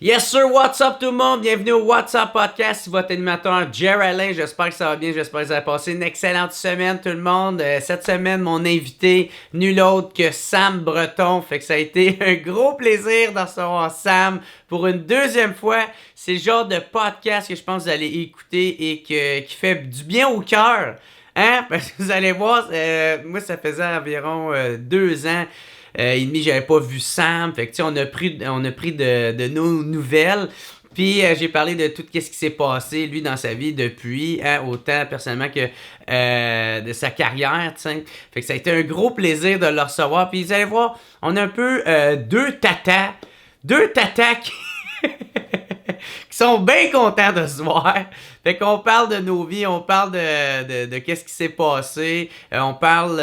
Yes sir, what's up tout le monde? Bienvenue au What's Up Podcast, c'est votre animateur Jer Alain. J'espère que ça va bien, j'espère que vous avez passé une excellente semaine tout le monde. Cette semaine, mon invité, nul autre que Sam Breton. Fait que ça a été un gros plaisir de recevoir Sam pour une deuxième fois. C'est le genre de podcast que je pense que vous allez écouter et qui fait du bien au cœur. Hein? Parce que vous allez voir, moi ça faisait environ 2 ans et demi, j'avais pas vu Sam. Fait que tu sais, on a pris de nos nouvelles. Puis j'ai parlé de tout ce qui s'est passé, lui, dans sa vie depuis, hein, autant personnellement que de sa carrière, tu sais. Fait que ça a été un gros plaisir de le recevoir. Puis vous allez voir, on a un peu deux tatas qui... qui sont bien contents de se voir. Fait qu'on parle de nos vies, on parle de qu'est-ce qui s'est passé, on parle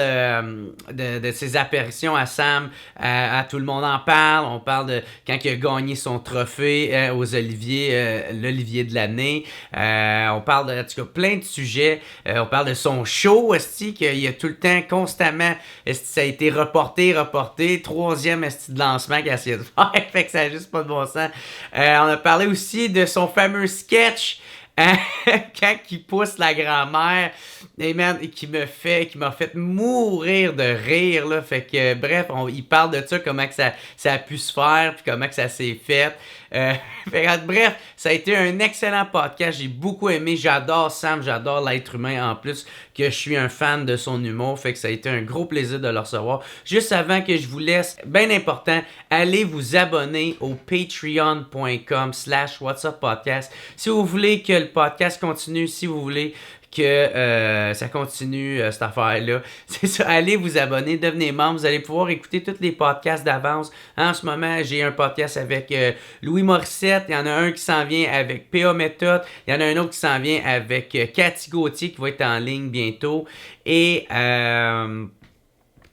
de ses apparitions à Sam, à Tout le monde en parle, on parle de quand il a gagné son trophée aux Oliviers, l'Olivier de l'année, on parle de, en tout cas, plein de sujets, on parle de son show aussi, qu'il y a tout le temps, constamment, ça a été reporté, 3e de lancement qu'il a essayé de faire, fait que ça n'a juste pas de bon sens. On a parlé aussi de son fameux sketch, quand il pousse la grand-mère, et man, qui m'a fait mourir de rire, là. Fait que, bref, il parle de ça, comment que ça a pu se faire, puis comment que ça s'est fait. Fait que, bref, ça a été un excellent podcast. J'ai beaucoup aimé. J'adore Sam, j'adore l'être humain en plus, que je suis un fan de son humour. Fait que ça a été un gros plaisir de le recevoir. Juste avant que je vous laisse, bien important, allez vous abonner au patreon.com/whatsuppodcast. Si vous voulez que le podcast continue, si vous voulez que ça continue cette affaire-là. C'est ça, allez vous abonner, devenez membre, vous allez pouvoir écouter tous les podcasts d'avance. En ce moment, j'ai un podcast avec Louis Morissette, il y en a un qui s'en vient avec PA Méthode, il y en a un autre qui s'en vient avec Cathy Gauthier qui va être en ligne bientôt. Et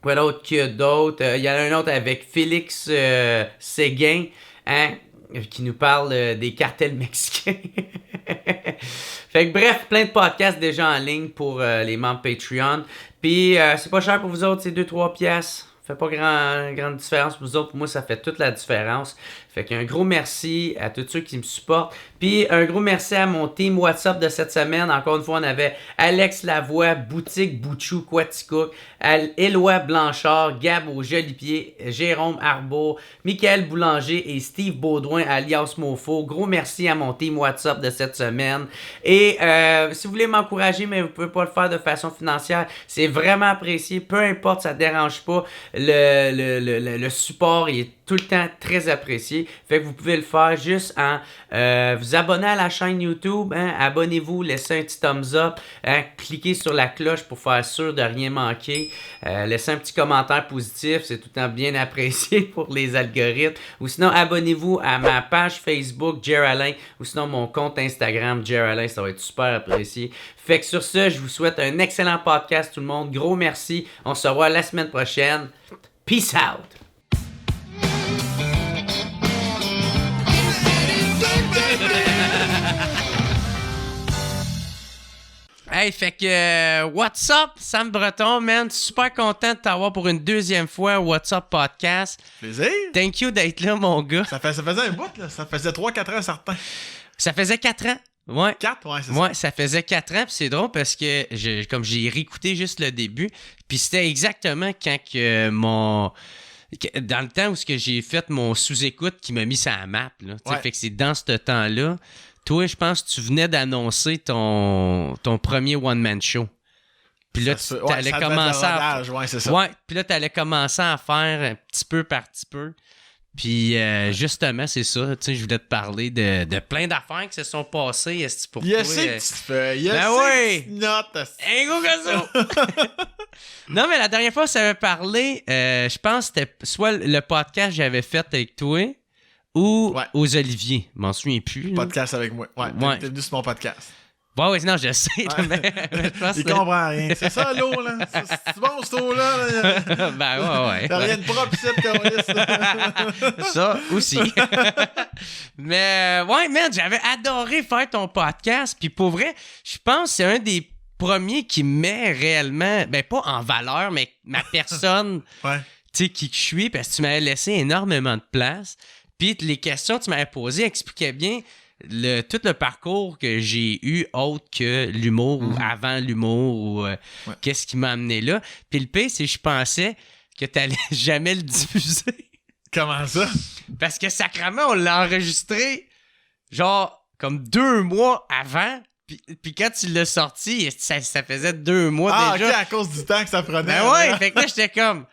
quoi d'autre qu'il y a d'autre? Il y en a un autre avec Félix Séguin, hein, qui nous parle des cartels mexicains. Fait que bref, plein de podcasts déjà en ligne pour les membres Patreon. Puis c'est pas cher pour vous autres, c'est 2-3 piastres. Fait pas grande différence pour vous autres. Pour moi, ça fait toute la différence. Fait qu'un gros merci à tous ceux qui me supportent. Puis un gros merci à mon team WhatsApp de cette semaine. Encore une fois, on avait Alex Lavoie, Boutique Bouchou, Quaticook, Éloi Blanchard, Gab au Joli Pied, Jérôme Arbour, Michael Boulanger et Steve Baudouin alias Mofo. Gros merci à mon team WhatsApp de cette semaine. Et si vous voulez m'encourager, mais vous pouvez pas le faire de façon financière, c'est vraiment apprécié. Peu importe, ça dérange pas. Le support, il est tout le temps très apprécié. Fait que vous pouvez le faire juste en vous abonner à la chaîne YouTube, hein, abonnez-vous, laissez un petit thumbs up, hein, cliquez sur la cloche pour faire sûr de rien manquer, laissez un petit commentaire positif, c'est tout le temps bien apprécié pour les algorithmes, ou sinon abonnez-vous à ma page Facebook Jer Alain, ou sinon mon compte Instagram Jer Alain, ça va être super apprécié. Fait que sur ce, je vous souhaite un excellent podcast tout le monde, gros merci, on se revoit la semaine prochaine, peace out! Hey, fait que, what's up, Sam Breton, man? Super content de t'avoir pour une deuxième fois au What's Up Podcast. Plaisir. Thank you d'être là, mon gars. Ça faisait un bout, là. Ça faisait 3-4 ans, certains. Ça faisait 4 ans. Ouais. 4? Ouais, c'est ça. Ouais, ça faisait 4 ans, puis c'est drôle parce que comme j'ai réécouté juste le début, puis c'était exactement quand que dans le temps où j'ai fait mon sous-écoute qui m'a mis ça à la map, là. Ouais. Fait que c'est dans ce temps-là. Toi, je pense que tu venais d'annoncer ton premier one-man show. Puis là, tu allais commencer à... Ouais, c'est ça. Ouais, puis là, tu allais commencer à faire petit peu par petit peu. Puis justement, c'est ça, tu sais, je voulais te parler de plein d'affaires qui se sont passées. Est-ce que pour toi... Il y a ces petites feuilles, il y a ces petites notes. Un gros gazou! Non, mais la dernière fois, ça avait parlé, je pense que c'était soit le podcast que j'avais fait avec toi, ou aux Oliviers. Je m'en souviens plus. Podcast avec moi. Ouais. T'es venu sur mon podcast. Ouais, non, je sais. Ouais. Mais je pense il comprend rien. C'est ça, l'eau, là. C'est bon, cette eau-là. Ben, ouais. T'as rien de propre ici, comme ça aussi. Mais, ouais, man, j'avais adoré faire ton podcast. Puis pour vrai, je pense que c'est un des premiers qui met réellement, ben, pas en valeur, mais ma personne, tu sais, qui je suis, parce que tu m'avais laissé énormément de place. Puis les questions que tu m'avais posées expliquaient bien tout le parcours que j'ai eu autre que l'humour ou avant l'humour ou qu'est-ce qui m'a amené là. Puis le pire, c'est que je pensais que t'allais jamais le diffuser. Comment ça? Parce que sacrément, on l'a enregistré genre comme 2 mois avant. Puis quand tu l'as sorti, ça faisait 2 mois déjà. Ah, ok, à cause du temps que ça prenait. Ben ouais, fait que là, j'étais comme...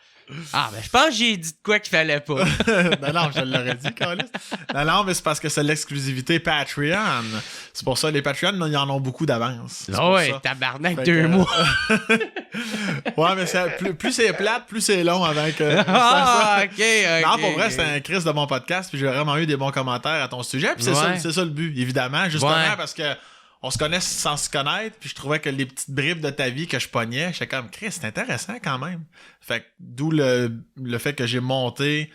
ben je pense que j'ai dit de quoi qu'il fallait pas. non, je l'aurais dit, Carlis. Non, mais c'est parce que c'est l'exclusivité Patreon. C'est pour ça, les Patreons, ils en ont beaucoup d'avance. Ah ouais, tabarnak, fait 2 mois. Ouais, mais plus c'est plate, plus c'est long avant que... ok. Non, pour vrai, c'est un Chris de mon podcast, puis j'ai vraiment eu des bons commentaires à ton sujet, puis c'est ça le but, évidemment, justement, parce que on se connaît sans se connaître, puis je trouvais que les petites bribes de ta vie que je pognais, j'étais comme, Chris, c'est intéressant quand même. Fait que d'où le fait que j'ai monté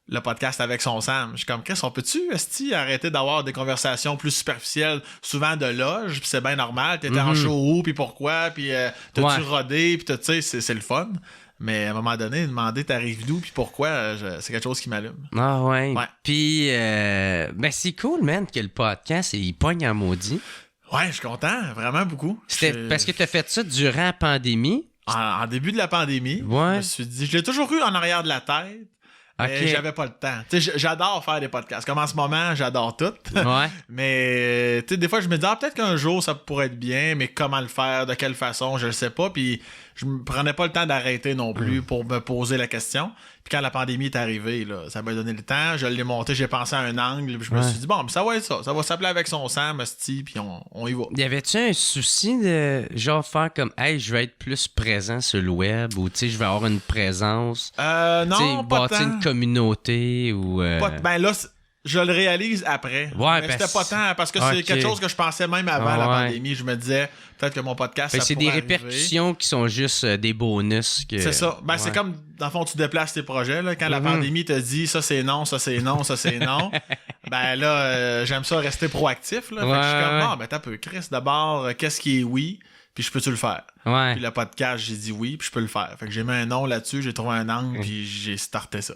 le podcast avec son Sam. Je suis comme, Chris, on peut-tu, esti, arrêter d'avoir des conversations plus superficielles, souvent de loge, puis c'est bien normal, t'étais en show où, puis pourquoi, puis t'as-tu rodé, puis tu sais, c'est le fun. Mais à un moment donné, demander t'arrives d'où puis pourquoi, c'est quelque chose qui m'allume. Ah ouais. Puis, ben c'est cool, man, que le podcast, il pogne en maudit. Ouais, je suis content, vraiment beaucoup. C'était parce que t'as fait ça durant la pandémie. En début de la pandémie, je me suis dit, je l'ai toujours eu en arrière de la tête, mais j'avais pas le temps. Tu sais, j'adore faire des podcasts. Comme en ce moment, j'adore tout. Ouais. Mais tu sais, des fois, je me dis, peut-être qu'un jour, ça pourrait être bien, mais comment le faire, de quelle façon, je le sais pas. Puis je me prenais pas le temps d'arrêter non plus pour me poser la question. Puis quand la pandémie est arrivée, là, ça m'a donné le temps. Je l'ai monté, j'ai pensé à un angle. Puis je me suis dit, bon, ça va être ça. Ça va s'appeler avec son Sam, esti, puis on y va. Y avait-tu un souci de genre faire comme, hey, je vais être plus présent sur le web ou tu sais, je vais avoir une présence? Non, pas bâtir tant. Une communauté ou. Ben là, je le réalise après. Ouais, mais c'était pas tant, parce que c'est quelque chose que je pensais même avant la pandémie. Je me disais, peut-être que mon podcast, ça c'est pourrait des répercussions qui sont juste des bonus. C'est ça. Ben, c'est comme, dans le fond, tu déplaces tes projets. Là, quand la pandémie te dit, ça c'est non, ça c'est non, ça c'est non. Ben là, j'aime ça rester proactif. Là. Fait que je suis comme, ben t'as peu. Chris, d'abord, qu'est-ce qui est oui? Puis je peux-tu le faire? Ouais. Puis le podcast, j'ai dit oui, puis je peux le faire. Fait que j'ai mis un nom là-dessus, j'ai trouvé un angle, puis j'ai starté ça.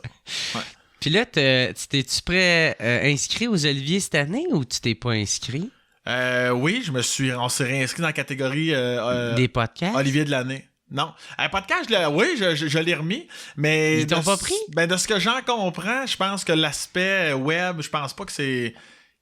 Ouais. Puis là, t'es-tu prêt inscrit aux Oliviers cette année ou tu t'es pas inscrit? Oui, on s'est réinscrit dans la catégorie des podcasts? Olivier de l'année. Non. Un podcast, je l'ai remis, mais... Ils t'ont pas pris? Ben, de ce que j'en comprends, je pense que l'aspect web, je pense pas que c'est...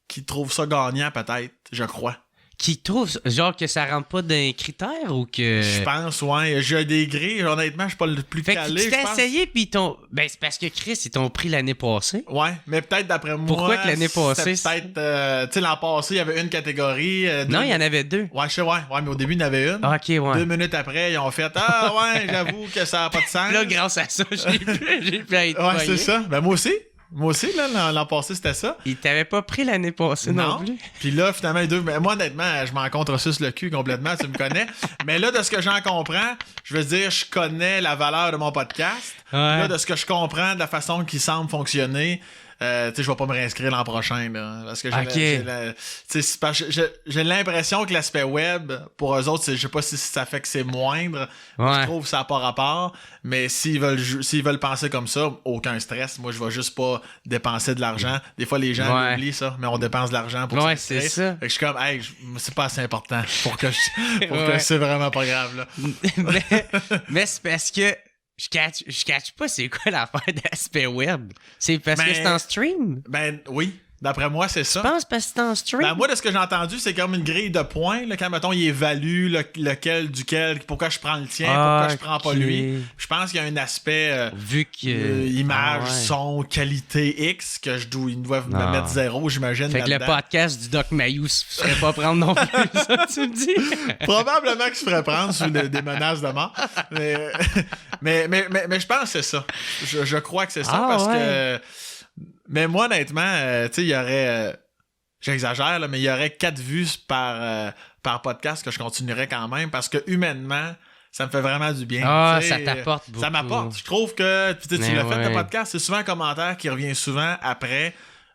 qu'ils trouvent ça gagnant, peut-être, je crois. Qui trouve, genre, que ça rentre pas d'un critère ou que... Je pense, ouais. J'ai des grilles, honnêtement, je suis pas le plus calé, tu t'es essayé, puis ils t'ont... Ben, c'est parce que Chris, ils t'ont pris l'année passée. Ouais, mais peut-être d'après moi... Pourquoi que l'année passée... Peut-être... tu sais, l'an passé, il y avait une catégorie... non, il y en avait 2. Ouais, je sais, ouais, mais au début, il y en avait une. OK, ouais. 2 minutes après, ils ont fait « Ah, ouais, j'avoue que ça a pas de sens. » Là, grâce à ça, j'ai pu être ouais, c'est ça. Ben, moi aussi. Moi aussi, là, l'an passé, c'était ça. Ils t'avaient pas pris l'année passée non plus. Puis là, finalement, les deux... Mais moi, honnêtement, je m'en contresuce le cul complètement, tu me connais. Mais là, de ce que j'en comprends, je veux dire, je connais la valeur de mon podcast. Ouais. Là, de ce que je comprends, de la façon qu'il semble fonctionner... tu sais, je vais pas me réinscrire l'an prochain, là, parce que j'ai l'impression que l'aspect web, pour eux autres, je sais pas si ça fait que c'est moindre, je trouve que ça n'a pas rapport, mais s'ils veulent penser comme ça, aucun stress, moi je vais juste pas dépenser de l'argent. Des fois les gens oublient ça, mais on dépense de l'argent pour c'est ça. Fait que je suis comme, hey, c'est pas assez important pour que c'est vraiment pas grave, là. mais c'est parce que je catch pas c'est quoi l'affaire d'aspect web. C'est parce que c'est en stream? Ben oui. D'après moi, c'est ça. Je pense parce que c'est en stream. Ben moi, de ce que j'ai entendu, c'est comme une grille de points. Là, quand, mettons, il évalue lequel duquel, pourquoi je prends le tien, pourquoi je prends pas lui. Je pense qu'il y a un aspect vu que image, son, qualité X, que ils doivent me mettre 0, j'imagine. Fait que le podcast du Doc Mayou se ferait pas prendre non plus, ça, tu me dis? Probablement qu'il se ferait prendre sous des menaces de mort. Mais je pense que c'est ça. Je crois que c'est ça parce que... Mais moi, honnêtement, tu sais, il y aurait... j'exagère, là, mais il y aurait 4 vues par podcast que je continuerais quand même parce que humainement, ça me fait vraiment du bien. Ça t'apporte beaucoup. Ça m'apporte. Je trouve que... Tu l'as fait, le podcast, c'est souvent un commentaire qui revient souvent après.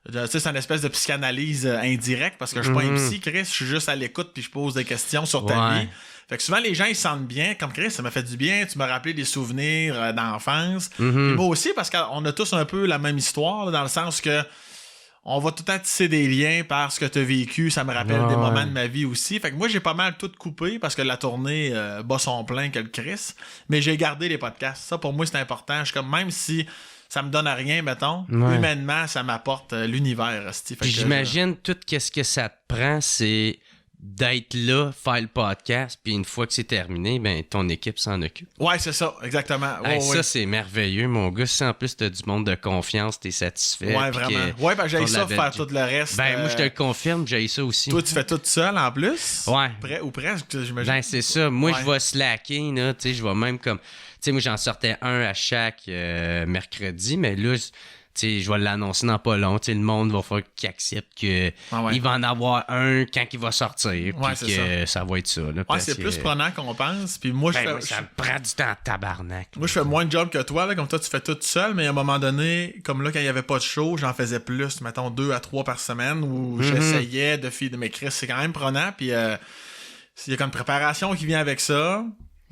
Tu sais, c'est une espèce de psychanalyse indirecte parce que je suis pas un psy, Chris. Je suis juste à l'écoute puis je pose des questions sur ta vie. Fait que souvent, les gens, ils se sentent bien. Comme Chris, ça m'a fait du bien. Tu m'as rappelé des souvenirs d'enfance. Puis moi aussi, parce qu'on a tous un peu la même histoire, là, dans le sens que on va tout le temps tisser des liens par ce que tu as vécu. Ça me rappelle des moments de ma vie aussi. Fait que moi, j'ai pas mal tout coupé parce que la tournée bat son plein que le Chris. Mais j'ai gardé les podcasts. Ça, pour moi, c'est important. Je suis comme, même si ça me donne à rien, mettons, humainement, ça m'apporte l'univers. Puis j'imagine tout ce que ça te prend, c'est d'être là, faire le podcast, puis une fois que c'est terminé, ben ton équipe s'en occupe. Ouais, c'est ça, exactement. Ça, c'est merveilleux, mon gars. Si en plus t'as du monde de confiance, t'es satisfait. Ouais, vraiment. Ouais, ben j'ai ça, faire tout le reste. Ben moi, je te le confirme, j'ai ça aussi. Toi, tu fais tout seul en plus? Ouais. Ou presque, j'imagine. Ben c'est ça. Moi, je vais slacker, là, tu sais, je vais même comme... Tu sais, moi, j'en sortais un à chaque mercredi, mais là... T'sais, je vais l'annoncer dans pas long. T'sais, le monde va falloir qu'il accepte qu'il va en avoir un quand il va sortir. Puis que ça va être ça. Là, c'est plus prenant qu'on pense. Puis moi, ça me prend du temps en tabarnak. Moi, je fais moins de job que toi. Là, comme toi, tu fais tout seul. Mais à un moment donné, comme là, quand il n'y avait pas de show, j'en faisais plus. Mettons 2 à 3 par semaine où j'essayais de filer de m'écrire. C'est quand même prenant. Puis il y a comme une préparation qui vient avec ça.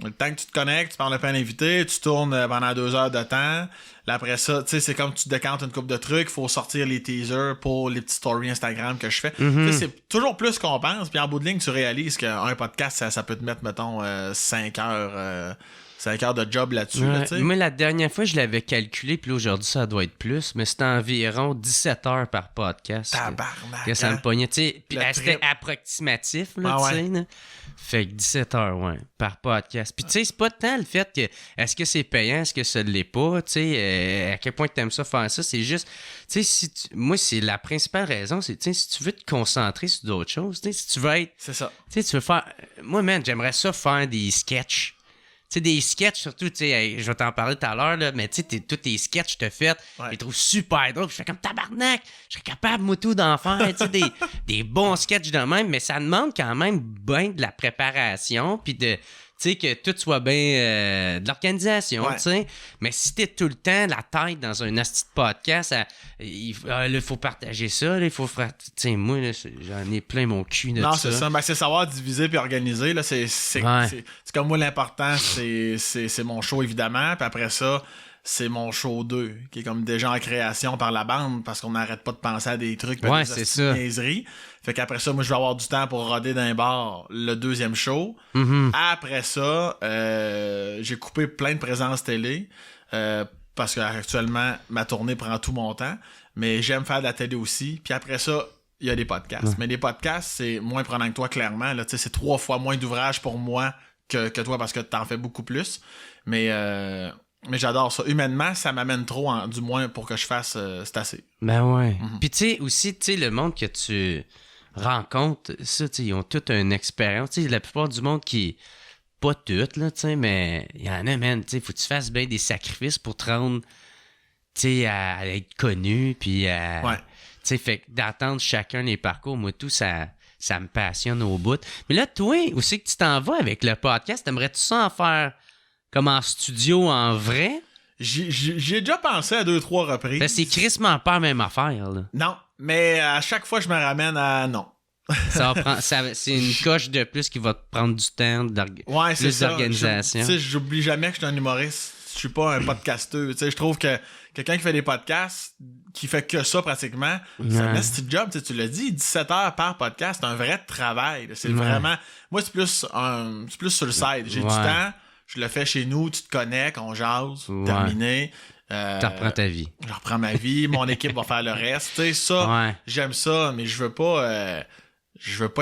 Le temps que tu te connectes, tu parles à un invité, tu tournes pendant 2 heures de temps. Là, après ça, tu sais, c'est comme tu décantes une couple de trucs, il faut sortir les teasers pour les petites stories Instagram que je fais. C'est toujours plus qu'on pense. Puis en bout de ligne, tu réalises qu'un podcast, ça peut te mettre, mettons, 5 heures... 5 heures de job là-dessus. Là, moi, la dernière fois, je l'avais calculé, puis aujourd'hui, ça doit être plus, mais c'était environ 17 heures par podcast. Tabarnak! Que ça me pognait, tu sais. Puis c'était approximatif, là, tu sais. Là. Fait que 17 heures, par podcast. Puis tu sais, c'est pas tant le fait que, est-ce que c'est payant, est-ce que ça l'est pas, tu sais, à quel point tu aimes ça faire ça, c'est juste, tu sais, moi, c'est la principale raison, c'est, tu sais, si tu veux te concentrer sur d'autres choses, tu sais, si tu veux être... C'est ça. Tu sais, tu veux faire... Moi, man, j'aimerais ça faire des sketchs. Tu sais, des sketchs, surtout, tu sais, je vais t'en parler tout à l'heure, là, mais tu sais, tous tes sketchs que t'as fait, je les trouve super drôles. Je fais comme tabarnak, je serais capable, moi, tout d'en faire, tu sais, des bons sketchs de même, mais ça demande quand même bien de la préparation, puis de, tu sais, que tout soit bien de l'organisation, tu sais. Mais si t'es tout le temps la tête dans un asti de podcast, il faut partager ça, il faut faire... Tu sais, moi, là, j'en ai plein mon cul de ça. Non, c'est ça. Ben, c'est savoir diviser puis organiser, là. C'est comme moi, l'important, c'est mon show, évidemment. Puis après ça, c'est mon show 2, qui est comme déjà en création par la bande, parce qu'on n'arrête pas de penser à des trucs, des niaiseries. Fait qu'après ça, moi, je vais avoir du temps pour roder d'un bar le 2e show. Après ça, j'ai coupé plein de présences télé, parce qu'actuellement, ma tournée prend tout mon temps. Mais j'aime faire de la télé aussi. Puis après ça, il y a des podcasts. Mais les podcasts, c'est moins prenant que toi, clairement. Là, c'est 3 fois moins d'ouvrage pour moi que toi, parce que t'en fais beaucoup plus. Mais j'adore ça. Humainement, ça m'amène trop, du moins, pour que je fasse, c'est assez. Ben ouais. Puis tu sais, aussi, tu sais, le monde que tu rencontres, ça, tu sais, ils ont toute une expérience. Tu sais, la plupart du monde qui... Pas toutes, là, tu sais, mais il y en a, man, tu sais, faut que tu fasses bien des sacrifices pour te rendre, tu sais, à être connu, puis à... Tu sais, fait que d'entendre chacun les parcours, moi, tout, ça me passionne au bout. Mais là, toi, aussi que tu t'en vas avec le podcast, t'aimerais-tu ça en faire comme en studio, en vrai? J'ai déjà pensé à 2-3 reprises. Ben, c'est crissement pas la même affaire, là. Non, mais à chaque fois, je me ramène à non. C'est une coche de plus qui va te prendre du temps, plus d'organisation. Tu sais, j'oublie jamais que je suis un humoriste. Je suis pas un podcasteur. Tu sais, je trouve que quelqu'un qui fait des podcasts, qui fait que ça pratiquement, c'est un petit job. Tu l'as dit, 17 heures par podcast, c'est un vrai travail. C'est vraiment... Moi, c'est plus sur le side. J'ai du temps, je le fais chez nous, tu te connectes, on jase, terminé. Tu reprends ta vie. Je reprends ma vie, mon équipe va faire le reste. Tu sais, ça, j'aime ça, mais je veux pas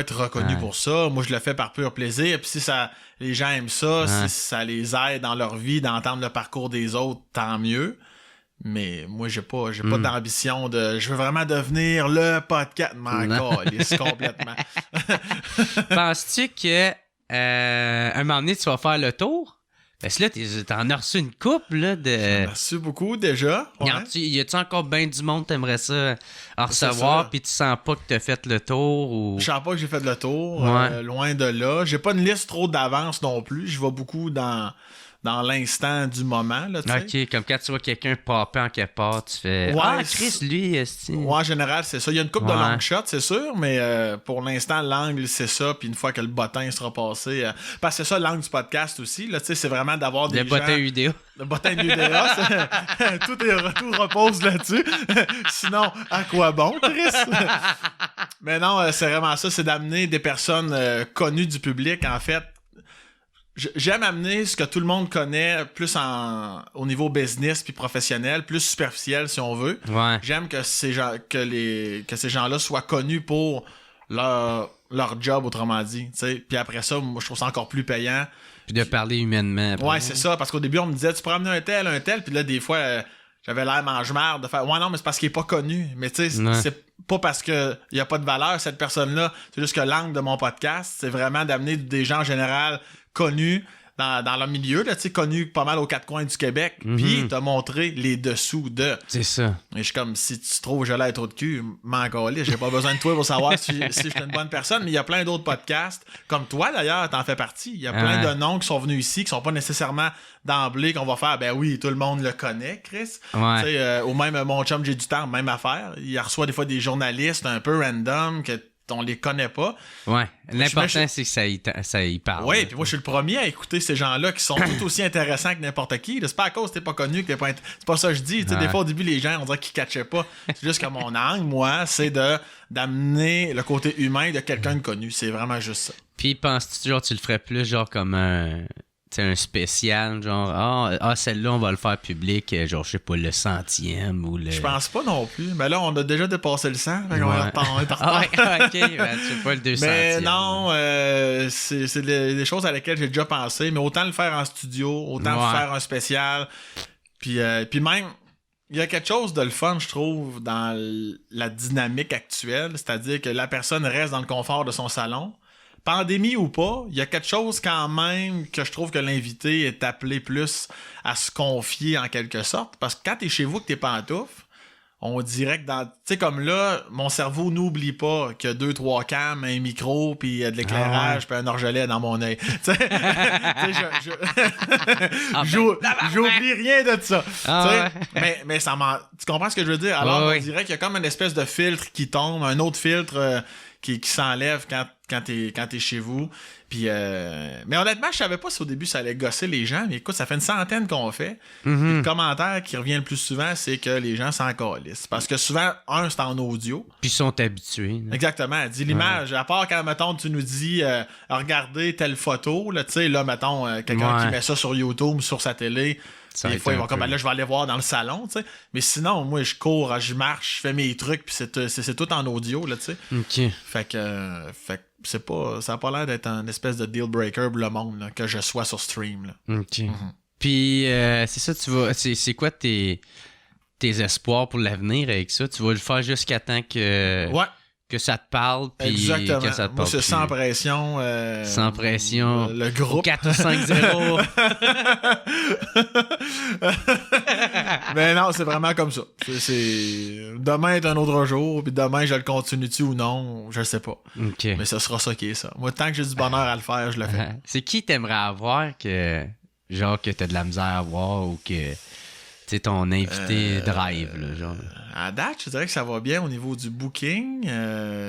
être reconnu pour ça. Moi, je le fais par pur plaisir. Puis si les gens aiment ça, si ça les aide dans leur vie d'entendre le parcours des autres, tant mieux. Mais moi, j'ai pas d'ambition de... Je veux vraiment devenir le podcast. C'est complètement. Penses-tu que un moment donné, tu vas faire le tour? Parce que là, t'en as reçu une couple, là, de... J'en ai reçu beaucoup, déjà. Y a-tu encore bien du monde que t'aimerais ça en recevoir, puis tu sens pas que t'as fait le tour, ou... Je sens pas que j'ai fait le tour, loin de là. J'ai pas une liste trop d'avance non plus. Je vais beaucoup dans dans l'instant du moment, là, tu sais. OK, comme quand tu vois quelqu'un popper en quelque part, tu fais Ouais, Ah, Chris, lui, est-ce Ouais, en général, c'est ça. Il y a une couple de long shots, c'est sûr, mais pour l'instant, l'angle, c'est ça. Puis une fois que le bottin sera passé... parce que c'est ça, l'angle du podcast aussi, là, tu sais, c'est vraiment d'avoir des gens... Le bottin vidéo. Le bottin vidéo, tout repose là-dessus. Sinon, à quoi bon, Chris? Mais non, c'est vraiment ça, c'est d'amener des personnes connues du public, en fait. J'aime amener ce que tout le monde connaît plus au niveau business puis professionnel, plus superficiel si on veut. Ouais. J'aime que ces gens-là soient connus pour leur job, autrement dit. T'sais. Puis après ça, moi je trouve ça encore plus payant. Puis de parler humainement. Ouais, c'est ça, parce qu'au début on me disait tu peux amener un tel, puis là des fois j'avais l'air mange-marde de faire ouais non mais c'est parce qu'il est pas connu. Mais tu sais, c'est pas parce qu'il y a pas de valeur cette personne-là, c'est juste que l'angle de mon podcast, c'est vraiment d'amener des gens en général connus dans leur milieu, là, tu sais, connus pas mal aux quatre coins du Québec, puis t'as montré les dessous de. C'est ça. Et je suis comme, si tu trouves que j'ai l'air trop de cul, m'en calisse, j'ai pas besoin de toi pour savoir si je suis une bonne personne, mais il y a plein d'autres podcasts, comme toi d'ailleurs, t'en fais partie. Il y a plein de noms qui sont venus ici, qui sont pas nécessairement d'emblée, qu'on va faire, ben oui, tout le monde le connaît, Chris. Ouais. Tu sais, ou même mon chum, j'ai du temps, même affaire. Il reçoit des fois des journalistes un peu random que on les connaît pas. Ouais. L'important, c'est que ça y parle. Oui, puis moi, je suis le premier à écouter ces gens-là qui sont tout aussi intéressants que n'importe qui. C'est pas à cause que t'es pas connu que t'es pas... C'est pas ça que je dis. Des fois, au début, les gens, on dirait qu'ils catchaient pas. C'est juste que mon angle, moi, c'est d'amener le côté humain de quelqu'un de connu. C'est vraiment juste ça. Puis, penses-tu, genre, tu le ferais plus, genre, comme un spécial, genre, celle-là, on va le faire public, genre, je sais pas, le 100e ou le... Je pense pas non plus. Mais là, on a déjà dépassé le 100. On est en retard. OK, ben, je sais pas, le 200e. Mais non, c'est des choses à lesquelles j'ai déjà pensé. Mais autant le faire en studio, autant faire un spécial. Puis même, il y a quelque chose de le fun, je trouve, dans la dynamique actuelle. C'est-à-dire que la personne reste dans le confort de son salon. Pandémie ou pas, il y a quelque chose quand même que je trouve que l'invité est appelé plus à se confier en quelque sorte. Parce que quand t'es chez vous que t'es pantoufles, on dirait que tu sais, comme là, mon cerveau n'oublie pas qu'il y a 2-3 cams, un micro, puis de l'éclairage, puis un orgelet dans mon œil. J'oublie rien de ça. Mais ça tu comprends ce que je veux dire? Alors, on dirait qu'il y a comme une espèce de filtre qui tombe, un autre filtre qui s'enlève quand t'es chez vous. Puis, mais honnêtement, je savais pas si au début ça allait gosser les gens. Mais écoute, ça fait une centaine qu'on fait. Puis le commentaire qui revient le plus souvent, c'est que les gens s'en calissent. Parce que souvent, c'est en audio. Puis ils sont habitués. Là. Exactement. Dis l'image. À part quand, mettons, tu nous dis regardez telle photo, là, tu sais, là, mettons, quelqu'un qui met ça sur YouTube, sur sa télé. Des fois, ils vont comme, là, je vais aller voir dans le salon, tu sais. Mais sinon, moi, je cours, je marche, je fais mes trucs, puis c'est tout en audio, là, tu sais. OK. Fait que c'est pas, ça a pas l'air d'être un espèce de deal breaker pour le monde, là, que je sois sur stream, là. OK. Puis, c'est ça, tu vas... C'est quoi tes espoirs pour l'avenir avec ça? Tu vas le faire jusqu'à temps que... Ouais. Que ça te parle, puis exactement. Que ça te parle. Moi, c'est sans pression. Sans pression. Le groupe. 4 ou 5-0. Mais non, c'est vraiment comme ça. Demain est un autre jour, puis demain, je le continue-tu ou non, je sais pas. Okay. Mais ce sera ça qui est ça. Moi, tant que j'ai du bonheur à le faire, je le fais. C'est qui t'aimerais avoir que t'as de la misère à avoir ou que... C'est ton invité drive, là, genre. À date, je dirais que ça va bien au niveau du booking.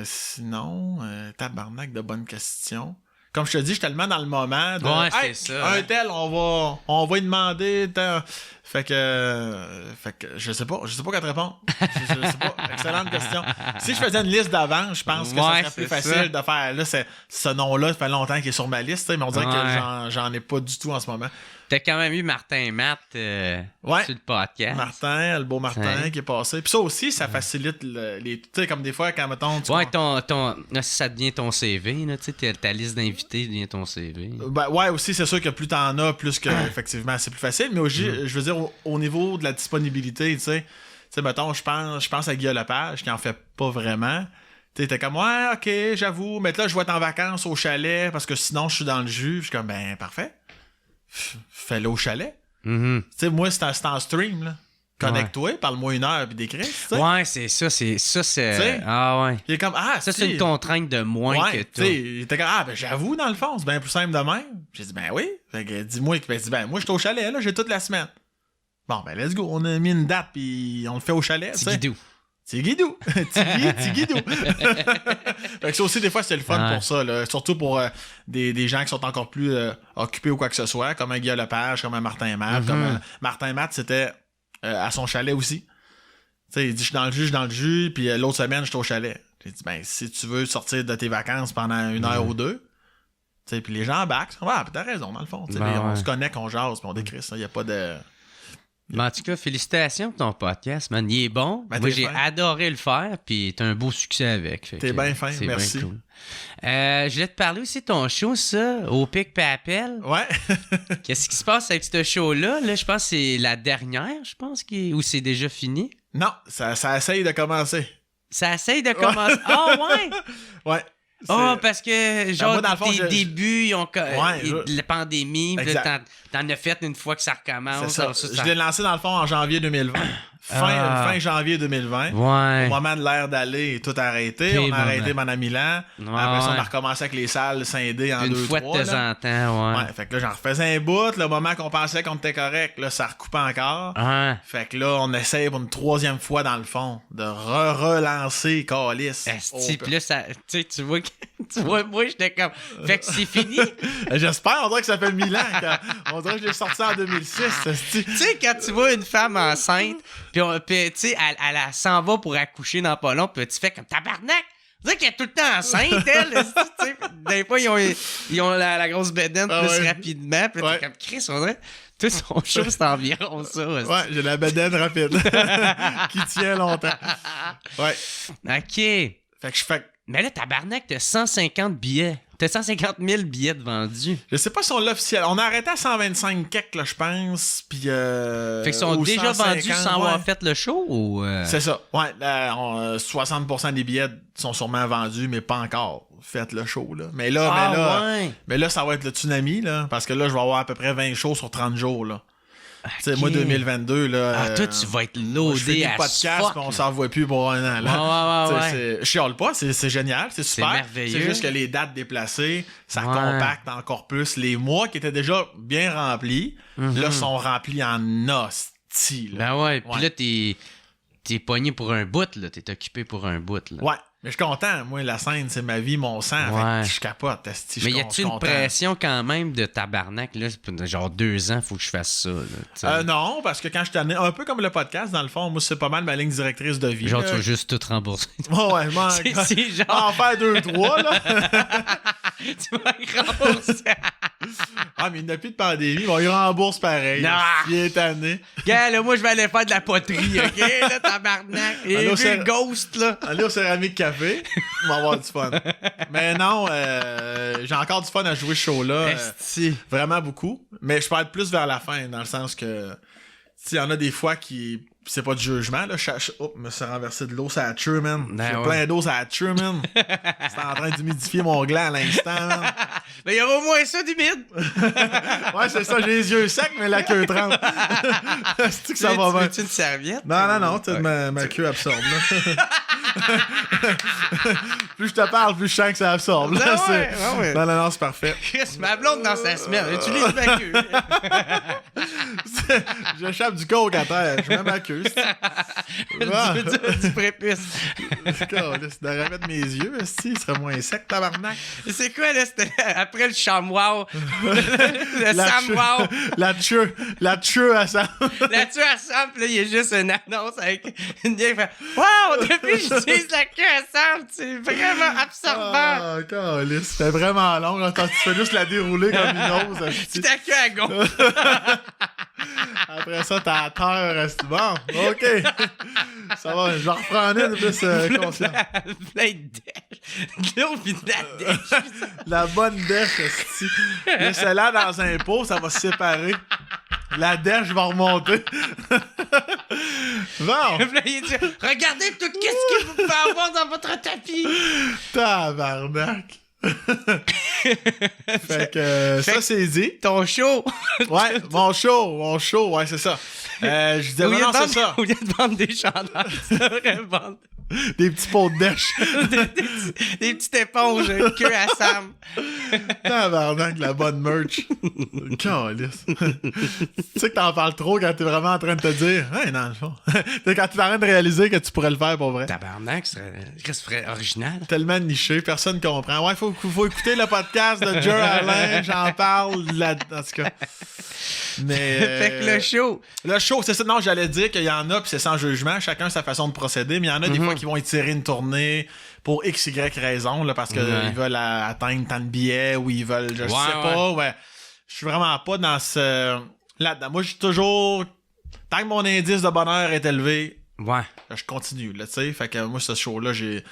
Sinon, tabarnak de bonnes questions. Comme je te dis, je suis tellement dans le moment de c'est ça. Un tel, on va lui demander. Fait que je sais pas quoi te répondre. Je sais pas. Excellente question. Si je faisais une liste d'avant, je pense que ça serait plus facile de faire. Là, ce nom-là, ça fait longtemps qu'il est sur ma liste, mais on dirait que j'en ai pas du tout en ce moment. T'as quand même eu Martin et Matt sur le podcast. Martin, le beau Martin qui est passé. Puis ça aussi, ça facilite les... Tu sais, comme des fois, quand, mettons... ça devient ton CV, là, tu sais, ta liste d'invités devient ton CV. Ben, ouais, aussi, c'est sûr que plus t'en as, plus que, effectivement, c'est plus facile. Mais je veux dire, au niveau de la disponibilité, tu sais, mettons, je pense à Guillaume Lepage, qui en fait pas vraiment. Tu sais, t'es comme, ouais, ok, j'avoue, mais là, je vais être en vacances au chalet, parce que sinon, je suis dans le jus. Je suis comme, ben, parfait. Fais-le au chalet. Tu sais, moi, c'est en stream, là. Connecte-toi, parle-moi 1 heure, puis décris, tu sais. Ouais, c'est ça, c'est... Ah ouais. Il est comme, ça, c'est une contrainte de moins que toi. Il était comme, ben j'avoue, dans le fond, c'est bien plus simple de même. J'ai dit, ben oui. Fait que dis-moi, moi, je suis au chalet, là, j'ai toute la semaine. Bon, ben let's go, on a mis une date, puis on le fait au chalet, tu sais. Tigidou. Tigidou. Fait que ça aussi, des fois, c'est le fun pour ça, là. Surtout pour des gens qui sont encore plus occupés ou quoi que ce soit, comme un Guillaume Lepage, comme un Martin Matt. Comme Martin Matt, c'était à son chalet aussi. Tu sais, il dit, je suis dans le jus, puis l'autre semaine, je suis au chalet. J'ai dit, ben, si tu veux sortir de tes vacances pendant 1 heure ou 2, tu sais, puis les gens back, t'as raison, dans le fond. On se connecte, on jase, puis on décrit ça. Il n'y a pas de... Mais en tout cas, félicitations pour ton podcast, man. Il est bon. Ben, moi, j'ai adoré le faire, puis t'as un beau succès avec. T'es bien fin, merci. Bien cool. Je voulais te parler aussi de ton show, ça, au Pic Papel. Ouais. Qu'est-ce qui se passe avec ce show-là? Là, je pense que c'est la dernière, ou c'est déjà fini? Non, ça essaye de commencer. Ça essaye de commencer? Ah, ouais? Ouais. Parce que, genre, moi, dans le fond, débuts, ils ont la pandémie, puis t'en as fait une fois que ça recommence. C'est ça. Je l'ai lancé, dans le fond, en janvier 2020. Fin janvier 2020. Ouais. Au moment de l'ère d'aller, tout a arrêté. On a arrêté pendant Milan. Après ça, on a recommencé avec les salles scindées en 2-3. Une fois de temps en temps, ouais. Fait que là, j'en refaisais un bout. Le moment qu'on pensait qu'on était correct, là, ça recoupait encore. Fait que là, on essaye pour une 3e fois, dans le fond, de relancer Calice. Puis là, tu vois, moi, j'étais comme... Fait que c'est fini? J'espère. On dirait que ça fait 1000 ans. On dirait que je l'ai sorti en 2006. Tu sais, quand tu vois une femme enceinte, puis tu sais, elle s'en va pour accoucher dans pas long, puis tu fais comme tabarnak! Tu sais qu'elle est tout le temps enceinte, elle! Des fois, ils ont la grosse bedaine plus rapidement, puis t'es comme Chris, on dirait... Tout son show, c'est environ ça. Ouais, j'ai la bedaine rapide. Qui tient longtemps. Ouais. OK. Fait que je fais... Mais là, tabarnak, t'as 150 billets. T'as 150 000 billets de vendus. Je sais pas si on l'a officiel. On a arrêté à 125 quelques, là, je pense. Puis. Fait qu'ils sont déjà 150, vendus sans avoir fait le show ou. C'est ça. Ouais. 60% des billets sont sûrement vendus, mais pas encore. Faites le show, là. Mais là, ça va être le tsunami, là. Parce que là, je vais avoir à peu près 20 shows sur 30 jours, là. Okay. Moi, 2022, là. Toi, tu vas être loadé à podcast, puis on s'en voit plus pour 1 an, là. Ouais. Je chiale pas, c'est génial, c'est super. C'est merveilleux. C'est juste que les dates déplacées, ça compacte encore plus. Les mois qui étaient déjà bien remplis, là, sont remplis en hostie, là. Ben ouais, puis là, t'es pogné pour un bout, là. T'es occupé pour un bout, là. Ouais. Mais je suis content. Moi, la scène, c'est ma vie, mon sang. Ouais. Je capote. Mais y a-tu une pression quand même de tabarnak? Là, genre 2 ans, faut que je fasse ça. Là, non, parce que quand je t'en ai... Un peu comme le podcast, dans le fond, moi, c'est pas mal ma ligne directrice de vie. Genre, tu vas juste tout rembourser. Ouais, c'est genre... En faire 2-3, là. Tu vas rembourser. Mais il n'y a plus de pandémie. Bon, il rembourse pareil. Non. Il est tanné. Gars, là, moi, je vais aller faire de la poterie, OK? Là, tabarnak. Et le ghost, là. Allez au Céramique Café. On va avoir du fun. Mais non, j'ai encore du fun à jouer ce show-là. Vraiment beaucoup. Mais je parle plus vers la fin, dans le sens que... Il y en a des fois qui... C'est pas du jugement, là. Oh, me suis renversé de l'eau, ça a tué, man. J'ai plein d'eau, ça a tué, man. C'était en train d'humidifier mon gland à l'instant, man. Mais il y aura au moins ça d'humide. Ouais, c'est ça, j'ai les yeux secs, mais la queue trempe. C'est que ça va bien. Veux-tu une serviette? Non, ma queue absorbe, là. Plus je te parle, plus je sens que ça absorbe. Là, Non, c'est parfait. Chris, ma blonde dans sa semaine, utilise ma queue. J'échappe du coke à terre, je mets ma queue. Du prépuce. De remettre mes yeux, il serait moins sec, tabarnak. C'est quoi, là? C'était après le chamois. Le Sam-wow. La tue à Sam. La tue à Sam, puis là, il y a juste une annonce avec une vieille qui fait wow, depuis que j'utilise la queue à Sam, c'est vraiment absorbant. C'était vraiment long. Là, tu fais juste la dérouler comme une ose. Puis ta queue à gauche. Après ça, t'as la terre. Bon, OK. Ça va, je vais reprendre une plus conscient. Plein de dèche. De l'eau pis de la dèche. La bonne dèche, esti. Le celle-là dans un pot, ça va se séparer. La dèche va remonter. Bon. Regardez tout ce que vous pouvez avoir dans votre tapis. Tabarnak. Fait que ça, c'est dit. Ton show! Ouais, mon show, ouais, c'est ça. Je disais, non, c'est ça. Au lieu de vendre des chandails, tu devrais vendre des petits pots de dèche. des petites éponges queue à Sam. Tabarnak, la bonne merch. Calice. Tu sais que t'en parles trop quand t'es vraiment en train de te dire, hey, dans le fond. Quand t'es en train de réaliser que tu pourrais le faire pour vrai. Tabarnak, ce serait original. Tellement niché, personne comprend. Ouais, faut écouter le podcast de Jer Alain, j'en parle là, en tout cas. Mais. Fait que le show. Le show, c'est ça. Non, j'allais dire qu'il y en a, puis c'est sans jugement, chacun sa façon de procéder, mais il y en a des fois qui vont étirer une tournée pour X, Y raison, là, parce qu'ils veulent atteindre tant de billets ou ils veulent, je sais pas, ouais. Je suis vraiment pas dans ce. Là-dedans. Moi, je suis toujours. Tant que mon indice de bonheur est élevé, je continue, là, tu sais. Fait que moi, ce show-là, j'ai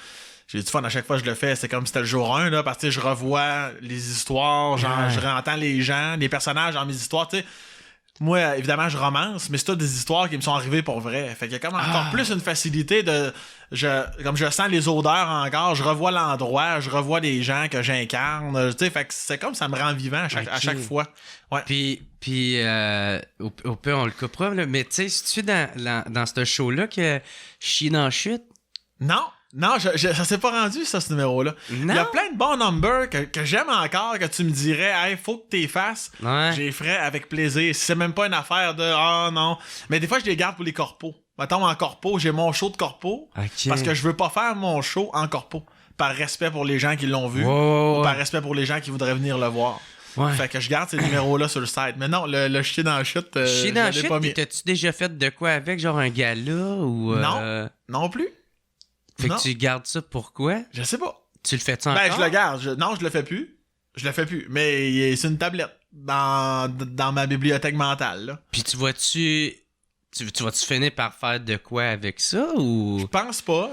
du fun à chaque fois que je le fais. C'est comme si c'était le jour 1, là, parce que je revois les histoires, genre, je réentends les gens, les personnages dans mes histoires, tu sais. Moi, évidemment, je romance, mais c'est toutes des histoires qui me sont arrivées pour vrai. Fait qu'il y a comme encore plus une facilité de... Comme je sens les odeurs encore, je revois l'endroit, je revois les gens que j'incarne. Tu sais, fait que c'est comme ça me rend vivant à chaque fois. Ouais. Puis au peu, on le coupera, là, mais tu sais, c'est-tu dans ce show-là que je chie dans la chute? Non, ça s'est pas rendu, ça, ce numéro-là. Il y a plein de bons numbers que j'aime encore, que tu me dirais, hey, faut que t'es fasses. Ouais. J'ai ferais avec plaisir. C'est même pas une affaire de, non. Mais des fois, je les garde pour les corpos. Mettons, en corpo, j'ai mon show de corpo. Okay. Parce que je veux pas faire mon show en corpo. Par respect pour les gens qui l'ont vu. Ou par respect pour les gens qui voudraient venir le voir. Ouais. Fait que je garde ces numéros-là sur le site. Mais non, le chier dans la chute, chier dans la chute, pas mis. T'as-tu déjà fait de quoi avec, genre un gala ou... Non plus. Fait que tu gardes ça pourquoi? Je sais pas. Tu le fais-tu encore? Ben, je le garde. Non, je le fais plus. Mais c'est une tablette dans ma bibliothèque mentale, là. Puis tu vas-tu finir par faire de quoi avec ça, ou... Je pense pas.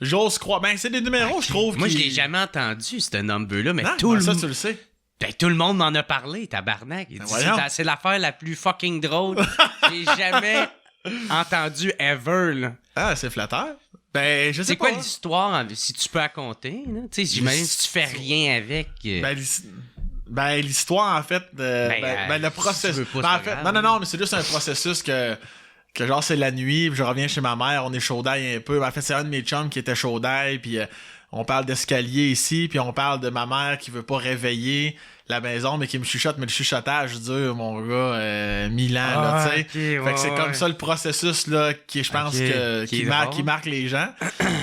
J'ose croire. Ben, c'est des numéros, je trouve. Moi, je l'ai jamais entendu, ce number-là, mais non, ça, tu le sais. Ben, tout le monde m'en a parlé, tabarnak. C'est l'affaire la plus fucking drôle. J'ai jamais entendu ever, là. Ah, c'est flatteur. Ben, je sais c'est pas. C'est quoi l'histoire, si tu peux raconter, là? Tu sais, j'imagine que tu fais rien avec. Ben, l'histoire, en fait, le processus. En fait, non, mais c'est juste un processus que genre, c'est la nuit, puis je reviens chez ma mère, on est chaud d'ail un peu. En fait, c'est un de mes chums qui était chaud d'ail, puis on parle d'escalier ici, puis on parle de ma mère qui veut pas réveiller la maison, mais qui me chuchote, mais le chuchotage dure, mon gars, 1000 ans, là, tu sais. Fait que c'est comme ça le processus, là, qui, je pense, qui marque les gens.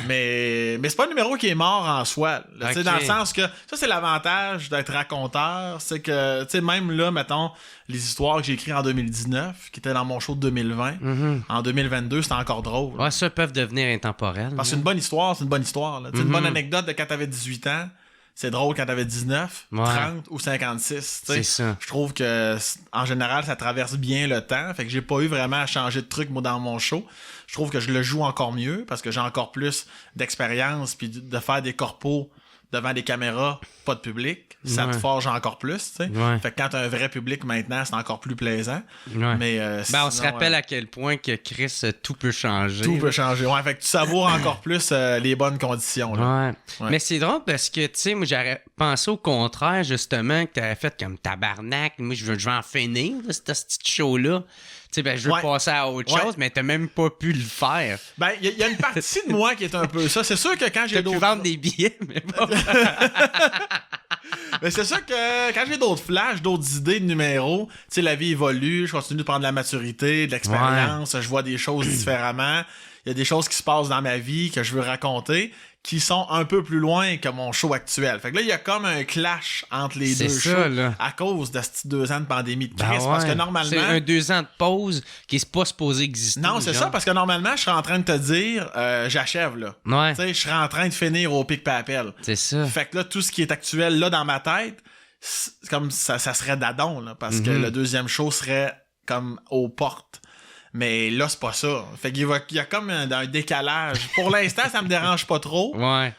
mais c'est pas un numéro qui est mort en soi, là, tu sais, dans le sens que, ça, c'est l'avantage d'être raconteur, c'est que, tu sais, même là, mettons, les histoires que j'ai écrites en 2019, qui étaient dans mon show de 2020, en 2022, c'était encore drôle. Ouais, ça peuvent devenir intemporels. Parce que c'est une bonne histoire, là. Tu sais, une bonne anecdote de quand t'avais 18 ans, c'est drôle quand t'avais 19, 30 ou 56. C'est ça. Je trouve que, en général, ça traverse bien le temps. Fait que j'ai pas eu vraiment à changer de truc, moi, dans mon show. Je trouve que je le joue encore mieux parce que j'ai encore plus d'expérience puis de faire des corpos devant des caméras, pas de public. Ça te forge encore plus, tu sais. Fait que quand t'as un vrai public maintenant, c'est encore plus plaisant. Mais, on se rappelle à quel point que Chris, tout peut changer. Tout peut changer, ouais. Fait que tu savoures encore plus les bonnes conditions, là. Ouais. Mais c'est drôle parce que, tu sais, moi, j'aurais pensé au contraire, justement, que t'avais fait comme tabarnak. Moi, je veux en finir, ce petit show-là. Tu sais, ben, je veux passer à autre chose, mais t'as même pas pu le faire. Ben, il y a une partie de moi qui est un peu ça. C'est sûr que quand j'ai d'autres... Tu vendre des billets, mais bon. Mais c'est sûr que quand j'ai d'autres flashs, d'autres idées de numéros, tu sais, la vie évolue, je continue de prendre de la maturité, de l'expérience, je vois des choses différemment. Il y a des choses qui se passent dans ma vie que je veux raconter qui sont un peu plus loin que mon show actuel. Fait que là, il y a comme un clash entre les deux shows là. À cause de ces 2 ans de pandémie de crise. Parce que normalement... C'est un 2 ans de pause qui n'est pas supposé exister. Non, c'est ça, parce que normalement, je serais en train de te dire, j'achève, là. Tu sais, je serais en train de finir au pic-papel. C'est ça. Fait que là, tout ce qui est actuel, là, dans ma tête, c'est comme ça serait d'adon, là, parce que le deuxième show serait comme aux portes. Mais là, c'est pas ça. Fait qu'il y a comme un décalage. Pour l'instant, ça me dérange pas trop. Ouais.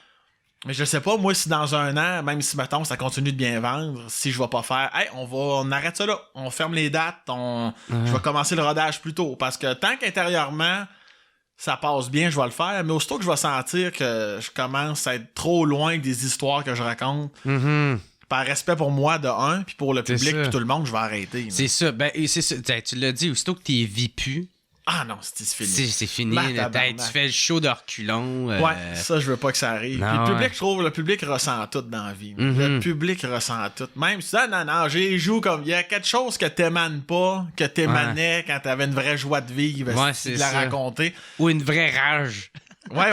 Mais je sais pas, moi, si dans un an, même si, mettons, ça continue de bien vendre, si je vais pas faire, hey, on arrête ça là, on ferme les dates, je vais commencer le rodage plus tôt. Parce que tant qu'intérieurement, ça passe bien, je vais le faire. Mais aussitôt que je vais sentir que je commence à être trop loin des histoires que je raconte, par respect pour moi de un, puis pour le public, puis tout le monde, je vais arrêter. C'est ça. Ben, c'est ça. Tu l'as dit, aussitôt que t'es vis plus. Ah non, c'est fini. C'est fini. Tu fais le show de reculons. Ouais, ça, je veux pas que ça arrive. Non, puis le public, je trouve, le public ressent tout dans la vie. Le public ressent tout. Même si ça, non, j'ai joué comme. Il y a quelque chose que t'émanes pas, que t'émanais quand t'avais une vraie joie de vivre, de la raconter. Ou une vraie rage. Ouais.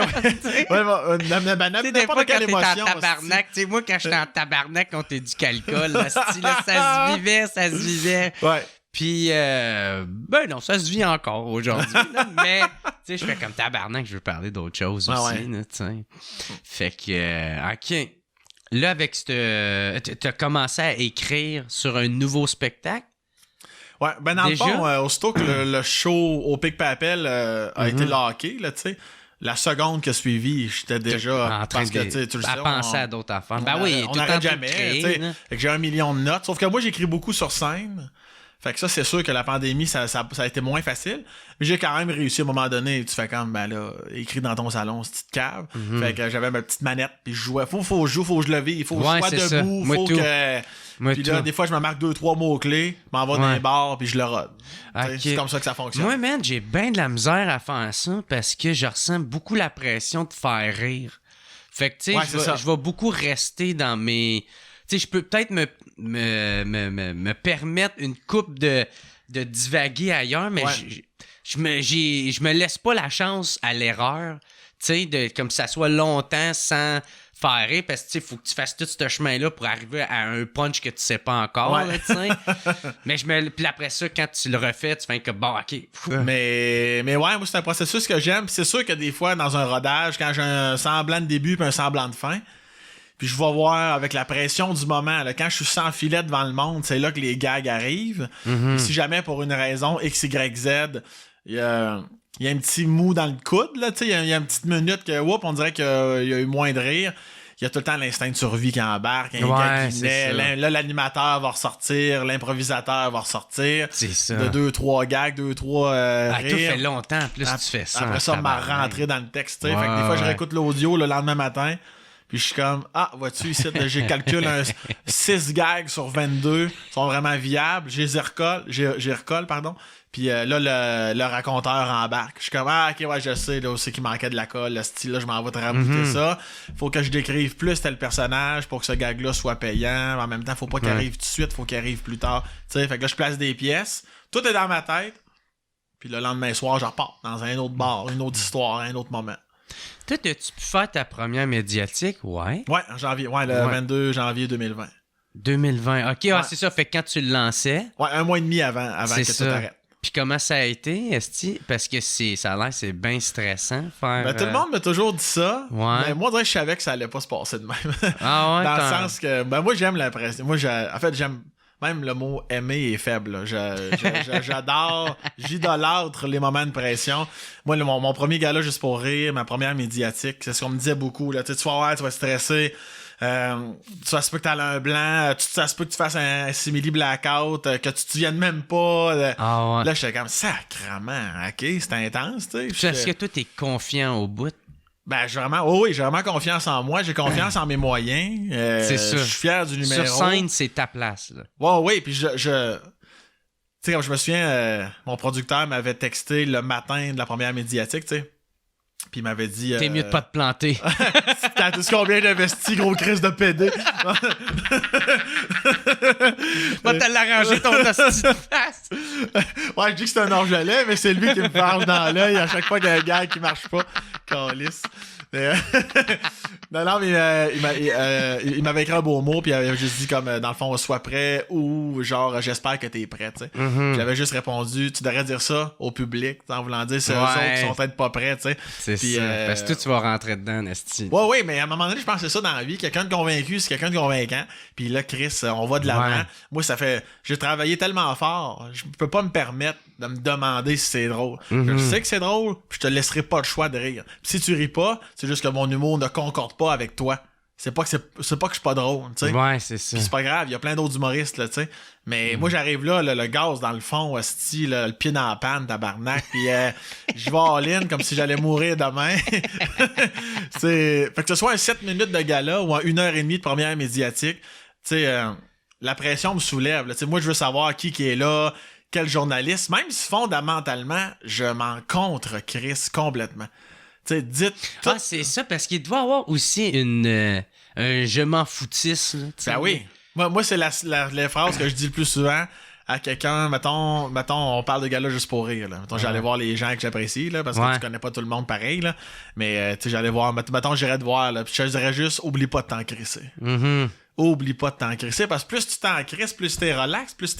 Des fois, quand t'es en tabarnak, tu sais, moi, quand j'étais en tabarnak contre du calcul, là, ça se vivait. Ouais. Puis, ben non, ça se vit encore aujourd'hui. Mais, tu sais, je fais comme tabarnak, je veux parler d'autre chose aussi, tu sais. Fait que, OK. Là, avec t'as commencé à écrire sur un nouveau spectacle? Ouais, ben dans le fond, aussitôt que le show au Pic Papel a été locké, là, tu sais, la seconde qui a suivi, j'étais déjà en train de penser à d'autres affaires. Ben oui, on n'arrête jamais. Fait que j'ai 1 million de notes. Sauf que moi, j'écris beaucoup sur scène. Fait que ça, c'est sûr que la pandémie, ça a été moins facile. Mais j'ai quand même réussi à un moment donné. Tu fais comme, ben là, écrit dans ton salon, cette petite cave. Fait que j'avais ma petite manette, puis je jouais. Faut que je joue, faut que je le vive, faut que je sois debout, faut que... Puis là, des fois, je me marque 2-3 mots-clés, m'en vais dans les bars, puis je le rode. Okay. C'est comme ça que ça fonctionne. Moi, man, j'ai bien de la misère à faire ça parce que je ressens beaucoup la pression de faire rire. Fait que, tu sais, je vais beaucoup rester dans mes... Tu sais, je peux peut-être me permettre une coupe de divaguer ailleurs, mais je me laisse pas la chance à l'erreur, tu sais, comme ça soit longtemps sans faire rire, parce que tu sais, faut que tu fasses tout ce chemin-là pour arriver à un punch que tu sais pas encore, tu sais. Mais puis après ça, quand tu le refais, tu fais que bon, ok. Mais ouais, moi c'est un processus que j'aime. Puis c'est sûr que des fois, dans un rodage, quand j'ai un semblant de début puis un semblant de fin, puis je vais voir avec la pression du moment, là, quand je suis sans filet devant le monde, c'est là que les gags arrivent. Si jamais pour une raison X, Y, Z, il y a un petit mou dans le coude, là, tu sais, il y a une petite minute que, on dirait qu'il y a eu moins de rire. Il y a tout le temps l'instinct de survie qui embarque, un gars qui naît, là, l'animateur va ressortir, l'improvisateur va ressortir. C'est ça. De 2-3 gags, 2-3 rires. Tout fait longtemps, plus tu fais ça. Après ça, m'a rentré dans le texte, tu sais. Fait que des fois, je réécoute l'audio le lendemain matin. Puis je suis comme, vois-tu, ici, j'ai calculé 6 gags sur 22 sont vraiment viables. J'y recolle, pardon. Puis là, le raconteur embarque. Je suis comme, ok, ouais, je sais, là aussi qu'il manquait de la colle, le style, là, je m'en vais te rabouter ça. Faut que je décrive plus tel personnage pour que ce gag-là soit payant. En même temps, faut pas qu'il arrive tout de suite, faut qu'il arrive plus tard. Tu sais, fait que là, je place des pièces. Tout est dans ma tête. Puis le lendemain soir, je repars dans un autre bar, une autre histoire, un autre moment. Toi, as-tu pu faire ta première médiatique? Ouais. Ouais, en janvier. Ouais, le 22 janvier 2020. 2020. OK, c'est ça. Fait que quand tu le lançais... Ouais, 1 mois et demi avant que ça. Tout arrête. Puis comment ça a été, Esti? Parce que ça a l'air c'est bien stressant faire... Ben, tout le monde m'a toujours dit ça. Ouais. Mais moi, je savais que ça allait pas se passer de même. Ah ouais? Dans le sens que... Ben, moi, j'aime la presse. Moi, en fait, j'aime... Même le mot aimer est faible. J'adore, j'idolâtre les moments de pression. Moi, mon premier gala juste pour rire, ma première médiatique, c'est ce qu'on me disait beaucoup. Là. Tu vas voir, tu vas stresser. Tu vas se peut que t'as un blanc. Ça se peut que tu fasses un simili blackout, que tu te souviennes même pas. Ouais. Là, j'étais comme sacrement. OK, c'est intense. Est-ce que toi, t'es confiant au bout? Ben, j'ai vraiment confiance en moi. J'ai confiance en mes moyens. C'est ça. Je suis fier du numéro. Sur scène, c'est ta place, là. Oui, puis tu sais, comme je me souviens, mon producteur m'avait texté le matin de la première médiatique, tu sais. Puis il m'avait dit... T'es mieux de pas te planter. T'as tout ce combien d'investi, gros crise de PD. Va te l'arranger ton hostie de face. Ouais, je dis que c'est un orgelet, mais c'est lui qui me farge dans l'œil à chaque fois qu'il y a un gars qui marche pas. Calisse. Non, mais il m'avait écrit un beau mot, puis il avait juste dit comme, dans le fond, sois prêt, ou genre, j'espère que t'es prêt, tu sais. J'avais juste répondu, tu devrais dire ça au public, en voulant dire, c'est eux autres qui sont peut-être pas prêts, tu sais. C'est ça, parce que toi, tu vas rentrer dedans, Nasty. Ouais, mais à un moment donné, je pensais ça dans la vie, quelqu'un de convaincu, c'est quelqu'un de convaincant, puis là, Chris, on va de l'avant. Moi, j'ai travaillé tellement fort, je peux pas me permettre de me demander si c'est drôle. Je sais que c'est drôle, puis je te laisserai pas le choix de rire. Puis si tu ris pas, c'est juste que mon humour ne concorde pas avec toi. c'est pas que je suis pas drôle, tu sais. Ouais, c'est ça. Puis c'est pas grave, il y a plein d'autres humoristes, là, tu sais. Mais moi, j'arrive là, le gaz dans le fond, hostie, le pied dans la panne, tabarnak, puis je vais all-in comme si j'allais mourir demain. Fait que ce soit un 7 minutes de gala ou un 1h30 de première médiatique, tu sais, la pression me soulève, là. Tu sais, moi, je veux savoir qui est là, quel journaliste, même si fondamentalement, je m'en contre Chris complètement. Tu sais, dites... Ah, c'est ça, parce qu'il doit y avoir aussi un je m'en foutisse. Là, ben oui. Moi c'est les phrases que je dis le plus souvent à quelqu'un. Mettons, on parle de gars-là juste pour rire. Là. Mettons, j'allais voir les gens que j'apprécie, là, parce que tu connais pas tout le monde pareil. Là. Mais tu sais, j'allais voir... Mettons, j'irais te voir, là, puis je dirais juste, oublie pas de t'en crisser. Mm-hmm. Oublie pas de t'en crisser, parce que plus tu t'en crisses, plus t'es relax, plus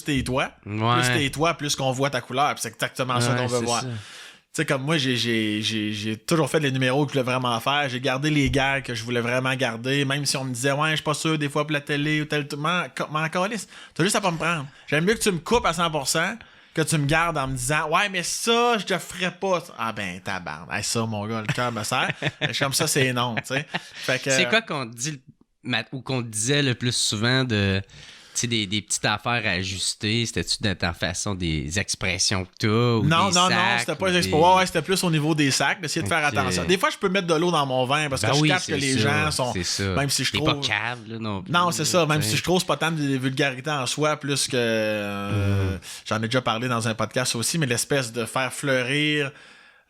t'es toi. Ouais. Plus t'es toi, plus qu'on voit ta couleur. Puis c'est exactement ça qu'on veut voir. Ça. Tu sais, comme moi, j'ai toujours fait les numéros que je voulais vraiment faire. J'ai gardé les gags que je voulais vraiment garder. Même si on me disait, ouais, je suis pas sûr, des fois, pour la télé ou tel. M'en calisse. T'as juste à pas me prendre. J'aime mieux que tu me coupes à 100% que tu me gardes en me disant, ouais, mais ça, je te ferais pas. Ah ben, tabarnak. Hey, ça, mon gars, le cœur me serre. Comme ça, c'est non, tu sais. C'est quoi qu'on dit ou qu'on disait le plus souvent de. Des petites affaires à ajuster, c'était-tu dans ta façon des expressions que t'as? Non, c'était pas les expressions. Ouais, c'était plus au niveau des sacs, d'essayer de faire attention. Des fois, je peux mettre de l'eau dans mon vin parce que je cache que les gens sont. C'est ça. Même si je trouve. T'es pas cave, là, non plus. Non, c'est ça. Même si je trouve c'est pas tant de vulgarité en soi, plus que. J'en ai déjà parlé dans un podcast aussi, mais l'espèce de faire fleurir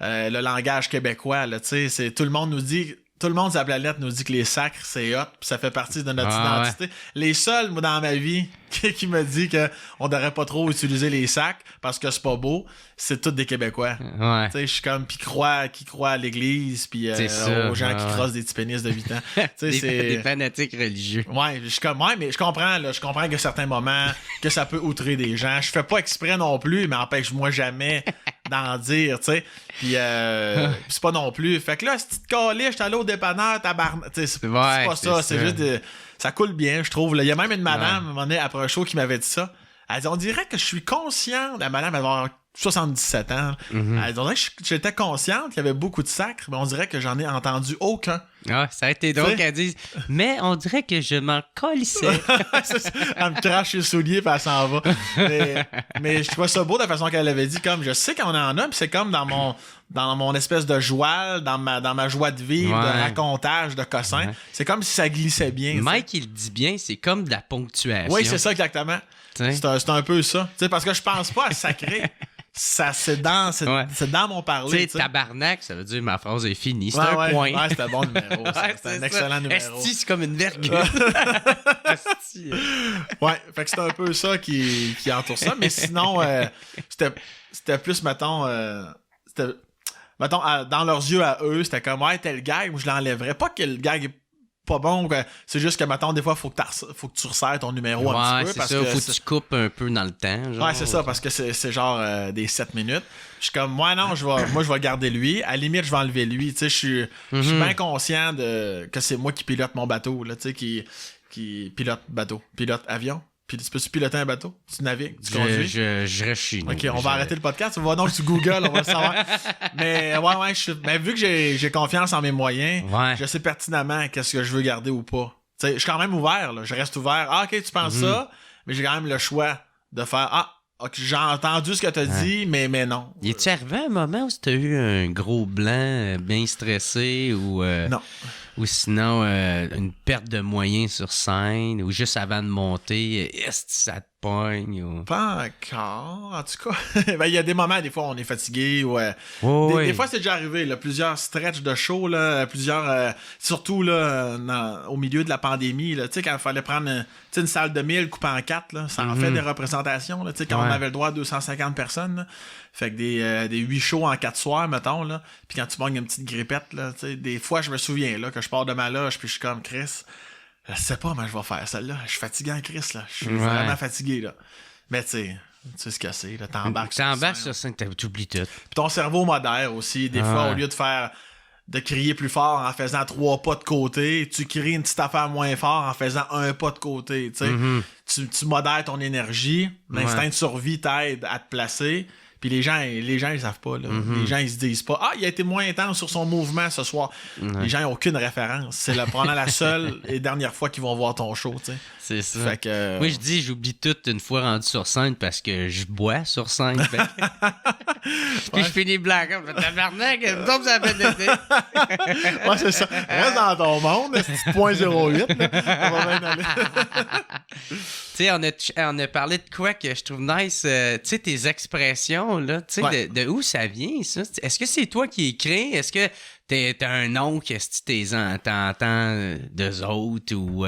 le langage québécois, là, tu sais, tout le monde nous dit. Tout le monde sur la planète nous dit que les sacres, c'est hot, puis ça fait partie de notre identité. Ouais. Les seuls, moi, dans ma vie, qui me dit qu'on devrait pas trop utiliser les sacs parce que c'est pas beau, c'est tous des Québécois. Ouais. Tu sais, je suis comme, qui croient à l'église, puis aux gens qui crossent des petits pénis de 8 ans. Des fanatiques religieux. Ouais, je suis comme, ouais, mais je comprends que certains moments, que ça peut outrer des gens. Je fais pas exprès non plus, mais empêche-moi jamais d'en dire, tu sais. Puis c'est pas non plus. Fait que là, si tu te calais, j'étais allé au dépanneur, tabarnak. C'est pas ça. C'est juste ça coule bien, je trouve. Il y a même une madame, à un moment donné, après un show, qui m'avait dit ça. Elle dit, on dirait que je suis conscient. La madame, elle va avoir 77 ans. Mm-hmm. Elle dit, on dirait que j'étais consciente qu'il y avait beaucoup de sacres, mais on dirait que j'en ai entendu aucun. Ah, ça a été drôle qu'elle dise, mais on dirait que je m'en colissais. Elle me crache les souliers puis elle s'en va. Mais je trouvais ça beau de la façon qu'elle avait dit, comme je sais qu'on en a, puis c'est comme dans mon espèce de joie, dans ma joie de vivre, de racontage, de cossin. Ouais. C'est comme si ça glissait bien. Mike, il le dit bien, c'est comme de la ponctuation. Oui, c'est ça exactement. C'est un peu ça. T'sais, parce que je pense pas à sacrer. Ça, c'est dans mon parler. Tu sais, tabarnak, ça veut dire ma phrase est finie. C'est un point. Ouais, c'était un bon numéro. C'est un excellent numéro. Esti, c'est comme une virgule. Ouais, fait que c'est un peu ça qui entoure ça. Mais sinon, c'était plus, mettons, dans leurs yeux à eux, c'était comme, ouais, tel gag, moi je l'enlèverais. Pas que le gag est pas bon, c'est juste que, mettons, des fois, faut que tu resserres ton numéro un petit peu. Parce que faut que tu coupes un peu dans le temps. Genre. Ouais, c'est ça, parce que c'est genre des 7 minutes. Je suis comme, moi, non, je vais garder lui. À la limite, je vais enlever lui. Tu sais, je suis bien conscient que c'est moi qui pilote mon bateau, là, tu sais, qui pilote bateau, pilote avion. Peux-tu piloter un bateau? Tu navigues? Tu conduis? Je reste chez nous. Ok, on va arrêter le podcast. On va donc sur Google, on va le savoir. Mais mais vu que j'ai confiance en mes moyens, je sais pertinemment qu'est-ce que je veux garder ou pas. T'sais, je suis quand même ouvert, là. Je reste ouvert. Ah, ok, tu penses ça, mais j'ai quand même le choix de faire ok, j'ai entendu ce que t'as dit, mais non. Y est-tu arrivé un moment où t'as eu un gros blanc bien stressé ou non. Ou sinon une perte de moyens sur scène ou juste avant de monter, est-ce que ça te pogne ou... Pas encore, en tout cas. Il y a des moments, des fois, on est fatigué. Des fois, c'est déjà arrivé, là, plusieurs stretches de show, là, surtout là, au milieu de la pandémie, là, quand il fallait prendre une salle de 1000 coupée en 4, là, ça en fait des représentations. Là, quand on avait le droit à 250 personnes, là, fait que des 8 shows en 4 soirs, mettons, là, puis quand tu manques une petite grippette, là, des fois, je me souviens là, que je pars de ma loge, puis je suis comme Chris, je sais pas comment je vais faire celle-là. Je suis fatigué en Chris, là. Je suis vraiment fatigué, là. Mais tu sais ce que c'est, là. T'embarques sur scène, t'oublies tout. Puis ton cerveau modère aussi. Des fois, au lieu de crier plus fort en faisant 3 pas de côté, tu cries une petite affaire moins fort en faisant 1 pas de côté, tu sais. Tu modères ton énergie. L'instinct de survie t'aide à te placer. Puis les gens, ils savent pas. Là. Les gens, ils se disent pas « Ah, il a été moins intense sur son mouvement ce soir. » Les gens n'ont aucune référence. C'est pendant la seule et dernière fois qu'ils vont voir ton show, tu sais. C'est ça. Fait que, moi, je dis, j'oublie tout une fois rendu sur scène parce que je bois sur scène. Puis je finis blague. Tabarnak, donc ça fait d'été. Ouais, c'est ça. Reste dans ton monde, c'est 0.08. On va bien aller. Tu sais, on a parlé de quoi que je trouve nice. Tu sais, tes expressions, là, tu sais, de où ça vient, ça? Est-ce que c'est toi qui écris? Est-ce que t'as un nom que si t'entends d'eux autres ou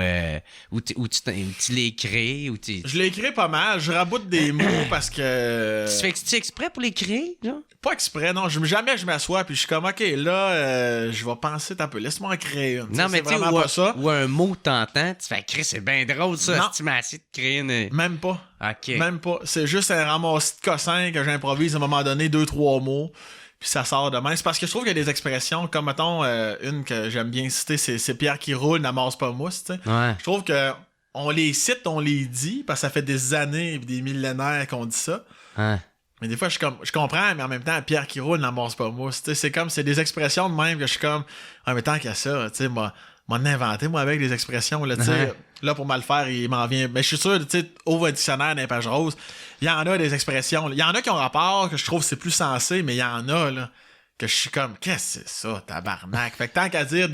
tu l'écris? Je l'écris pas mal. Je raboute des mots parce que... Tu exprès pour l'écrire, genre? Pas exprès, non. Jamais je m'assois puis je suis comme, OK, là, je vais penser un peu. Laisse-moi en créer une. Non, mais tu sais, ou un mot que t'entends, tu fais, Chris, c'est bien drôle, ça. Non. Si tu m'as assez de créer une... Même pas. OK. Même pas. C'est juste un ramassis de cossins que j'improvise à un moment donné, 2-3 mots. Puis ça sort de même. C'est parce que je trouve qu'il y a des expressions, comme mettons, une que j'aime bien citer, c'est Pierre qui roule, n'amasse pas mousse, tu sais. Ouais. Je trouve que on les cite, on les dit, parce que ça fait des années et des millénaires qu'on dit ça. Ouais. Mais des fois, je comprends, mais en même temps, Pierre qui roule, n'amasse pas mousse. Tu sais, c'est des expressions de même que je suis comme, en même temps qu'il y a ça, tu sais, m'en inventé, moi, avec des expressions, là, tu sais. Ouais. Là, pour mal faire, il m'en vient. Mais je suis sûr, tu sais, ouvre un dictionnaire d'un page rose, il y en a des expressions. Il y en a qui ont rapport, que je trouve c'est plus sensé, mais il y en a, là, que je suis comme, qu'est-ce que c'est ça, tabarnak? Fait que tant qu'à dire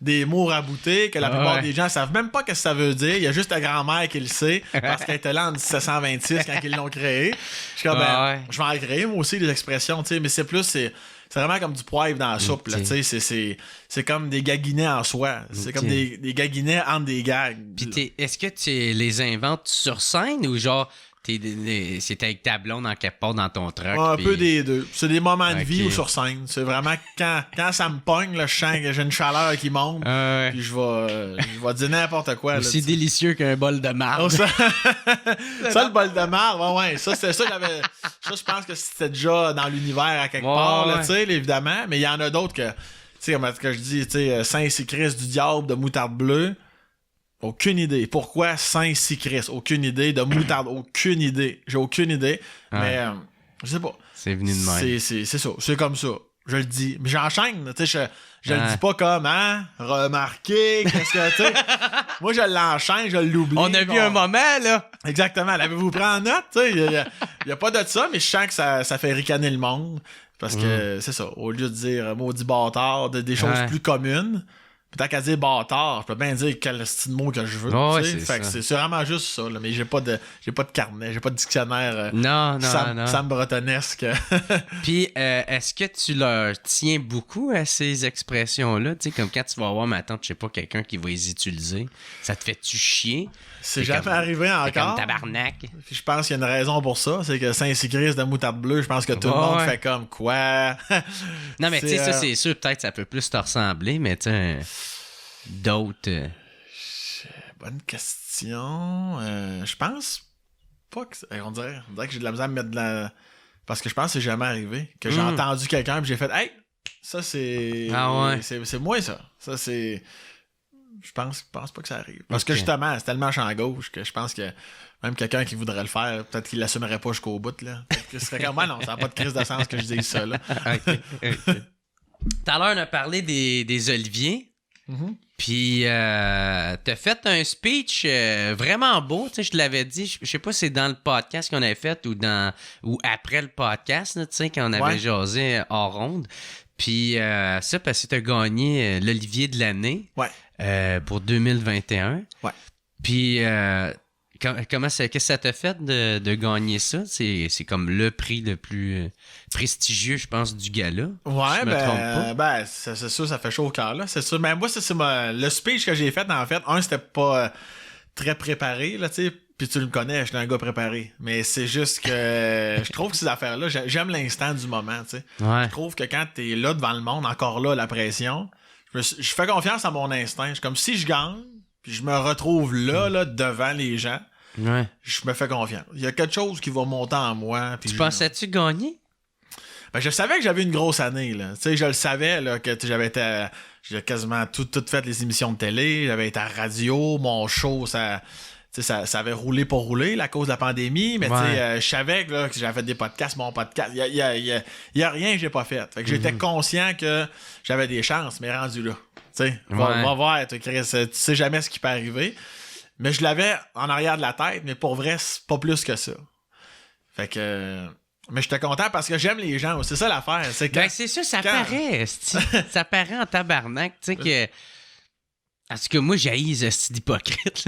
des mots raboutés, que la plupart des gens savent même pas ce que ça veut dire, il y a juste ta grand-mère qui le sait, parce qu'elle était là en 1726 quand ils l'ont créé. Je suis comme, je vais en créer, moi aussi, des expressions, tu sais, mais c'est vraiment comme du poivre dans la soupe, là, tu sais, c'est comme des gaguinets en soi. C'est comme des gaguinets entre des gags. Puis est-ce que tu les inventes sur scène ou genre c'est avec ta blonde en quelque part dans ton truck? Un peu des deux. C'est des moments de vie ou sur scène. C'est vraiment quand ça me pogne, là, je sens que j'ai une chaleur qui monte, puis je vais dire n'importe quoi. Aussi là, délicieux qu'un bol de marbre. Ça, le bol de marbre, ouais. Ça, c'est ça, j'avais. Ça, je pense que c'était déjà dans l'univers à quelque part, là, tu sais, évidemment. Mais il y en a d'autres que, tu sais, comme que je dis, tu sais, Saint-Sicris du diable de moutarde bleue. Aucune idée. Pourquoi Saint-Sicris? Aucune idée. De moutarde, aucune idée. J'ai aucune idée. Ouais. Mais je sais pas. C'est venu de même. C'est ça. C'est comme ça. Je le dis. Mais j'enchaîne. Tu sais, je le dis pas comme, hein? Remarquez, qu'est-ce que, tu sais. Moi, je l'enchaîne, je l'oublie. On a vu un moment, là. Exactement. L'avez-vous pris en note? Tu sais, il y a pas de ça, mais je sens que ça fait ricaner le monde. Parce que, c'est ça. Au lieu de dire maudit bâtard, des choses plus communes. Tant qu'à dire bâtard, je peux bien dire quel style de mot que je veux. Fait que c'est vraiment juste ça, là, mais j'ai pas de carnet, j'ai pas de dictionnaire Sam Bretonesque. Puis est-ce que tu leur tiens beaucoup à ces expressions-là? Tu sais, comme quand tu vas voir ma tante, je sais pas, quelqu'un qui va les utiliser, ça te fait-tu chier? C'est jamais arrivé encore. Comme tabarnak. Puis je pense qu'il y a une raison pour ça, c'est que Saint-Sicris de moutarde bleue, je pense que tout le monde fait comme quoi. Non, mais tu sais, ça c'est sûr, peut-être ça peut plus te ressembler, mais tu sais, d'autres. Bonne question. Je pense pas que. On dirait que j'ai de la misère à me mettre de la. Parce que je pense que c'est jamais arrivé. Que j'ai entendu quelqu'un et j'ai fait, hey, ça c'est. Ah ouais. C'est moi ça. Ça c'est. Je pense pas que ça arrive. Parce que justement, c'est tellement champ gauche que je pense que même quelqu'un qui voudrait le faire, peut-être qu'il l'assumerait pas jusqu'au bout, là. Ce serait comme, non, ça n'a pas de crise de sens que je dise ça, là. Okay. Tout à l'heure, on a parlé des oliviers. Mm-hmm. Puis, t'as fait un speech vraiment beau, tu sais, je te l'avais dit, je sais pas si c'est dans le podcast qu'on avait fait ou après le podcast, tu sais, quand on avait jasé hors ronde. Puis, ça, parce que t'as gagné l'Olivier de l'année pour 2021. Ouais. Puis, qu'est-ce que ça t'a fait de gagner ça? C'est comme le prix le plus prestigieux, je pense, du gala. Ouais, c'est sûr, ça fait chaud au cœur, là. C'est sûr. Mais moi, c'est le speech que j'ai fait, en fait. C'était pas très préparé, là, tu sais. Puis tu le connais, je suis un gars préparé. Mais c'est juste que je trouve que ces affaires-là, j'aime l'instant du moment, tu sais. Ouais. Je trouve que quand t'es là devant le monde, encore là, la pression, je fais confiance à mon instinct. Je suis comme si je gagne, puis je me retrouve là, devant les gens. Ouais. Je me fais confiance. Il y a quelque chose qui va monter en moi. Tu pensais-tu gagner? Ben, je savais que j'avais une grosse année, là. Tu sais, je le savais, là, que j'ai quasiment tout fait les émissions de télé. J'avais été à radio, mon show, ça... ça avait roulé pour rouler à cause de la pandémie, mais je savais là, que j'avais fait des podcasts, mon podcast, il y a rien que j'ai pas fait. Fait que j'étais conscient que j'avais des chances, mais rendu là. Va voir, Chris, tu sais jamais ce qui peut arriver. Mais je l'avais en arrière de la tête, mais pour vrai, c'est pas plus que ça. Fait que... Mais j'étais content parce que j'aime les gens. C'est ça l'affaire. C'est ça paraît. Ça paraît en tabarnak. Tu sais que... Parce que moi, j'haïs les estis d'hypocrites.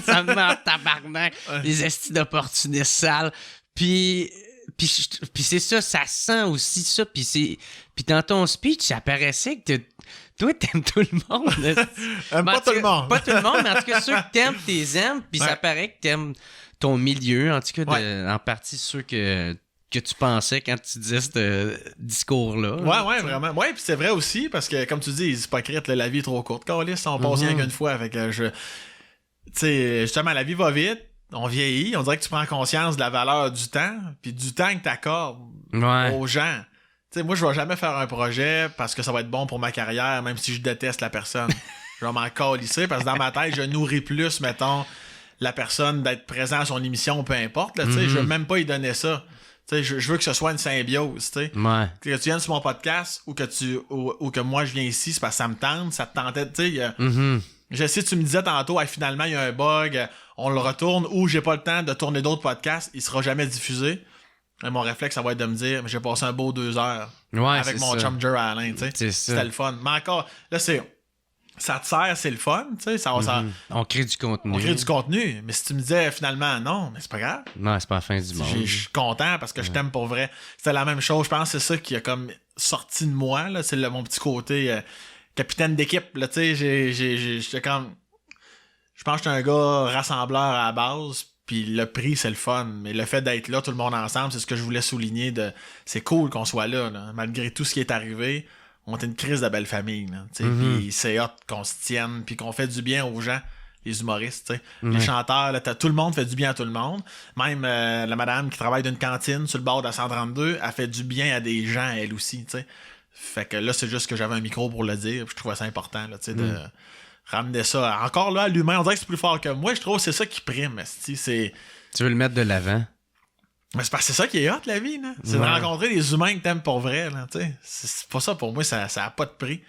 Ça me met en tabarnak. Les estis d'opportunistes sales. Puis c'est ça, ça sent aussi ça. Puis dans ton speech, ça paraissait que toi, t'aimes tout le monde. Pas tout le monde. Pas tout le monde, mais en tout cas, ceux que t'aimes, t'es aimes. Puis ça paraît que t'aimes ton milieu. En tout cas, en partie ceux que tu pensais quand tu disais ce discours-là. Ouais, vraiment. Ouais, puis c'est vrai aussi, parce que, comme tu dis, les hypocrites, la vie est trop courte. Câlisse, on passe rien qu'une fois. Fait que tu sais, justement, la vie va vite, on vieillit, on dirait que tu prends conscience de la valeur du temps, puis du temps que t'accordes aux gens. Tu sais, moi, je vais jamais faire un projet parce que ça va être bon pour ma carrière, même si je déteste la personne. Je vais m'en câlisser, parce que dans ma tête, je nourris plus, mettons, la personne d'être présent à son émission, peu importe. Là, je veux même pas y donner ça. Je veux que ce soit une symbiose, tu sais. Que tu viennes sur mon podcast ou que moi je viens ici, c'est parce que ça me tente, ça te tentait, tu sais. Je sais, tu me disais tantôt, finalement, il y a un bug, on le retourne, ou j'ai pas le temps de tourner d'autres podcasts, il sera jamais diffusé. Et mon réflexe, ça va être de me dire, j'ai passé un beau 2 heures avec mon chum Jerry Allen, tu sais. C'était le fun. Mais encore, là, ça te sert, c'est le fun, tu sais. On crée du contenu. On crée du contenu. Mais si tu me disais finalement non, mais c'est pas grave. Non, c'est pas la fin du monde. Je suis content parce que je t'aime pour vrai. C'était la même chose. Je pense que c'est ça qui a comme sorti de moi, là. C'est mon petit côté capitaine d'équipe, là, tu sais. J'étais comme... Je pense que j'étais un gars rassembleur à la base. Puis le prix, c'est le fun. Mais le fait d'être là, tout le monde ensemble, c'est ce que je voulais souligner. C'est cool qu'on soit là. Malgré tout ce qui est arrivé. On est une crise de belle famille, là, puis c'est hot qu'on se tienne, puis qu'on fait du bien aux gens, les humoristes, les chanteurs, là, tout le monde fait du bien à tout le monde. Même la madame qui travaille d'une cantine sur le bord de la 132, elle fait du bien à des gens, elle aussi, t'sais. Fait que là, c'est juste que j'avais un micro pour le dire, puis je trouvais ça important, là, de ramener ça. Encore là, à l'humain, on dirait que c'est plus fort que moi, je trouve que c'est ça qui prime, c'est... Tu veux le mettre de l'avant? Mais c'est parce que c'est ça qui est hot, la vie, là. C'est de rencontrer des humains que t'aimes pour vrai, là, tu sais. C'est pas ça, pour moi, ça a pas de prix. Tu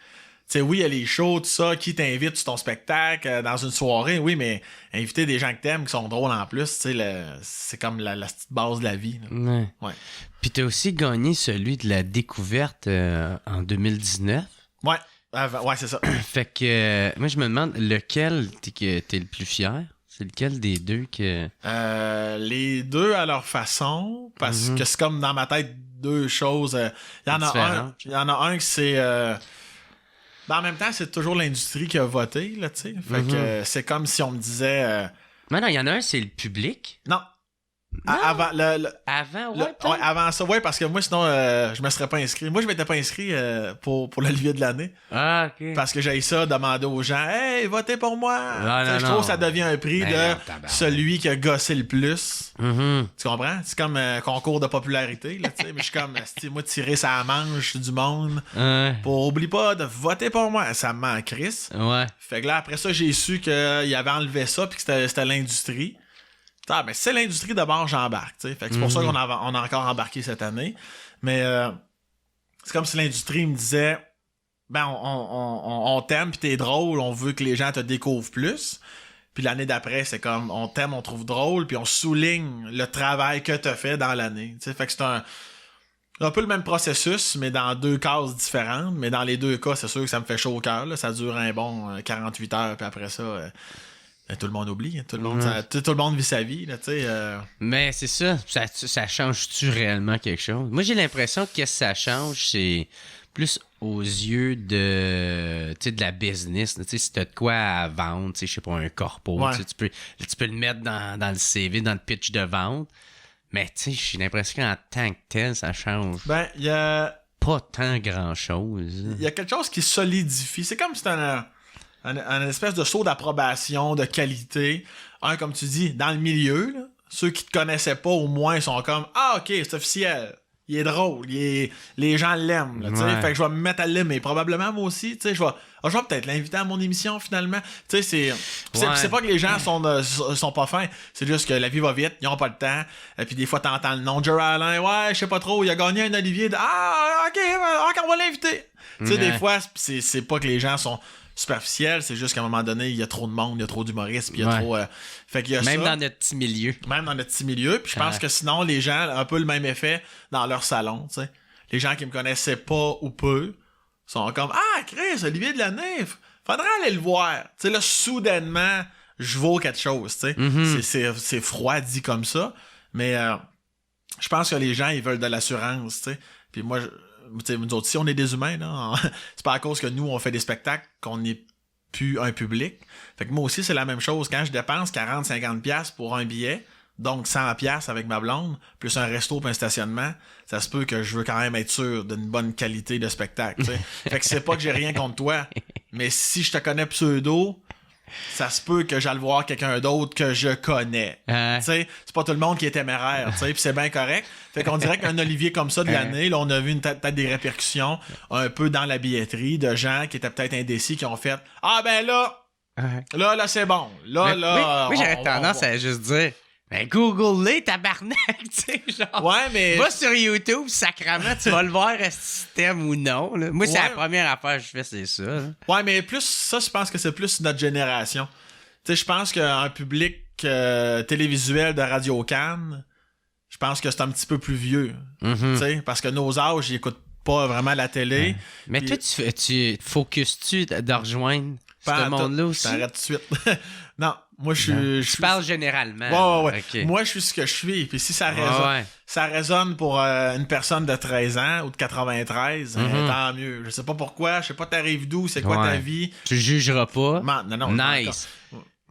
sais, oui, il y a les shows, tout ça, qui t'invite sur ton spectacle, dans une soirée, oui, mais inviter des gens que t'aimes, qui sont drôles en plus, tu sais, c'est comme la petite base de la vie, là. Ouais. Puis t'as aussi gagné celui de la découverte en 2019. Ouais, c'est ça. Fait que, moi, je me demande, lequel t'es le plus fier? C'est lequel des deux que... Les deux à leur façon, parce que c'est comme dans ma tête deux choses. Il y en a un qui c'est... Ben, en même temps, c'est toujours l'industrie qui a voté, là, tu sais. Fait que c'est comme si on me disait... Mais non, il y en a un, c'est le public. Non. Avant avant ça, ouais, parce que moi, sinon, je me serais pas inscrit. Moi, je m'étais pas inscrit pour l'Olivier de l'année. Ah, ok. Parce que j'ai ça, demander aux gens, hey, votez pour moi. Je trouve que ça devient un prix de celui qui a gossé le plus. Tu comprends? C'est comme un concours de popularité, là, tu sais. Mais je suis comme, moi, tirer sa manche du monde. Pour oublie pas de voter pour moi. Ça me manque, Chris. Ouais. Fait que là, après ça, j'ai su qu'il avait enlevé ça, puis que c'était l'industrie. Ah, ben c'est l'industrie d'abord, j'embarque, tu sais. Fait que c'est pour ça qu'on a encore embarqué cette année. Mais c'est comme si l'industrie me disait, ben on t'aime pis t'es drôle, on veut que les gens te découvrent plus. Puis l'année d'après, c'est comme on t'aime, on trouve drôle, puis on souligne le travail que t'as fait dans l'année. Tu sais, fait que c'est un peu le même processus, mais dans deux cases différentes. Mais dans les deux cas, c'est sûr que ça me fait chaud au cœur. Ça dure un bon 48 heures, puis après ça... tout le monde oublie, tout le monde vit sa vie, là, tu sais. Mais c'est ça change-tu réellement quelque chose? Moi, j'ai l'impression que ça change, c'est plus aux yeux de la business. Tu sais, si t'as de quoi à vendre, je sais pas, un corpo, tu peux le mettre dans le CV, dans le pitch de vente. Mais tu sais, j'ai l'impression qu'en tant que tel, ça change. Ben, il y a... pas tant grand-chose. Il y a quelque chose qui solidifie. C'est comme si c'était un espèce de saut d'approbation, de qualité. Comme tu dis, dans le milieu, là, ceux qui te connaissaient pas, au moins, sont comme « Ah, ok, c'est officiel. il est drôle, les gens l'aiment, là, tu sais. Fait que je vais me mettre à l'aimer. Probablement, moi aussi, tu sais, je vais peut-être l'inviter à mon émission, finalement. Tu sais, c'est pas que les gens sont pas fins, c'est juste que la vie va vite, ils ont pas le temps. Et puis des fois, t'entends le nom de Jerry Alain, ouais, je sais pas trop, il a gagné un Olivier. OK, on va l'inviter. Tu sais, des fois, c'est pas que les gens sont superficiels, c'est juste qu'à un moment donné, il y a trop de monde, il y a trop d'humoristes, puis il y a trop... fait qu'il y a même ça. Dans notre petit milieu. Même dans notre petit milieu. Puis je pense que sinon, les gens ont un peu le même effet dans leur salon, tu sais. Les gens qui me connaissaient pas ou peu sont comme « Ah, Chris, Olivier de la Nef, faudrait aller le voir. » Tu sais, là, soudainement, je vaux quelque chose, tu sais. C'est froid dit comme ça, mais je pense que les gens, ils veulent de l'assurance, tu sais. Puis moi, nous autres, si on est des humains, là, c'est pas à cause que nous, on fait des spectacles qu'on n'est plus un public. Fait que moi aussi, c'est la même chose. Quand je dépense 40-50$ pour un billet, donc 100$ avec ma blonde, plus un resto puis un stationnement, ça se peut que je veux quand même être sûr d'une bonne qualité de spectacle. T'sais. Fait que c'est pas que j'ai rien contre toi, mais si je te connais pseudo, ça se peut que j'aille voir quelqu'un d'autre que je connais. C'est pas tout le monde qui est téméraire, puis c'est bien correct. Fait qu'on dirait qu'un Olivier comme ça de l'année, là, on a vu peut-être des répercussions un peu dans la billetterie de gens qui étaient peut-être indécis, qui ont fait « Ah ben là, c'est bon. Là, oui, j'aurais tendance à juste dire... Ben, Google-les, tabarnak, tu sais, genre. Ouais, mais. Va sur YouTube, sacrément, tu vas le voir, est-ce que t'aimes ou non, là. Moi, c'est la première affaire que je fais, c'est ça, là. Ouais, mais plus, ça, je pense que c'est plus notre génération. Tu sais, je pense qu'un public télévisuel de Radio Cannes, je pense que c'est un petit peu plus vieux. Tu sais, parce que nos âges, ils écoutent pas vraiment la télé. Mais toi, tu focuses-tu de rejoindre ce monde-là aussi? Je t'arrête tout de suite. Non, moi, je suis... Tu parles généralement. Ouais. Okay. Moi, je suis ce que je suis. Puis si ça résonne, ça résonne pour une personne de 13 ans ou de 93, tant mieux. Je sais pas pourquoi, je sais pas t'arrives d'où, c'est quoi ta vie. Tu jugeras pas. Non. Nice.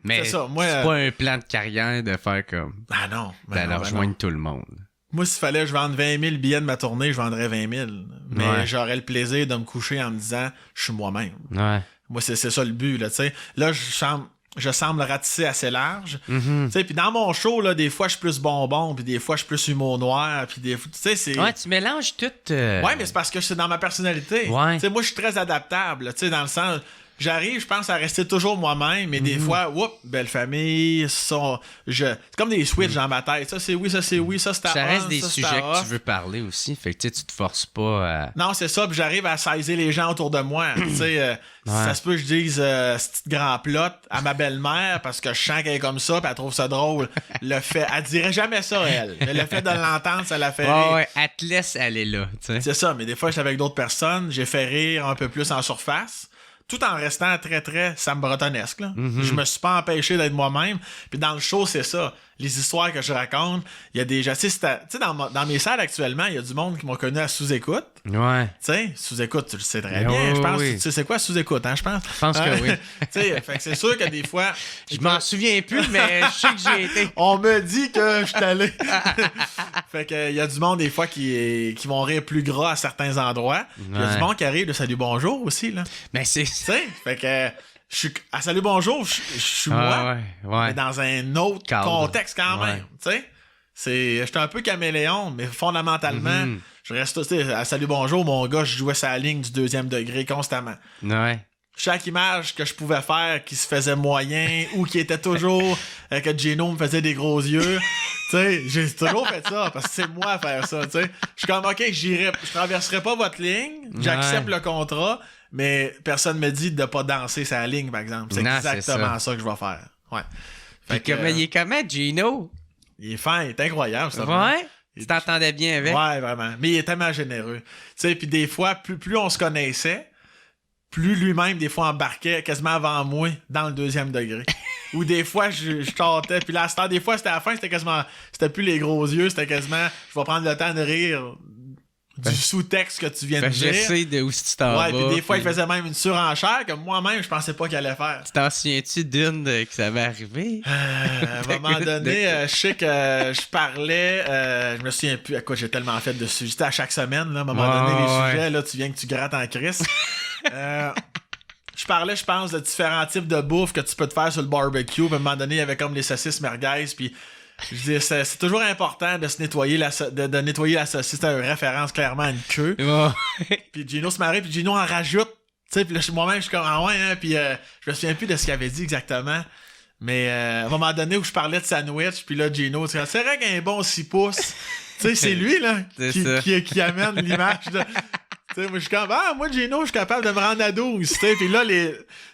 Mais c'est pas un plan de carrière de faire comme... Ah non. D'aller rejoindre tout le monde. Moi, s'il fallait que je vende 20 000 billets de ma tournée, je vendrais 20 000. Mais j'aurais le plaisir de me coucher en me disant, je suis moi-même. Ouais. Moi, c'est ça le but, là, tu sais. Là, je semble ratisser assez large. Tu sais, puis dans mon show, là, des fois, je suis plus bonbon, puis des fois, je suis plus humour noir, puis des fois, tu sais, c'est... Ouais, tu mélanges tout... Ouais, mais c'est parce que c'est dans ma personnalité. Ouais. Tu sais, moi, je suis très adaptable, tu sais, dans le sens... J'arrive, je pense, à rester toujours moi-même, mais des fois, belle famille, c'est comme des switches dans ma tête. Ça, c'est oui, ça, c'est oui, ça, c'est à ça reste on, des ça, sujets que tu veux parler aussi. Fait que tu te forces pas à... Non, c'est ça, puis j'arrive à saisir les gens autour de moi. Tu sais, ça se peut que je dise ce petit grand plot à ma belle-mère parce que je sens qu'elle est comme ça, puis elle trouve ça drôle. Elle dirait jamais ça, elle. Mais le fait de l'entendre, ça la fait rire. Ouais, elle te laisse aller là, tu sais. C'est ça, mais des fois, je suis avec d'autres personnes, j'ai fait rire un peu plus en surface, tout en restant très, très Sam Bretonesque, là. Je me suis pas empêché d'être moi-même. Puis dans le show, c'est ça. Les histoires que je raconte, il y a des... Tu sais, dans mes salles actuellement, il y a du monde qui m'ont connu à Sous-Écoute. Ouais. Tu sais, Sous-Écoute, tu le sais très bien. Je pense, tu sais, c'est quoi Sous-Écoute, hein, je pense? Je pense que oui. Tu sais, fait que c'est sûr que des fois... Je m'en souviens plus, mais je sais que j'y ai été. On me dit que je suis allé. Fait que il y a du monde, des fois, qui vont rire plus gras à certains endroits. Il y a du monde qui arrive de Salut Bonjour aussi, là. Mais c'est... Tu sais, fait que... Je suis à Salut Bonjour, je suis moi, mais dans un autre contexte quand même, tu sais. J'étais un peu caméléon, mais fondamentalement, je reste, tu sais, à Salut Bonjour, mon gars, je jouais sa ligne du 2e degré constamment. Ouais. Chaque image que je pouvais faire qui se faisait moyen ou qui était toujours que Gino me faisait des gros yeux, tu sais, j'ai toujours fait ça parce que c'est moi à faire ça, tu sais. Je suis comme, OK, je traverserai pas votre ligne, j'accepte le contrat, mais personne me dit de pas danser sa ligne, par exemple. C'est exactement ça que je vais faire. Ouais. Fait que, il est comment, Gino? Il est fin, il est incroyable, ça. Ouais? Tu t'entendais bien avec? Ouais, vraiment. Mais il est tellement généreux. Tu sais, puis des fois, plus on se connaissait, plus lui-même, des fois, embarquait quasiment avant moi dans le 2e degré. Ou des fois, je chantais. Puis là, des fois, c'était à la fin, c'était plus les gros yeux, c'était quasiment, je vais prendre le temps de rire du sous-texte que tu viens de dire. Je sais de où tu t'en vas. Ouais, puis des fois, il faisait même une surenchère que moi-même, je pensais pas qu'il allait faire. Tu t'en souviens-tu d'une que ça avait arrivé? À un moment donné, je sais que je parlais, je me souviens plus à quoi j'ai tellement fait de sujets. C'était à chaque semaine, là, à un moment donné, les sujets, là, tu viens que tu grattes en crise. Je parlais, je pense, de différents types de bouffe que tu peux te faire sur le barbecue. Puis à un moment donné, il y avait comme les saucisses merguez, puis Je dis, c'est toujours important de se nettoyer de nettoyer la saucisse. C'est une référence clairement à une queue. Puis Gino se marie, puis Gino en rajoute. Tu sais, puis là, moi-même, je suis comme, ah ouais, hein, puis je me souviens plus de ce qu'il avait dit exactement. Mais à un moment donné où je parlais de sandwich, puis là, Gino, c'est vrai qu'il y a un bon 6 pouces. Tu sais, c'est lui, là, qui amène l'image de... Tu sais, moi, je suis comme, moi, Gino, je suis capable de me rendre à 12, tu sais. Puis là,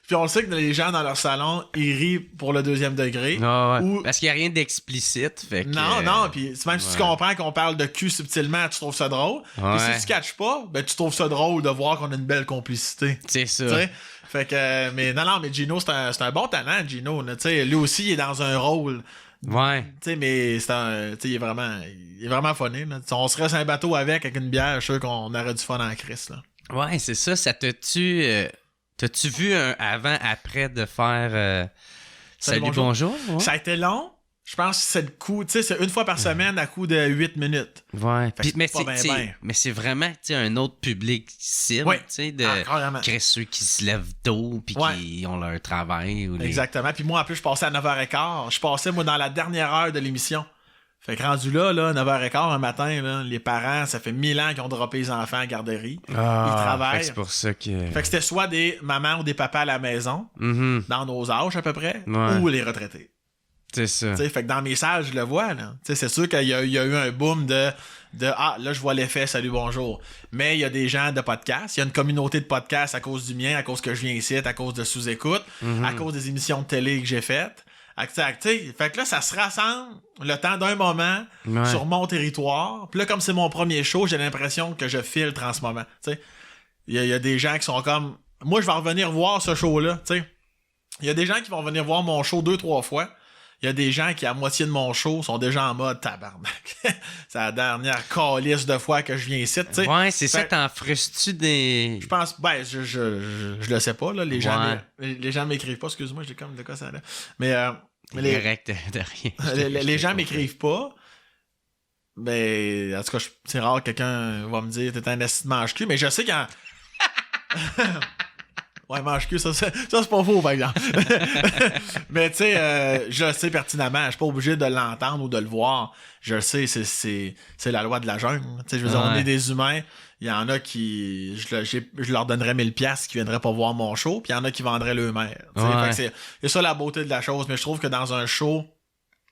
puis on le sait que les gens dans leur salon, ils rient pour le 2e degré. Parce qu'il n'y a rien d'explicite, fait que... Non, puis même si tu comprends qu'on parle de cul subtilement, tu trouves ça drôle. Puis si tu catches pas, ben tu trouves ça drôle de voir qu'on a une belle complicité. C'est ça. T'sais? Fait que, mais Gino, c'est un bon talent, Gino. Tu sais, lui aussi, il est dans un rôle... Ouais. Tu sais, mais il est vraiment funny, là. On serait sur un bateau avec une bière, je suis sûr qu'on aurait du fun en crise, là. Ouais, c'est ça. Ça t'as-tu vu un avant-après de faire Salut, bonjour? Ouais. Ça a été long. Je pense que c'est le coup, tu sais, c'est une fois par semaine à coup de 8 minutes. Ouais. Mais c'est vraiment, tu sais, un autre public cible, tu sais, de ceux qui se lèvent tôt puis qui ont leur travail. Exactement. Puis moi, en plus, je passais à 9h15. Je passais, moi, dans la dernière heure de l'émission. Fait que rendu là, 9h15 un matin, là, les parents, ça fait 1000 ans qu'ils ont droppé les enfants à la garderie. Ils travaillent. C'est pour ça que... Fait que c'était soit des mamans ou des papas à la maison, dans nos âges à peu près, ou les retraités. C'est ça. T'sais, fait que dans mes messages, je le vois. Là. C'est sûr qu'il y a eu un boom de là, je vois l'effet, salut, bonjour. Mais il y a des gens de podcasts. Il y a une communauté de podcasts à cause du mien, à cause que je viens ici, à cause de sous-écoute, à cause des émissions de télé que j'ai faites. Fait que là, ça se rassemble le temps d'un moment sur mon territoire. Puis là, comme c'est mon premier show, j'ai l'impression que je filtre en ce moment. Il y a des gens qui sont comme... Moi, je vais revenir voir ce show-là. Il y a des gens qui vont venir voir mon show 2-3 fois. Il y a des gens qui, à moitié de mon show, sont déjà en mode tabarnak. C'est la dernière calice de fois que je viens ici, tu sais. Ouais, c'est ça, t'en frustres-tu des... Je pense, je le sais pas, là. Les gens m'écrivent pas, excuse-moi, j'ai comme de quoi ça là. Mais direct de rien. Les gens m'écrivent pas. Mais en tout cas, c'est rare que quelqu'un va me dire t'es un esti de mange-cul, mais je sais qu'en... Ouais, mange-cul, ça c'est pas faux, par exemple. Mais tu sais, je le sais pertinemment. Je suis pas obligé de l'entendre ou de le voir. Je le sais, c'est la loi de la jungle. Tu sais, je veux dire, on est des humains. Il y en a qui... Je leur donnerais 1000$ qui viendraient pas voir mon show, puis il y en a qui vendraient le mère. C'est ça la beauté de la chose. Mais je trouve que dans un show,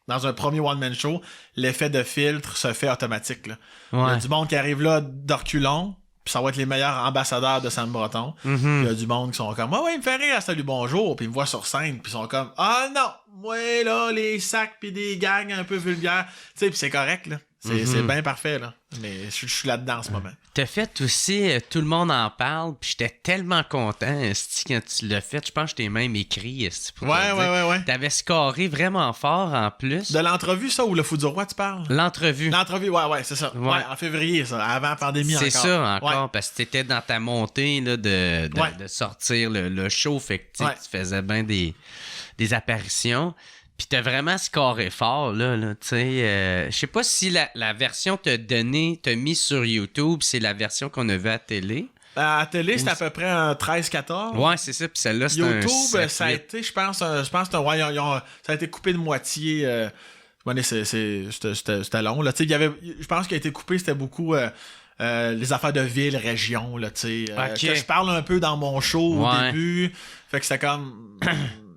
dans un premier one-man show, l'effet de filtre se fait automatique. Là. Il y a du monde qui arrive là d'orculon, puis ça va être les meilleurs ambassadeurs de Sam Breton. Il y a du monde qui sont comme il me fait rire à Salut Bonjour, puis ils me voient sur scène, puis ils sont comme non, moi là, les sacs puis des gangs un peu vulgaires. Tu sais, puis c'est correct là. C'est bien parfait là. Mais je suis là-dedans en ce moment. T'as fait aussi Tout le monde en parle, puis j'étais tellement content quand tu l'as fait. Je pense que je t'ai même écrit. Ouais. T'avais scoré vraiment fort en plus. De l'entrevue, ça, ou le Fou du Roi, tu parles? L'entrevue, ouais, c'est ça. Ouais, en février, ça, avant la pandémie encore. C'est ça, encore, parce que t'étais dans ta montée là, de sortir le show, fait que tu faisais bien des apparitions. Puis t'as vraiment scoré fort, là tu sais. Je sais pas si la version t'as mis sur YouTube, c'est la version qu'on a vue à la télé. À la télé, c'est à peu près un 13-14. Ouais, c'est ça. Puis celle-là, c'est un YouTube, ça a été, je pense, ça a été coupé de moitié. C'était long, là. Tu sais, je pense qu'il a été coupé, c'était beaucoup... les affaires de ville, région, là, tu sais. Que je parle un peu dans mon show au début. Fait que c'était comme...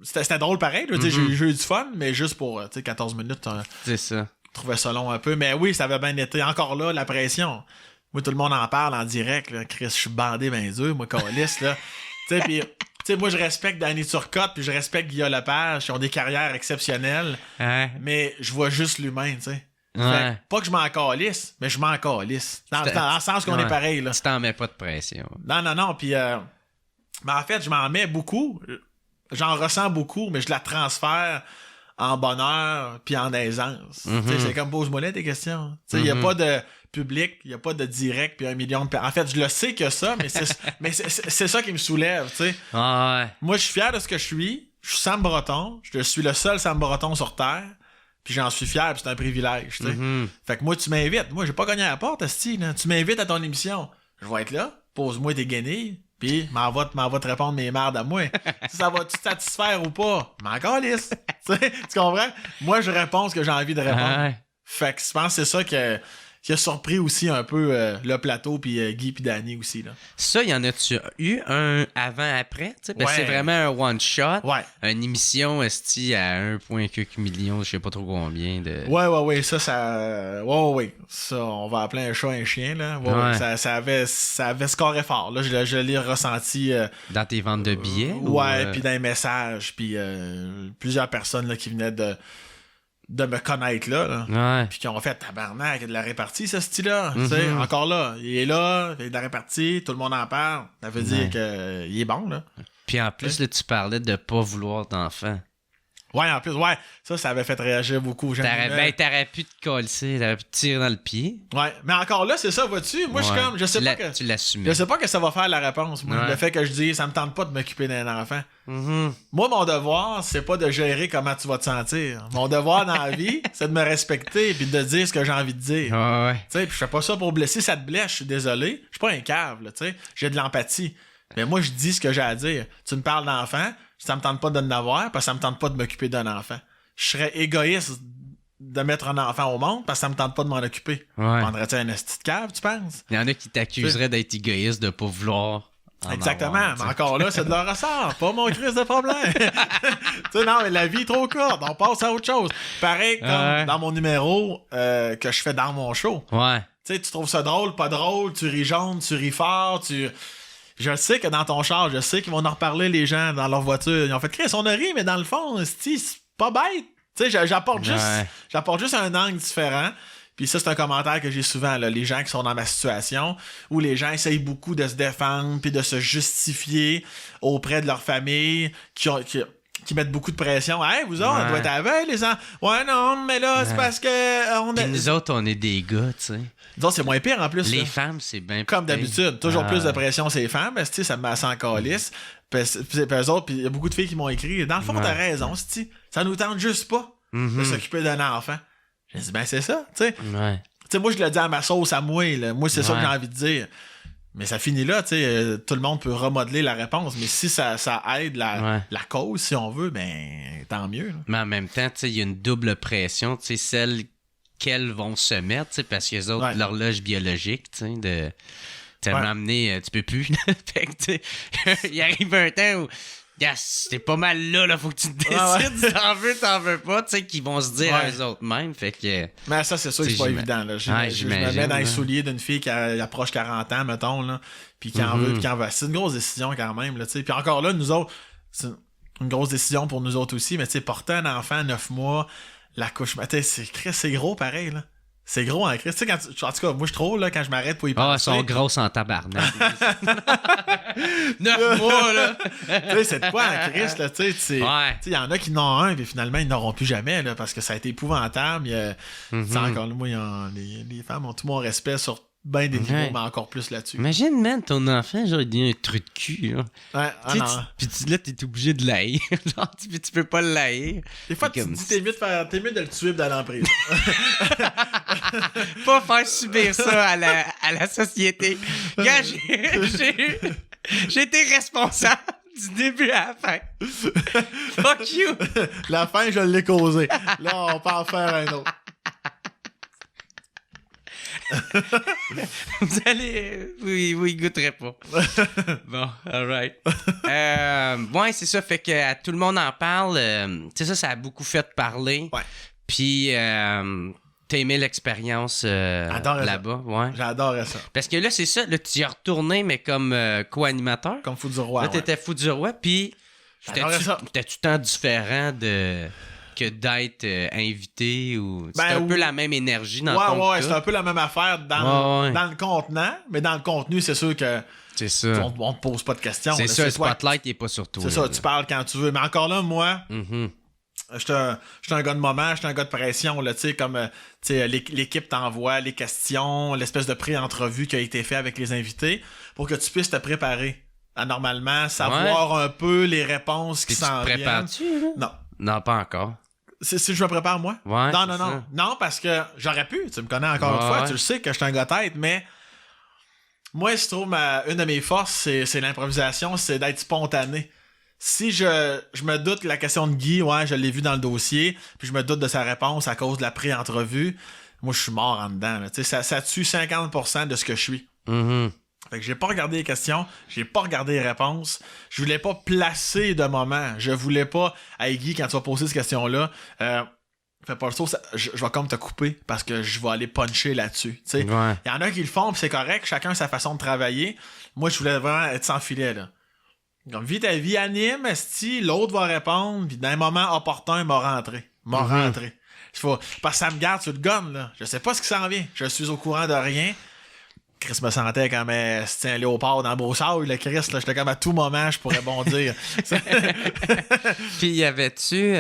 C'était drôle pareil, là, j'ai eu du fun, mais juste pour 14 minutes. C'est ça. Je trouvais ça long un peu. Mais oui, ça avait bien été. Encore là, la pression. Moi, tout le monde en parle en direct. Là. Chris, je suis bandé ben dur, moi, calice, là. Tu sais, moi, je respecte Danny Turcotte, puis je respecte Guillaume Lepage. Ils ont des carrières exceptionnelles. Mais je vois juste l'humain, tu sais. Pas que je m'en calisse, mais je m'en calisse. Dans le sens qu'on est pareil, là. Tu t'en mets pas de pression. Non. Puis, en fait, je m'en mets beaucoup. J'en ressens beaucoup, mais je la transfère en bonheur puis en aisance. C'est comme pose-moi là tes questions. Il n'y a pas de public, il n'y a pas de direct puis 1 million de... En fait, je le sais que ça, mais c'est ça qui me soulève. Moi, je suis fier de ce que je suis. Je suis Sam Breton. Je suis le seul Sam Breton sur Terre. Puis j'en suis fier, puis c'est un privilège. Fait que moi, tu m'invites. Moi, j'ai pas gagné à la porte, asti. Tu m'invites à ton émission. Je vais être là. Pose-moi tes guenilles. Puis, m'en va te répondre mes merdes à moi. Si ça va te satisfaire ou pas, m'en calisse. Tu comprends? Moi, je réponds ce que j'ai envie de répondre. Ouais. Fait que je pense que c'est ça qui a surpris aussi un peu le plateau, puis Guy puis Danny aussi. Là. Ça, y en a-tu eu un avant-après? Tu sais, parce que c'est vraiment un one-shot. Ouais. Une émission esti à 1,4 million, je sais pas trop combien de... Ouais. Ça... Ouais. Ça, on va appeler un chat un chien, là. Ouais. Ça avait scoré fort, là. Je l'ai ressenti... dans tes ventes de billets? Ouais, puis dans les messages, puis plusieurs personnes là, qui venaient de me connaître là. Ouais. Puis qui ont fait tabarnak, il y a de la répartie, ce style-là. Tu sais, encore là. Il est là, il y a de la répartie, tout le monde en parle. Ça veut dire qu'il est bon, là. Puis en plus, là, tu parlais de pas vouloir d'enfants. Ouais, en plus, ouais. Ça avait fait réagir beaucoup. T'aurais pu te coller, t'aurais pu te tirer dans le pied. Ouais, mais encore là, c'est ça, vois-tu? Moi, je suis comme, je sais pas que... Tu l'assumais. Je sais pas que ça va faire la réponse, moi. Le fait que je dis, ça me tente pas de m'occuper d'un enfant. Mm-hmm. Moi, mon devoir, c'est pas de gérer comment tu vas te sentir. Mon devoir dans la vie, c'est de me respecter et de dire ce que j'ai envie de dire. Ouais. Tu sais, puis je fais pas ça pour blesser. Ça te blesse, je suis désolé. Je suis pas un cave, là, tu sais. J'ai de l'empathie. Mais moi, je dis ce que j'ai à dire. Tu me parles d'enfant, ça me tente pas de l'avoir parce que ça me tente pas de m'occuper d'un enfant. Je serais égoïste de mettre un enfant au monde parce que ça me tente pas de m'en occuper. Ouais. Prendrais-tu un esti de cave, tu penses? Il y en a qui t'accuseraient d'être égoïste, de pas vouloir. Exactement, mais encore là, c'est de leur ressort, pas mon crise de problème. Tu sais, non, mais la vie est trop courte, on passe à autre chose. Pareil comme dans mon numéro que je fais dans mon show. Ouais. Tu sais, tu trouves ça drôle, pas drôle, tu ris jaune, tu ris fort, Je sais que dans ton char, je sais qu'ils vont en reparler les gens dans leur voiture. Ils ont fait Chris, on a ri, mais dans le fond, c'est pas bête. Tu sais, j'apporte juste un angle différent. Puis ça, c'est un commentaire que j'ai souvent, là, les gens qui sont dans ma situation, où les gens essayent beaucoup de se défendre, puis de se justifier auprès de leur famille, qui mettent beaucoup de pression. Hey, vous autres, on doit être aveugle, les gens. Ouais, non, mais là, c'est parce que... Nous autres, on est des gars, tu sais. Nous autres, c'est moins pire, en plus. Les là. femmes, c'est bien Comme d'habitude. Toujours plus de pression, c'est les femmes. Tu sais, ça me met en calice. Puis eux autres, puis il y a beaucoup de filles qui m'ont écrit. Dans le fond, t'as raison, c'ti. Ça nous tente juste pas de s'occuper d'un enfant. J'ai dit, ben c'est ça, tu sais. Ouais. Tu sais, moi, je le dis à ma sauce, à moi, là. Moi, c'est ça que j'ai envie de dire. Mais ça finit là, tu sais. Tout le monde peut remodeler la réponse. Mais si ça aide la cause, si on veut, ben tant mieux. Là. Mais en même temps, tu sais, il y a une double pression, tu sais, celle qu'elles vont se mettre, tu sais, parce que les autres, l'horloge biologique, tu sais, de... Tu vas m'amener, tu peux plus. Fait que, tu sais, il arrive un temps où... Yes, t'es pas mal là, faut que tu te décides si t'en veux pas, tu sais, qu'ils vont se dire à eux autres mêmes, fait que... Mais ça, c'est sûr que c'est pas évident, là. Je me mets dans les souliers d'une fille qui approche 40 ans, mettons, là, puis qui en veut, puis qui en veut. C'est une grosse décision quand même, là, tu sais. Puis encore là, nous autres, c'est une grosse décision pour nous autres aussi, mais tu sais, porter un enfant 9 mois, l'accouchement, c'est gros pareil, là. C'est gros en Christ. Tu sais, en tout cas, moi, je trouve, là, quand je m'arrête pour y penser... Ah, ils sont grosses en tabarnak. 9 mois, là! Tu sais, c'est de quoi en Christ, là, tu sais. Il y en a qui n'ont un, puis finalement, ils n'auront plus jamais, là, parce que ça a été épouvantable. Encore là, moi, les femmes ont tout mon respect sur bien des niveaux, mais encore plus là-dessus. Imagine, man, ton enfant, genre, il dit un truc de cul, là. Ouais, puis là, t'es obligé de l'haïr. Puis tu peux pas le l'haïr. Des fois, tu te dis, t'es mieux de le tuer et d'aller en prison. Pas faire subir ça à la société. Gars, j'ai été responsable du début à la fin. Fuck you. La fin, je l'ai causée. Là, on peut en faire un autre. Vous allez... Vous y goûterez pas. Bon, alright. Ouais, c'est ça. Fait que tout le monde en parle. Tu sais, ça a beaucoup fait parler. Ouais. Puis... T'as aimé l'expérience là-bas? Ouais. J'adorais ça. Parce que là, c'est ça. Là, tu y es retourné, mais comme co-animateur. Comme Fou du Roi. Là, t'étais Fou du Roi. Puis, t'as-tu tant différent que d'être invité ou... C'est un peu la même énergie dans le contenant. Ouais, c'est un peu la même affaire dans le contenant. Mais dans le contenu, c'est sûr que... C'est ça. On te pose pas de questions. C'est ça, le spotlight, il est pas sur toi. C'est ça, tu parles quand tu veux. Mais encore là, moi... J'étais un gars de moment, j'étais un gars de pression, là, tu sais, comme l'équipe t'envoie les questions, l'espèce de pré-entrevue qui a été fait avec les invités pour que tu puisses te préparer à normalement savoir un peu les réponses qui s'en viennent. Tu te prépares-tu, là? Non. Non, pas encore. Si je me prépare, moi? Ouais, non. Non, parce que j'aurais pu, tu me connais encore une fois, tu le sais que je suis un gars tête, mais moi, je trouve une de mes forces, c'est l'improvisation, c'est d'être spontané. Si je me doute que la question de Guy, ouais, je l'ai vu dans le dossier, puis je me doute de sa réponse à cause de la pré-entrevue, moi, je suis mort en dedans. Tu sais, ça tue 50% de ce que je suis. Fait que j'ai pas regardé les questions, j'ai pas regardé les réponses, je voulais pas placer de moment, je voulais pas, hey Guy, quand tu vas poser cette question-là, fais pas le saut, je vais comme te couper parce que je vais aller puncher là-dessus. Il y en a qui le font, puis c'est correct, chacun a sa façon de travailler. Moi, je voulais vraiment être sans filet, là. Comme, vis ta vie, anime, esti, l'autre va répondre, puis dans un moment opportun, il m'a rentré. Parce que ça me garde sur le gun, là. Je sais pas ce qui s'en vient. Je suis au courant de rien. Chris me sentait comme un léopard dans Brossard, le Chris, là. J'étais comme à tout moment, je pourrais bondir. Puis y avait-tu... tu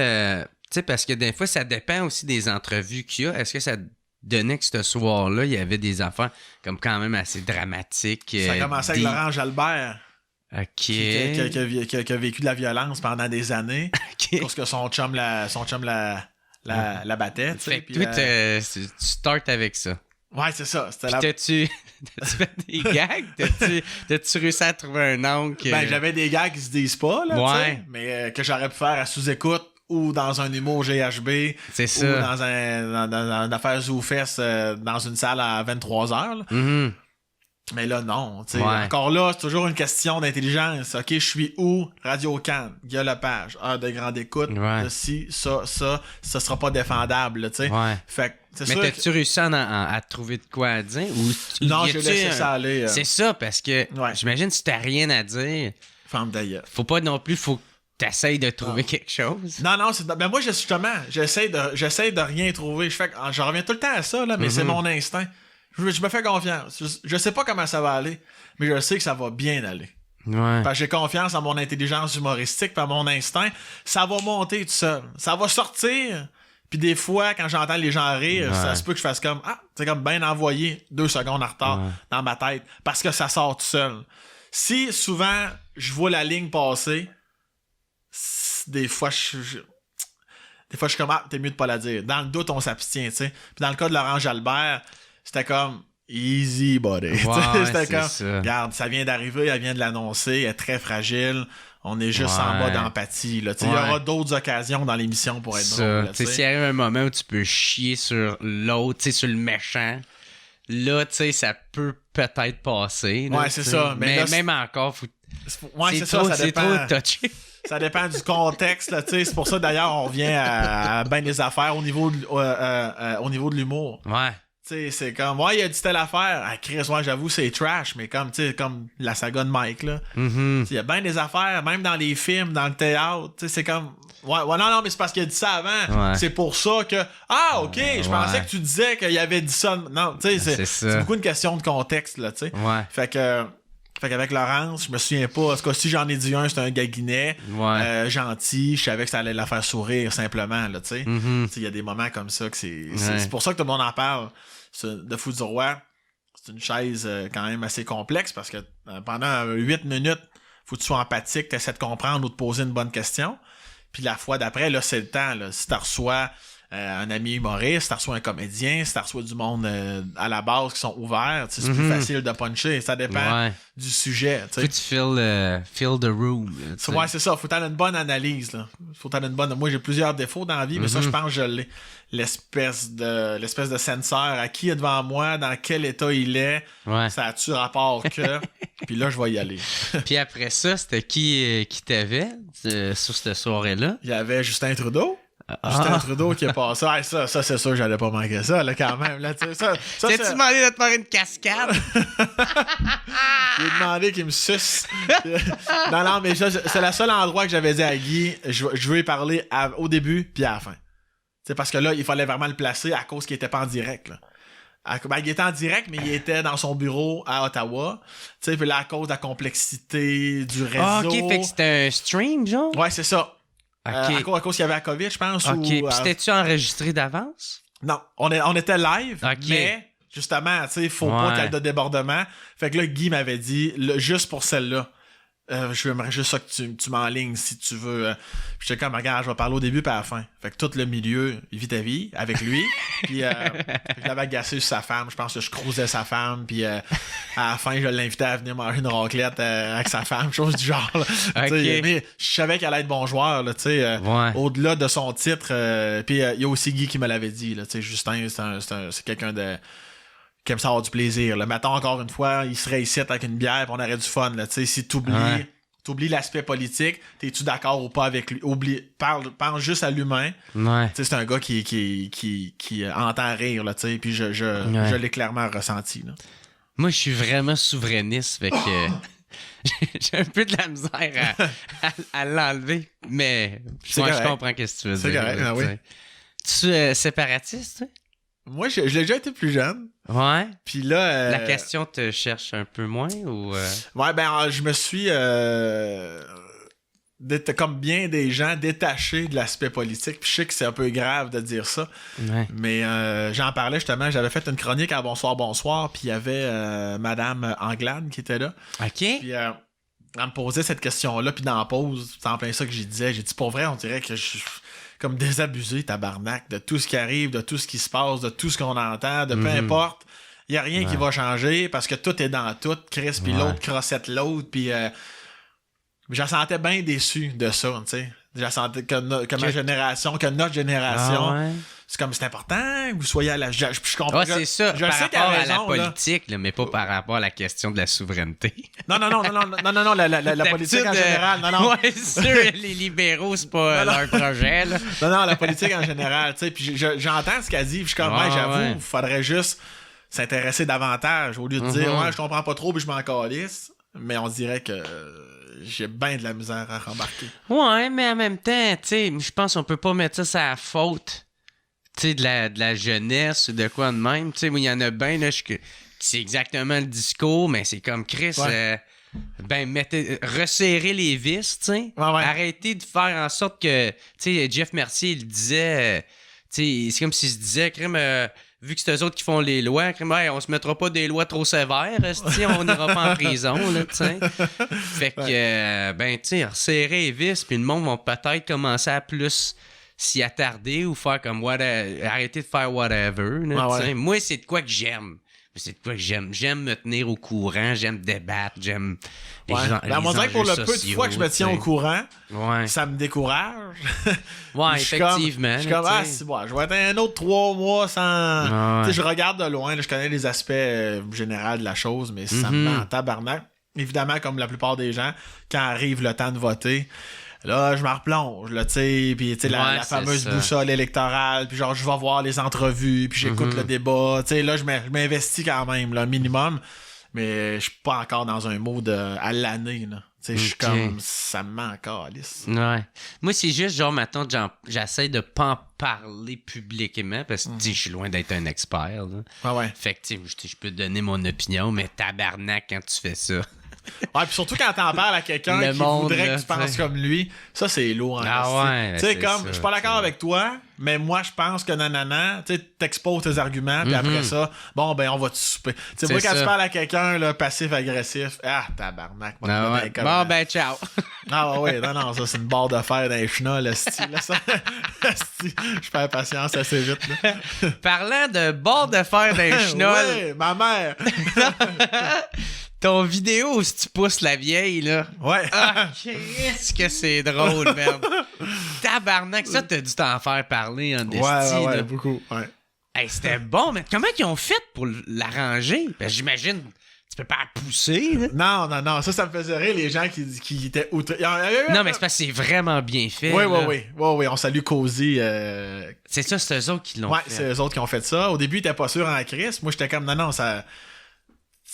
sais, parce que des fois, ça dépend aussi des entrevues qu'il y a. Est-ce que ça donnait que ce soir-là, il y avait des affaires comme quand même assez dramatiques? Ça a commencé avec Laurent Jalbert. OK. Qui a vécu de la violence pendant des années. Parce que son chum la battait. Fait que toi, tu startes avec ça. Ouais, c'est ça. T'as-tu fait des gags? T'as-tu réussi à trouver un angle? Ben, j'avais des gags qui se disent pas, là, ouais. Mais que j'aurais pu faire à sous-écoute ou dans un humour GHB. C'est ça. Ou dans une affaire ZooFest dans une salle à 23h. Mais là, non. Ouais. Encore là, c'est toujours une question d'intelligence. OK, je suis où? Radio-Can, Guy Lepage, heure de grande écoute. Ouais. Si, ça sera pas défendable. Tu sais. Ouais. Fait que, c'est mais sûr t'as-tu réussi à trouver de quoi à dire? Ou non, j'ai laissé ça aller. C'est ça, parce que j'imagine si t'as rien à dire, femme d'ailleurs. Faut pas non plus, faut que t'essayes de trouver quelque chose. Non, ben moi, justement, j'essaie de rien trouver. Je reviens tout le temps à ça, là, mais c'est mon instinct. Je me fais confiance. Je sais pas comment ça va aller, mais je sais que ça va bien aller. Ouais. Parce que j'ai confiance en mon intelligence humoristique, par mon instinct. Ça va monter tout seul. Ça va sortir. Puis des fois, quand j'entends les gens rire, ça se peut que je fasse comme c'est comme bien envoyé 2 secondes en retard dans ma tête. Parce que ça sort tout seul. Si souvent je vois la ligne passer, des fois je suis comme t'es mieux de pas la dire. Dans le doute, on s'abstient, tu sais. Puis dans le cas de Laurent Jalbert, c'était comme easy buddy. Ouais, c'était comme ça. regarde, ça vient d'arriver, elle vient de l'annoncer, elle est très fragile. On est juste en bas d'empathie. Il y aura d'autres occasions dans l'émission pour être drôle. S'il y a un moment où tu peux chier sur l'autre, sur le méchant, là, ça peut peut-être passer. Là, c'est ça. Mais là, même encore, c'est ça dépend. Trop touché. Ça dépend du contexte. Là, c'est pour ça, d'ailleurs, on revient à ben des affaires au niveau de l'humour. Ouais. T'sais, c'est comme, il a dit telle affaire. Ah, Chris, j'avoue, c'est trash, mais comme la saga de Mike, là. Il y a bien des affaires, même dans les films, dans le théâtre. C'est comme, non, mais c'est parce qu'il a dit ça avant. Ouais. C'est pour ça que, OK, je pensais que tu disais qu'il avait dit ça. Non, c'est beaucoup une question de contexte, là, tu sais. Ouais. Fait qu'avec Laurence, je me souviens pas. En tout cas, si j'en ai dit un, c'était un gaguinet. Gentil. Je savais que ça allait la faire sourire, simplement, là, tu sais. Il y a des moments comme ça que c'est pour ça que tout le monde en parle. De Fou du Roi, c'est une chaise quand même assez complexe parce que pendant 8 minutes, faut que tu sois empathique, tu essaies de comprendre ou de poser une bonne question. Puis la fois d'après, là, c'est le temps. Là. Si tu reçois un ami humoriste, si tu reçois un comédien, si tu reçois du monde à la base qui sont ouverts, c'est plus facile de puncher. Ça dépend du sujet. Faut que tu feel the room. Ouais, c'est ça. Faut t'avoir une bonne analyse. Là. Moi, j'ai plusieurs défauts dans la vie, mais ça, je pense que je l'ai. L'espèce de censeur à qui est devant moi, dans quel état il est, ça a-tu rapport que... Puis là, je vais y aller. Puis après ça, c'était qui t'avait sur cette soirée-là? Il y avait Justin Trudeau. Justin Trudeau qui est passé. Ça c'est sûr, j'allais pas manquer ça, là, quand même. Là, t'as-tu demandé de te faire une cascade? J'ai demandé qu'il me suce. non, mais c'est le seul endroit que j'avais dit à Guy, je veux y parler au début puis à la fin. C'est parce que là, il fallait vraiment le placer à cause qu'il était pas en direct, là. Il était en direct, mais il était dans son bureau à Ottawa. Tu sais, puis là, à cause de la complexité du réseau. OK, fait que c'était un stream, genre? Ouais, c'est ça. Okay. À cause qu'il y avait la COVID, je pense. OK, puis c'était-tu enregistré d'avance? Non, on était live, mais justement, tu sais, il faut pas qu'il y ait de débordement. Fait que là, Guy m'avait dit, juste pour celle-là, J'aimerais juste ça que tu m'enlignes si tu veux. J'étais comme, regarde, je vais parler au début puis à la fin. Fait que tout le milieu, il vit ta vie avec lui. Puis je l'avais agacé sur sa femme. Je pense que je crousais sa femme. Puis à la fin, je l'invitais à venir manger une raclette avec sa femme, chose du genre. Okay. Mais je savais qu'elle allait être bon joueur, là, au-delà de son titre. Puis il y a aussi Guy qui me l'avait dit. Là, Justin, c'est quelqu'un de... qui aime ça avoir du plaisir. Là. Mettons, encore une fois, il serait ici avec une bière et on aurait du fun. Là. Si t'oublies l'aspect politique, t'es-tu d'accord ou pas avec lui? Pense juste à l'humain. Ouais. C'est un gars qui entend rire, là, puis je l'ai clairement ressenti. Là. Moi, je suis vraiment souverainiste, fait que j'ai un peu de la misère à l'enlever, mais je comprends ce que tu veux dire. C'est correct, là, oui. Tu es séparatiste, toi? Moi, je l'ai déjà été plus jeune. Ouais. Puis là... La question te cherche un peu moins ou... Ouais, ben, je me suis... comme bien des gens détachés de l'aspect politique. Puis je sais que c'est un peu grave de dire ça. Ouais. Mais j'en parlais justement. J'avais fait une chronique à Bonsoir. Puis il y avait Madame Anglade qui était là. OK. Puis elle me posait cette question-là. Puis dans la pause, c'est en plein ça que j'ai dit. J'ai dit, pour vrai, on dirait que je suis comme désabusé, tabarnak, de tout ce qui arrive, de tout ce qui se passe, de tout ce qu'on entend, de peu importe. Il n'y a rien qui va changer parce que tout est dans tout. Chris, puis l'autre crossette l'autre. Puis je la sentais bien déçu de ça, tu sais. Je la sentais que ma génération, que notre génération, c'est comme c'est important que vous soyez à la... Je comprends. Ouais, c'est ça, je par sais rapport raison, à la politique, là, mais pas par rapport à la question de la souveraineté. Non, la politique en général. Non. Ouais, c'est sûr, les libéraux, c'est pas leur projet, là. Non, la politique en général, tu sais. Puis j'entends ce qu'elle dit, puis je suis comme, j'avoue, il faudrait juste s'intéresser davantage au lieu de dire, je comprends pas trop, puis je m'en calisse. Mais on dirait que j'ai bien de la misère à rembarquer. Ouais, mais en même temps, tu sais, je pense qu'on peut pas mettre ça à la faute, tu sais, de la jeunesse ou de quoi de même. Tu sais, il y en a bien, là, c'est exactement le discours, mais c'est comme Chris, resserrer les vis, tu sais. Arrêter de faire en sorte que, tu sais, Jeff Mercier, il disait, tu sais, c'est comme s'il se disait, crime, vu que c'est eux autres qui font les lois, on se mettra pas des lois trop sévères, on n'ira pas en prison, là, tu sais. Fait que, tu sais, resserrer les vis, puis le monde va peut-être commencer à plus s'y attarder ou faire comme arrêter de faire whatever, là, tu sais. Moi, c'est de quoi que j'aime. J'aime me tenir au courant, j'aime débattre, j'aime les gens. On dirait que pour le peu de fois que je me tiens au courant, ça me décourage. Effectivement. Je suis comme, je vais être un autre 3 mois sans... Je regarde de loin, là, je connais les aspects généraux de la chose, mais ça me met en tabarnak. Évidemment, comme la plupart des gens, quand arrive le temps de voter... Là, je m'en replonge, là, tu sais, puis tu sais, la fameuse boussole électorale, puis genre, je vais voir les entrevues, puis j'écoute le débat, tu sais, là, je m'investis quand même, là, minimum, mais je suis pas encore dans un mode à l'année, là, tu sais, je suis comme, ça me met encore, Alice. Ouais. Moi, c'est juste, genre, maintenant, j'essaie de pas en parler publiquement, parce que, je suis loin d'être un expert, là. Fait que, tu sais, je peux te donner mon opinion, mais tabarnak quand tu fais ça. Ouais, puis surtout quand t'en parles à quelqu'un qui voudrait que tu penses comme lui, ça c'est lourd. Tu sais, comme, je suis pas d'accord avec toi, mais moi je pense que nanana, tu sais, t'exposes tes arguments, puis après ça, bon, ben on va te souper. Tu sais, moi quand tu parles à quelqu'un, là, passif-agressif, tabarnak. Bon, ben ciao. Non, ça c'est une barre de fer dans les chenolles, là, ça. Je perds patience assez vite, là. Parlant de barre de fer dans les chenolles. Ouais, ma mère. Ton vidéo où tu pousses la vieille, là. Ouais. Qu'est-ce que c'est drôle, merde. Tabarnak, ça, t'as dû t'en faire parler en esti. Ouais, beaucoup. Ouais. Hey, c'était bon, mais comment ils ont fait pour l'arranger? Ben, j'imagine, tu peux pas la pousser, là. Non, ça me faisait rire, les gens qui étaient outrés. Non, mais c'est parce que c'est vraiment bien fait. Oui, on salue Cozy. C'est ça, c'est eux autres qui l'ont fait. Ouais, c'est eux autres qui ont fait ça. Au début, ils étaient pas sûrs en crise. Moi, j'étais comme, non, ça...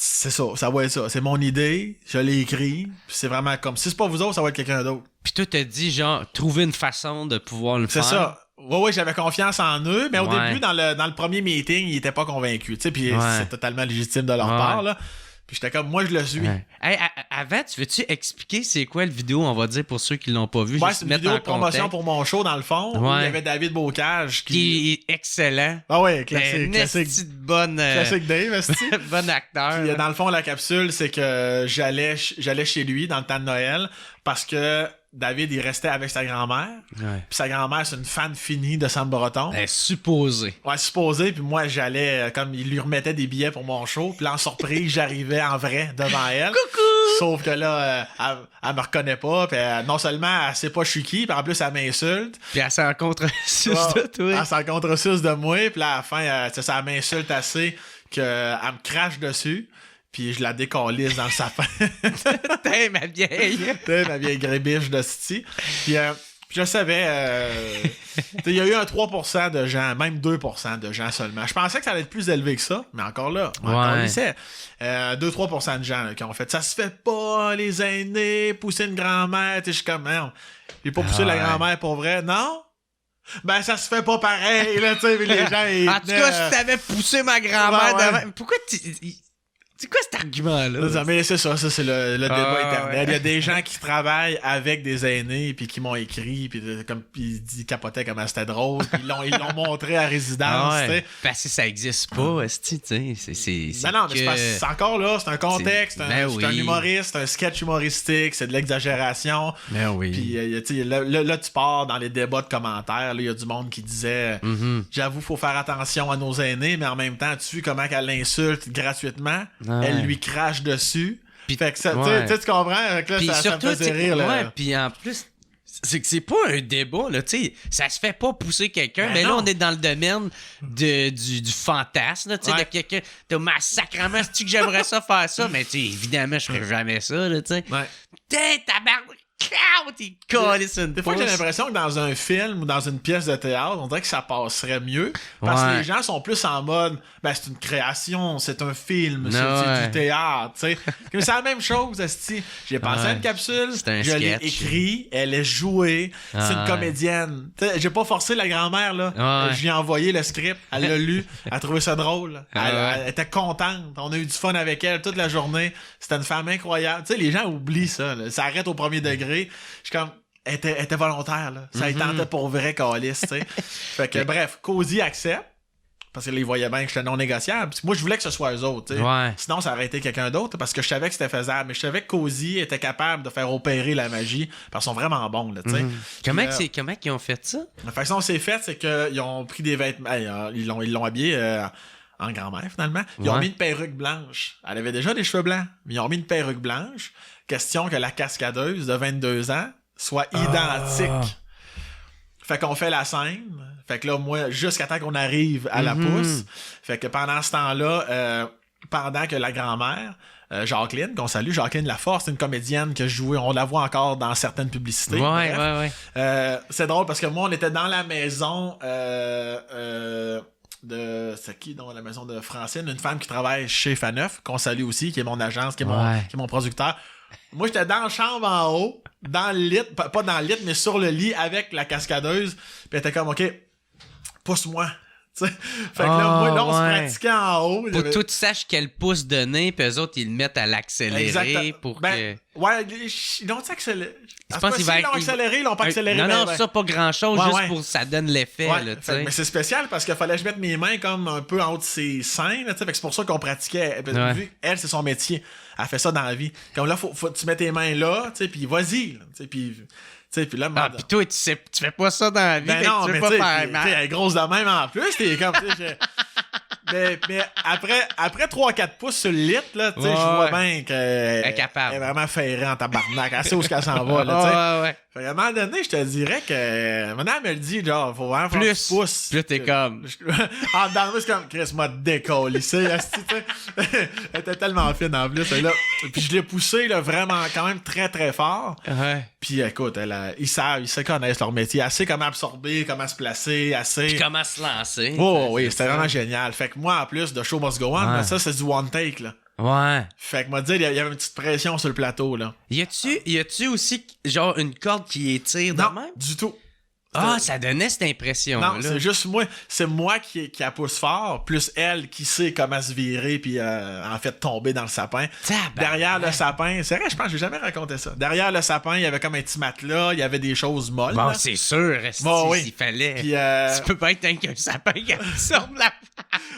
C'est ça va être ça. C'est mon idée, je l'ai écrit, puis c'est vraiment comme, si c'est pas vous autres, ça va être quelqu'un d'autre. Puis toi, t'as dit, genre, trouver une façon de pouvoir le faire. C'est ça. Ouais, j'avais confiance en eux, mais au début, dans le premier meeting, ils étaient pas convaincus, tu sais, puis c'est totalement légitime de leur part, là. Puis j'étais comme, moi, je le suis. Ouais. Hey, avant, tu veux-tu expliquer c'est quoi le vidéo, on va dire, pour ceux qui l'ont pas vu? Ouais, c'est une vidéo de promotion pour mon show, dans le fond. Où il y avait David Bocage qui est excellent. Ah ouais, classique. Classique Dave, bon acteur. Puis, dans le fond, la capsule, c'est que j'allais chez lui dans le temps de Noël parce que David, il restait avec sa grand-mère. Ouais. Puis sa grand-mère, c'est une fan finie de Sam Breton. Supposé. Ouais, supposé. Puis moi, j'allais, comme il lui remettait des billets pour mon show. Puis là, en surprise, j'arrivais en vrai devant elle. Coucou! Sauf que là, elle me reconnaît pas. Puis non seulement elle sait pas je suis qui, puis en plus, elle m'insulte. Puis elle s'en contre-suce de toi. Elle s'en contre-suce de moi. Puis là, à la fin, ça elle m'insulte assez qu'elle me crache dessus. Puis je la décalisse dans le sapin. T'es ma vieille. T'es ma vieille grébiche de City. Puis je savais, il y a eu un 3% de gens, même 2% de gens seulement. Je pensais que ça allait être plus élevé que ça, mais encore là, encore lycée. 2-3% de gens là, qui ont fait ça se fait pas, les aînés, pousser une grand-mère. Je suis comme, merde, j'ai pas poussé la grand-mère pour vrai, non? Ben, ça se fait pas pareil, là, tu sais, les gens, ils en tout cas, si t'avais poussé ma grand-mère devant... Pourquoi c'est quoi cet argument-là? Mais c'est ça, c'est le débat éternel. Ouais. Il y a des gens qui travaillent avec des aînés puis qui m'ont écrit puis comme ils capotaient comment c'était drôle, puis ils l'ont montré à résidence, tu sais. Parce que ça existe pas, tu sais, c'est non, mais c'est encore là, c'est un contexte, c'est un humoriste, c'est un sketch humoristique, c'est de l'exagération. Ben oui. Puis là tu pars dans les débats de commentaires, là il y a du monde qui disait j'avoue faut faire attention à nos aînés, mais en même temps tu vois comment qu'elle l'insulte gratuitement. Elle lui crache dessus. Pis, fait que ça, tu comprends? Là, ça me faisait rire. Ouais, puis en plus, c'est que c'est pas un débat, là, tu sais. Ça se fait pas pousser quelqu'un, mais là, on est dans le domaine du fantasme, tu sais, de quelqu'un. T'as sacrément, c'est-tu que j'aimerais ça faire ça? Mais tu sais, évidemment, je ferais jamais ça, là, tu sais. Ouais. Tabarnak! Des fois, j'ai l'impression que dans un film ou dans une pièce de théâtre, on dirait que ça passerait mieux. Parce que les gens sont plus en mode, ben, c'est une création, c'est un film, c'est du théâtre, tu sais. C'est la même chose, esti. J'ai pensé à une capsule, je l'ai écrit, elle est jouée, c'est une comédienne. T'sais, j'ai pas forcé la grand-mère, là. Je lui ai envoyé le script, elle l'a lu, elle a trouvé ça drôle. Elle était contente. On a eu du fun avec elle toute la journée. C'était une femme incroyable. Tu sais, les gens oublient ça, là. Ça arrête au premier degré. Je suis comme, elle était volontaire, là. Ça tentait pour vrai, calice, tu sais. Fait que, bref, Cozy accepte. Parce qu'ils voyaient bien que j'étais non négociable. Moi, je voulais que ce soit eux autres, tu sais. Ouais. Sinon, ça aurait été quelqu'un d'autre parce que je savais que c'était faisable. Mais je savais que Cozy était capable de faire opérer la magie parce qu'ils sont vraiment bons, là, tu sais. Comment ils ont fait ça? La façon dont c'est fait, c'est qu'ils ont pris des vêtements. Ils l'ont habillé en grand-mère, finalement. Ils ont mis une perruque blanche. Elle avait déjà des cheveux blancs, mais ils ont mis une perruque blanche. Question que la cascadeuse de 22 ans soit identique. Fait qu'on fait la scène. Fait que là, moi, jusqu'à temps qu'on arrive à la pousse. Fait que pendant ce temps-là, pendant que la grand-mère, Jacqueline, qu'on salue, Jacqueline Laforce, c'est une comédienne que je jouais, on la voit encore dans certaines publicités. Ouais. C'est drôle parce que moi, on était dans la maison c'est qui dans la maison de Francine, une femme qui travaille chez Faneuf, qu'on salue aussi, qui est mon agence, qui est mon producteur. Moi, j'étais dans la chambre en haut, dans le lit, pas dans le lit, mais sur le lit avec la cascadeuse. Puis elle était comme, OK, pousse-moi. T'sais. Fait que là, on se pratiquait en haut. Pour que toi, tu saches quel pouce donner, puis eux autres, ils le mettent à l'accélérer pour que... Ouais, ils l'ont accéléré. Je pense qu'ils l'ont accéléré, ils l'ont pas accéléré. Non, ça, pas grand-chose, juste pour que ça donne l'effet. Là, mais c'est spécial parce qu'il fallait que je mette mes mains comme un peu en haut de ses seins. Là, fait que c'est pour ça qu'on pratiquait. Vu elle, c'est son métier. Elle fait ça dans la vie. Comme là, faut tu mets tes mains là, puis vas-y. Puis là, puis toi, tu fais pas ça dans la vie. Ben non, tu mais pas faire mal. Elle est grosse de même en plus. T'es comme, mais après 3-4 pouces sur le lit, là, je vois bien qu'elle est capable. Elle est vraiment ferrée en tabarnak. Elle sait où qu'elle s'en va, là, tu sais. Fait à un moment donné, je te dirais que madame, elle dit, genre, faut vraiment faire plus pouces. Plus t'es comme. En dedans, c'est comme, Chris m'a décollissé. Elle était tellement fine en plus. Là. Puis je l'ai poussé, là, vraiment, quand même très, très fort. Puis écoute, ils se connaissent leur métier. Elle sait comment absorber, comment se placer, Puis comment se lancer. Oui, c'était vraiment génial. Fait que moi, en plus de Show Must Go On, ben ça, c'est du one take, là. Ouais. Fait que moi dire, il y avait une petite pression sur le plateau, là. Y a-tu aussi, genre, une corde qui étire de même? Du tout. Ah, ça donnait cette impression-là. Non, c'est juste moi. C'est moi qui la pousse fort, plus elle qui sait comment se virer puis en fait tomber dans le sapin. Derrière le sapin, c'est vrai, je pense que j'ai jamais raconté ça. Derrière le sapin, il y avait comme un petit matelas, il y avait des choses molles. Bon, c'est sûr, s'il fallait. Puis, tu peux pas être qu'un sapin qui sort de la...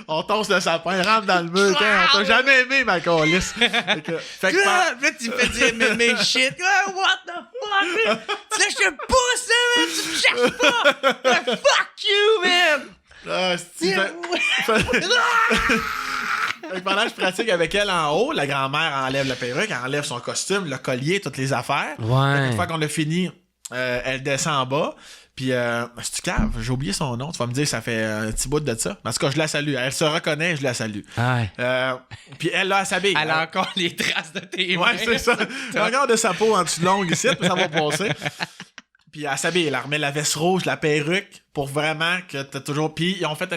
On tosse le sapin, rentre dans le mur. On t'a jamais aimé, ma calisse. Fait que là, tu fais dire mes shit. What the fuck, man? Là, je te pousse, man. Tu me cherches pas. Fuck you, man. Pendant que je pratique avec elle en haut, la grand-mère enlève la perruque, elle enlève son costume, le collier, toutes les affaires. Ouais. Une fois qu'on a fini, elle descend en bas. Puis, c'est-tu cave? J'ai oublié son nom. Tu vas me dire, ça fait un petit bout de ça. En tout cas, je la salue. Elle se reconnaît, je la salue. Ouais. Puis elle, là, elle s'habille. Elle a encore les traces de tes mains. Ouais, c'est ça. Regarde sa peau en dessous de l'ongle ici, puis ça va passer. Puis elle s'habille. Elle remet la veste rouge, la perruque, pour vraiment que t'as toujours... Puis ils ont fait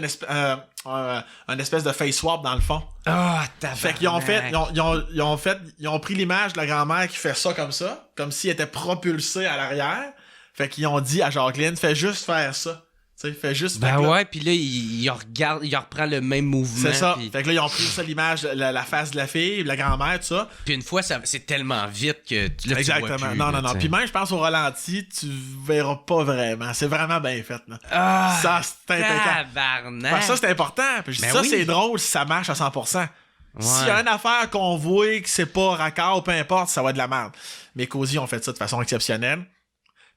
un espèce de face swap dans le fond. Ah, t'as fait qu'ils ont fait... Ils ont pris l'image de la grand-mère qui fait ça, comme s'il était propulsé à l'arrière. Fait qu'ils ont dit à Jacqueline, fais juste faire ça. Tu sais, fais juste... Ben ouais, puis là, il reprend le même mouvement. C'est ça. Pis... Fait que là, ils ont pris ça, l'image, la face de la fille, la grand-mère, tout ça. Puis une fois, c'est tellement vite que là, exactement. Tu vois plus, non. Puis même, je pense au ralenti, tu verras pas vraiment. C'est vraiment bien fait, là. Ah, ça, c'est impeccable. Tabarnak. Ça, c'est important. Puis ça, oui. C'est drôle si ça marche à 100%. Ouais. S'il y a une affaire qu'on voit que c'est pas raccord, peu importe, ça va être de la merde. Mais Cozy ont fait ça de façon exceptionnelle.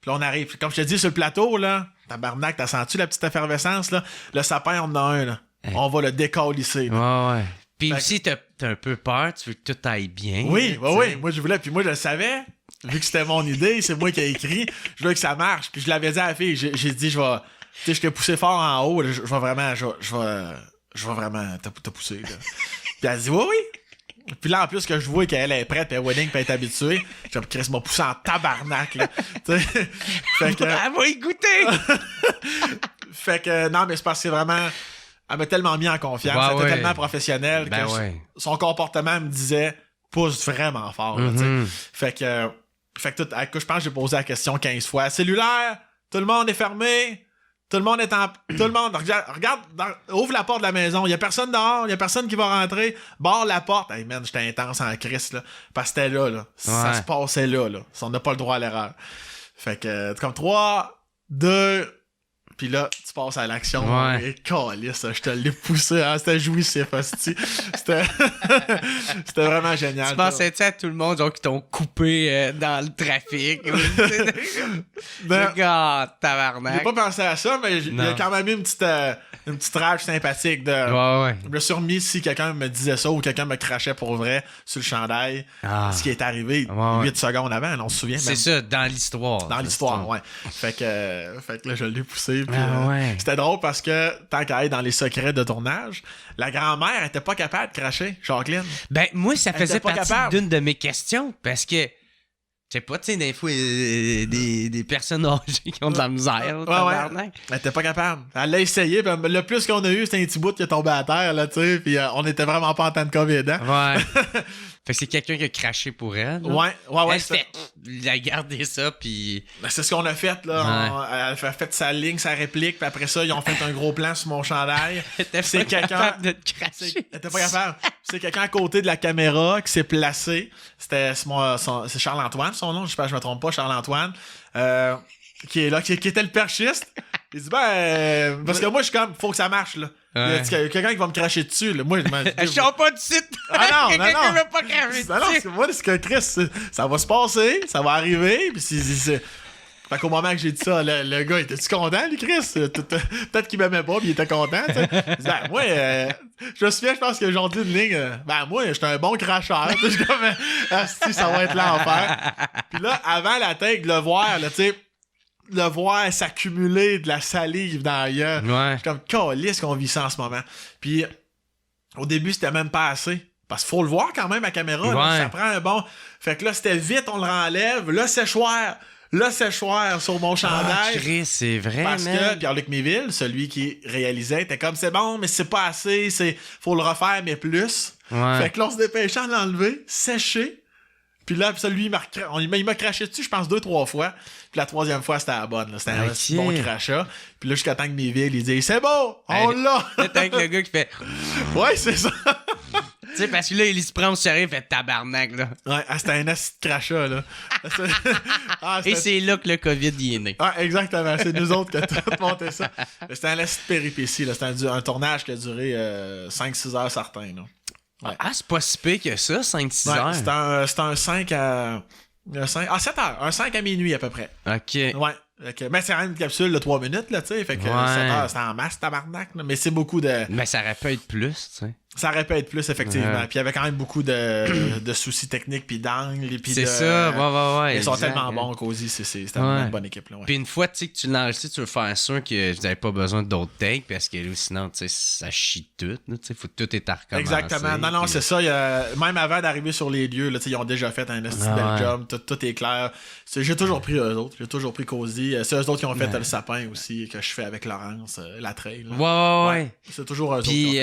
Puis là, on arrive. Comme je te dis, sur le plateau, là, tabarnak, t'as senti la petite effervescence, là? Le sapin, on en a un, là. On va le décalisser. Ouais. Puis aussi, t'as un peu peur, tu veux que tout aille bien. Oui. Moi, je voulais. Puis moi, je le savais. Vu que c'était mon idée, c'est moi qui ai écrit. Je voulais que ça marche. Puis je l'avais dit à la fille. J'ai dit, je vais... Tu sais, je t'ai poussé fort en haut. Là, je vais vraiment... Je vais vraiment te pousser, là. Puis elle dit, oui. Puis là, en plus, que je vois qu'elle est prête, puis Wedding peut être habituée, j'ai dit, Chris m'a poussé en tabarnak, là. Fait que... Elle va y goûter! Fait que, non, mais c'est parce que vraiment, elle m'a tellement mis en confiance, elle était tellement professionnelle que son comportement me disait, pousse vraiment fort, là, Fait que tout, je pense que j'ai posé la question 15 fois. Cellulaire, tout le monde est fermé. Tout le monde est tout le monde, regarde, ouvre la porte de la maison. Il y a personne dehors, il y a personne qui va rentrer. Barre la porte. Hey man, j'étais intense en crise, là. Parce que c'était là. Ouais. Ça se passait là. On n'a pas le droit à l'erreur. Fait que, comme 3, 2... Puis là, tu passes à l'action. Et calisse, je te l'ai poussé. Hein, c'était jouissif, hostie. C'était vraiment génial. Tu pensais-tu à tout le monde genre, qui t'ont coupé dans le trafic? Le gars, tabarnak. J'ai pas pensé à ça, mais il y a quand même eu une petite rage sympathique de... Je me suis remis si quelqu'un me disait ça ou quelqu'un me crachait pour vrai sur le chandail. Ce qui est arrivé 8 secondes avant, on se souvient. C'est ça, dans l'histoire. Dans l'histoire, ouais. Fait que là, je l'ai poussé. C'était drôle parce que, tant qu'à être dans les secrets de tournage, la grand-mère était pas capable de cracher, Jacqueline. Ben, moi, ça faisait partie d'une de mes questions parce que, je sais pas, tu sais, des fois, des personnes âgées qui ont de la misère. Elle était pas capable. Elle l'a essayé, pis le plus qu'on a eu, c'était un petit bout qui est tombé à terre, là, tu sais, pis on était vraiment pas en temps de COVID, hein. Ouais. Fait que c'est quelqu'un qui a craché pour elle. Là. Ouais. Elle fait, il a gardé ça, puis... Ben, c'est ce qu'on a fait, là. Elle a fait sa ligne, sa réplique, puis après ça, ils ont fait un gros plan sur mon chandail. C'est quelqu'un de te cracher. Elle était pas capable. C'est quelqu'un à côté de la caméra qui s'est placé. C'est Charles-Antoine, son nom, je sais pas, je me trompe pas, Charles-Antoine, qui est là, qui était le perchiste. Il dit, parce que moi, je suis comme, faut que ça marche, là. Il y a quelqu'un qui va me cracher dessus, là. Moi, je sors pas du site. Ah non, quelqu'un veut pas cracher dessus. Non, moi, c'est que Chris, ça va se passer, ça va arriver, puis fait qu'au moment que j'ai dit ça, le gars, était-tu content, lui, Chris? Peut-être qu'il m'aimait pas, puis il était content, tu sais. Il dit, moi, je me souviens, je pense que j'ai dit une ligne, moi, j'étais un bon cracheur. Je suis comme, ça va être l'enfer. Puis là, avant la tête, de le voir, là, tu sais, le voir s'accumuler de la salive dans la gueule. Je suis comme, calisse qu'on vit ça en ce moment. Puis, au début, c'était même pas assez. Parce qu'il faut le voir quand même à caméra. Là, ça prend un bon... Fait que là, c'était vite, on le renlève. Le séchoir sur mon chandail. Chris, c'est vrai, parce que Pierre-Luc Méville, celui qui réalisait, était comme, c'est bon, mais c'est pas assez. Faut le refaire, mais plus. Fait que là, on se dépêchait de l'enlever, sécher. Puis là, puis ça, lui, il m'a craché dessus, je pense, 2-3 fois. Puis la 3e fois, c'était la bonne. Là. C'était un bon crachat. Puis là, jusqu'à temps que Neville, il dit « C'est bon, on l'a! » T'es avec le gars qui fait... Ouais, c'est ça. Tu sais, parce que là, il se prend au sérieux, il fait tabarnak, là. Ouais, c'était un acide crachat, là. Et c'est là que le COVID y est né. Ah, exactement. C'est nous autres qui avons tout monté ça. C'était un acide péripétie, là. C'était un tournage qui a duré 5-6 heures certains, là. Ouais. Ah, c'est pas si pire que ça, 5-6 ouais, heures. C'était un 5 à... 7 heures. Un 5 à minuit, à peu près. OK. Ouais. Mais c'est une capsule de 3 minutes, là, tu sais. Fait que 7 heures, c'était en masse, tabarnak, là. Mais c'est beaucoup de... Mais ça aurait pu être plus, tu sais. Ça aurait pu être plus, effectivement. Puis il y avait quand même beaucoup de soucis techniques, puis d'angles. C'est ça, ouais. Ils sont tellement bons, Cozy. C'était vraiment une bonne équipe. Là, ouais. Puis une fois que tu l'enregistres, tu veux faire sûr que vous n'avez pas besoin d'autres takes, parce que sinon, tu sais, ça chie tout. Tu sais, faut tout est à recommencer. Exactement. Non, c'est ça. Même avant d'arriver sur les lieux, là, ils ont déjà fait un bel job. Tout est clair. J'ai toujours pris eux autres. J'ai toujours pris Cozy. C'est eux autres qui ont fait le sapin aussi, que je fais avec Laurence, la trail. Là. Ouais. C'est toujours eux autres. Puis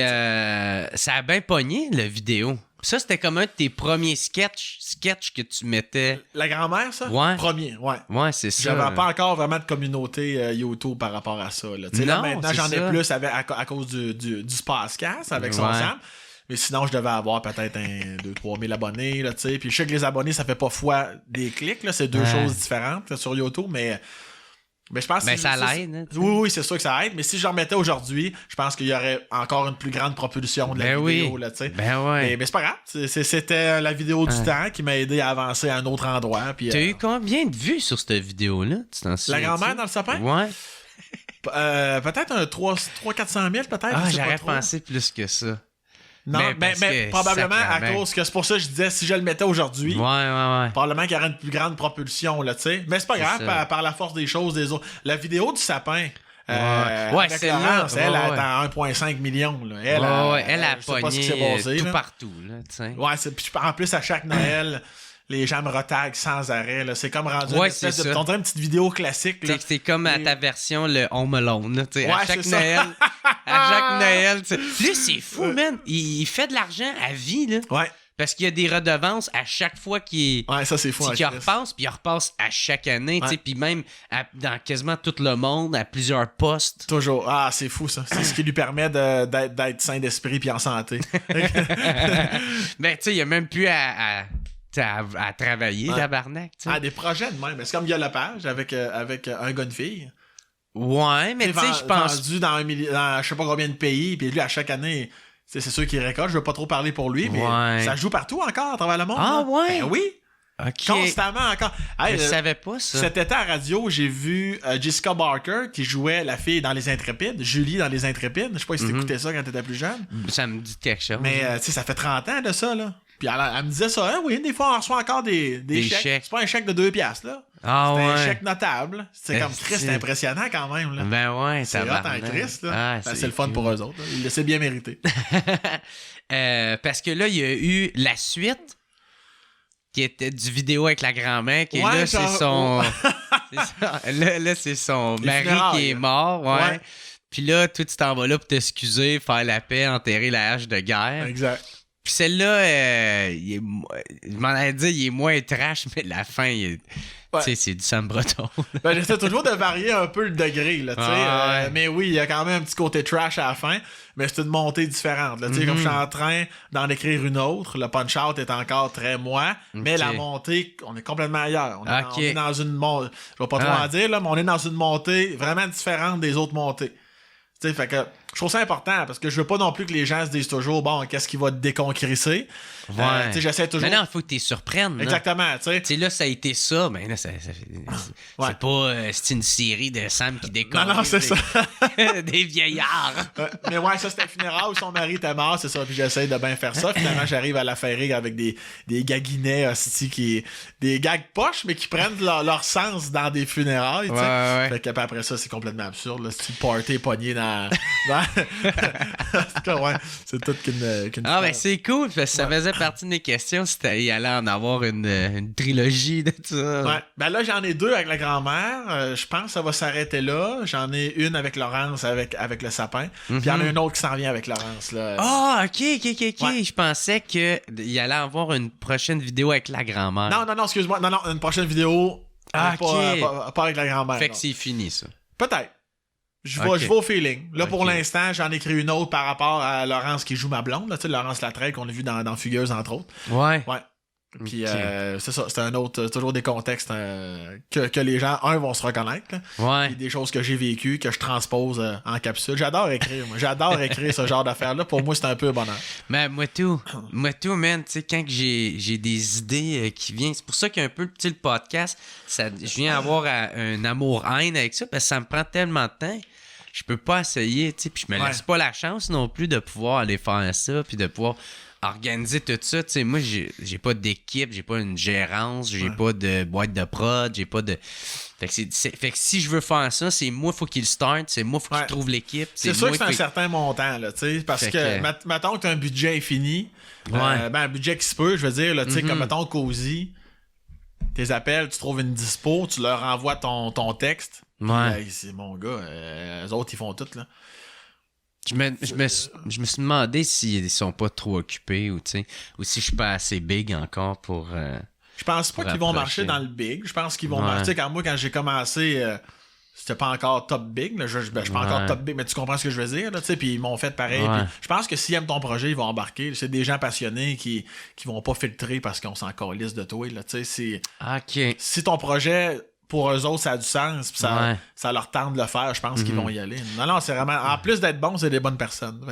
ça a bien pogné, la vidéo. Ça, c'était comme un de tes premiers sketchs que tu mettais. La grand-mère, ça? Ouais. Premier, ouais. Ouais, c'est ça. J'avais pas encore vraiment de communauté YouTube par rapport à ça. Là. Là, maintenant, j'en ai plus à cause du Spacecast avec son Sam. Mais sinon, je devais avoir peut-être 2-3 000 abonnés. Là, puis je sais que les abonnés, ça fait pas fois des clics. Là. C'est deux choses différentes là, sur YouTube, mais je pense que ça l'aide. Hein, oui, c'est sûr que ça aide. Mais si je remettais aujourd'hui, je pense qu'il y aurait encore une plus grande propulsion de la vidéo. Là, mais c'est pas grave. C'était la vidéo du temps qui m'a aidé à avancer à un autre endroit. T'as eu combien de vues sur cette vidéo-là? La grand-mère dans le sapin? Ouais. Peut-être un 300-400 000, peut-être. Ah, j'aurais pensé plus que ça. Non, mais probablement à cause que c'est pour ça que je disais si je le mettais aujourd'hui. Ouais. Probablement qu'il y aurait une plus grande propulsion, là, tu sais. Mais c'est pas grave, par la force des choses des autres. La vidéo du sapin. C'est Laurence, elle est à 1,5 million. Là. Elle a pogné tout partout. Là, ouais, puis en plus, à chaque Noël, les gens me retaguent sans arrêt. Là. C'est comme rendu une espèce de... On dirait une petite vidéo classique. Là. C'est comme à ta version, le Home Alone. Là, à chaque Noël. À chaque Noël. Lui, c'est fou, man. Il fait de l'argent à vie. Là. Ouais. Parce qu'il y a des redevances à chaque fois qu'il c'est fou, qu'il repasse, puis il repasse à chaque année, puis même dans quasiment tout le monde, à plusieurs postes. Toujours. Ah, c'est fou, ça. C'est ce qui lui permet d'être sain d'esprit puis en santé. Ben, tu sais, il n'y a même plus à travailler, tabarnak. Des projets de même. C'est comme Guy Lepage avec un gars de fille. Ouais, mais tu sais, je pense... Vendu dans je sais pas combien de pays, puis lui, à chaque année... C'est sûr qu'il récolte, je veux pas trop parler pour lui, mais ça joue partout encore à travers le monde. Ah ouais? Ben oui! Okay. Constamment encore. Je savais pas ça. Cet été à radio, j'ai vu Jessica Barker qui jouait la fille dans Les Intrépides, Julie dans Les Intrépides. Je sais pas si t'écoutais ça quand t'étais plus jeune. Ça me dit quelque chose. Mais tu sais, ça fait 30 ans de ça, là. Puis elle me disait ça, oui, des fois on reçoit encore des chèques. C'est pas un chèque de 2 piastres, là. Ah, c'est un chèque notable. C'est comme Christ, c'est impressionnant quand même. Là. Ben ouais, c'est hot en Christ. Là. C'est le fun pour eux autres. Là. Il le sait bien mérité. Parce que là, il y a eu la suite qui était du vidéo avec la grand-mère. Qui là, c'est son. Là, c'est son mari qui est mort. Ouais. Puis là, toi, tu t'en vas là pour t'excuser, faire la paix, enterrer la hache de guerre. Exact. Puis celle-là, je m'en avais dit, il est moins trash, mais la fin, tu sais, c'est du Sam Breton. J'essaie toujours de varier un peu le degré, là, tu sais. Mais oui, il y a quand même un petit côté trash à la fin, mais c'est une montée différente, là, tu sais. Comme je suis en train d'en écrire une autre, le punch-out est encore très moi, mais la montée, on est complètement ailleurs. On est dans une montée, je vais pas trop en dire, là, mais on est dans une montée vraiment différente des autres montées. Tu sais, fait que je trouve ça important parce que je veux pas non plus que les gens se disent toujours bon, qu'est-ce qui va te déconcrisser. Tu sais, j'essaie toujours. Mais non, il faut que tu les surprennes. Exactement, tu sais. Tu sais, là, ça a été ça, mais là, c'est pas. C'est une série de Sam qui déconne. Non, c'est ça. Des vieillards. Mais ouais, ça, c'était un funérail où son mari était mort, c'est ça. Puis j'essaie de bien faire ça. Finalement, j'arrive à la ferrer avec des gaguinets, des gags poches, mais qui prennent leur sens dans des funérailles, tu sais. Fait qu'après ça, c'est complètement absurde, là. C'est party pogné dans Ouais, c'est tout qu'une Ah, ben c'est cool, parce que ça faisait partie de mes questions si il allait en avoir une trilogie de ça. Ouais. Ben là, j'en ai 2 avec la grand-mère. Je pense que ça va s'arrêter là. J'en ai une avec Laurence, avec le sapin. Puis il y en a une autre qui s'en vient avec Laurence. Là. Ah, ok. Ouais. Je pensais qu'il allait avoir une prochaine vidéo avec la grand-mère. Non, excuse-moi. Non, une prochaine vidéo. Ah, ok. Pas avec la grand-mère. Fait que non. c'est fini, ça. Peut-être. Je Ok. vais au feeling. Là, pour Ok. l'instant, j'en ai écrit une autre par rapport à Laurence qui joue ma blonde. Là, tu sais, Laurence Latrelle qu'on a vu dans Fugueuse, entre autres. Ouais. Ouais. Puis Ok. c'est ça, c'est un autre, toujours des contextes que les gens, vont se reconnaître. Là. Ouais. Puis des choses que j'ai vécues, que je transpose en capsule. J'adore écrire, moi. J'adore écrire ce genre d'affaires-là. Pour moi, c'est un peu un bonheur. Mais moi tout, man, tu sais, quand que j'ai des idées qui viennent, c'est pour ça qu'un peu, tu sais, le podcast, je viens avoir un amour-haine avec ça, parce que ça me prend tellement de temps. Je peux pas essayer, tu sais, puis je me laisse pas la chance non plus de pouvoir aller faire ça, puis de pouvoir organiser tout ça. Tu sais, moi, j'ai pas d'équipe, j'ai pas une gérance, j'ai pas de boîte de prod, j'ai pas de... Fait que si je veux faire ça, c'est moi, faut qu'il start, c'est moi, faut qu'il trouve l'équipe. C'est sûr que c'est un certain montant, là, tu sais, parce que mettons que t'as un budget infini, un budget qui se peut, je veux dire, là, tu sais, comme mettons Cozy, tes appels, tu trouves une dispo, tu leur envoies ton texte. Ouais. Puis, c'est mon gars, eux autres, ils font tout, là. Je me suis demandé s'ils sont pas trop occupés ou si je suis pas assez big encore pour... Je pense pas qu'ils vont marcher dans le big. Je pense qu'ils vont marcher. Quand j'ai commencé, c'était pas encore top big. Là. Je suis pas encore top big, mais tu comprends ce que je veux dire. Puis ils m'ont fait pareil. Ouais. Puis je pense que s'ils aiment ton projet, ils vont embarquer. C'est des gens passionnés qui vont pas filtrer parce qu'on s'en calisse de toi. Là. OK. Si ton projet... Pour eux autres, ça a du sens, pis ça leur tente de le faire, je pense qu'ils vont y aller. Non, c'est vraiment... En plus d'être bon, c'est des bonnes personnes.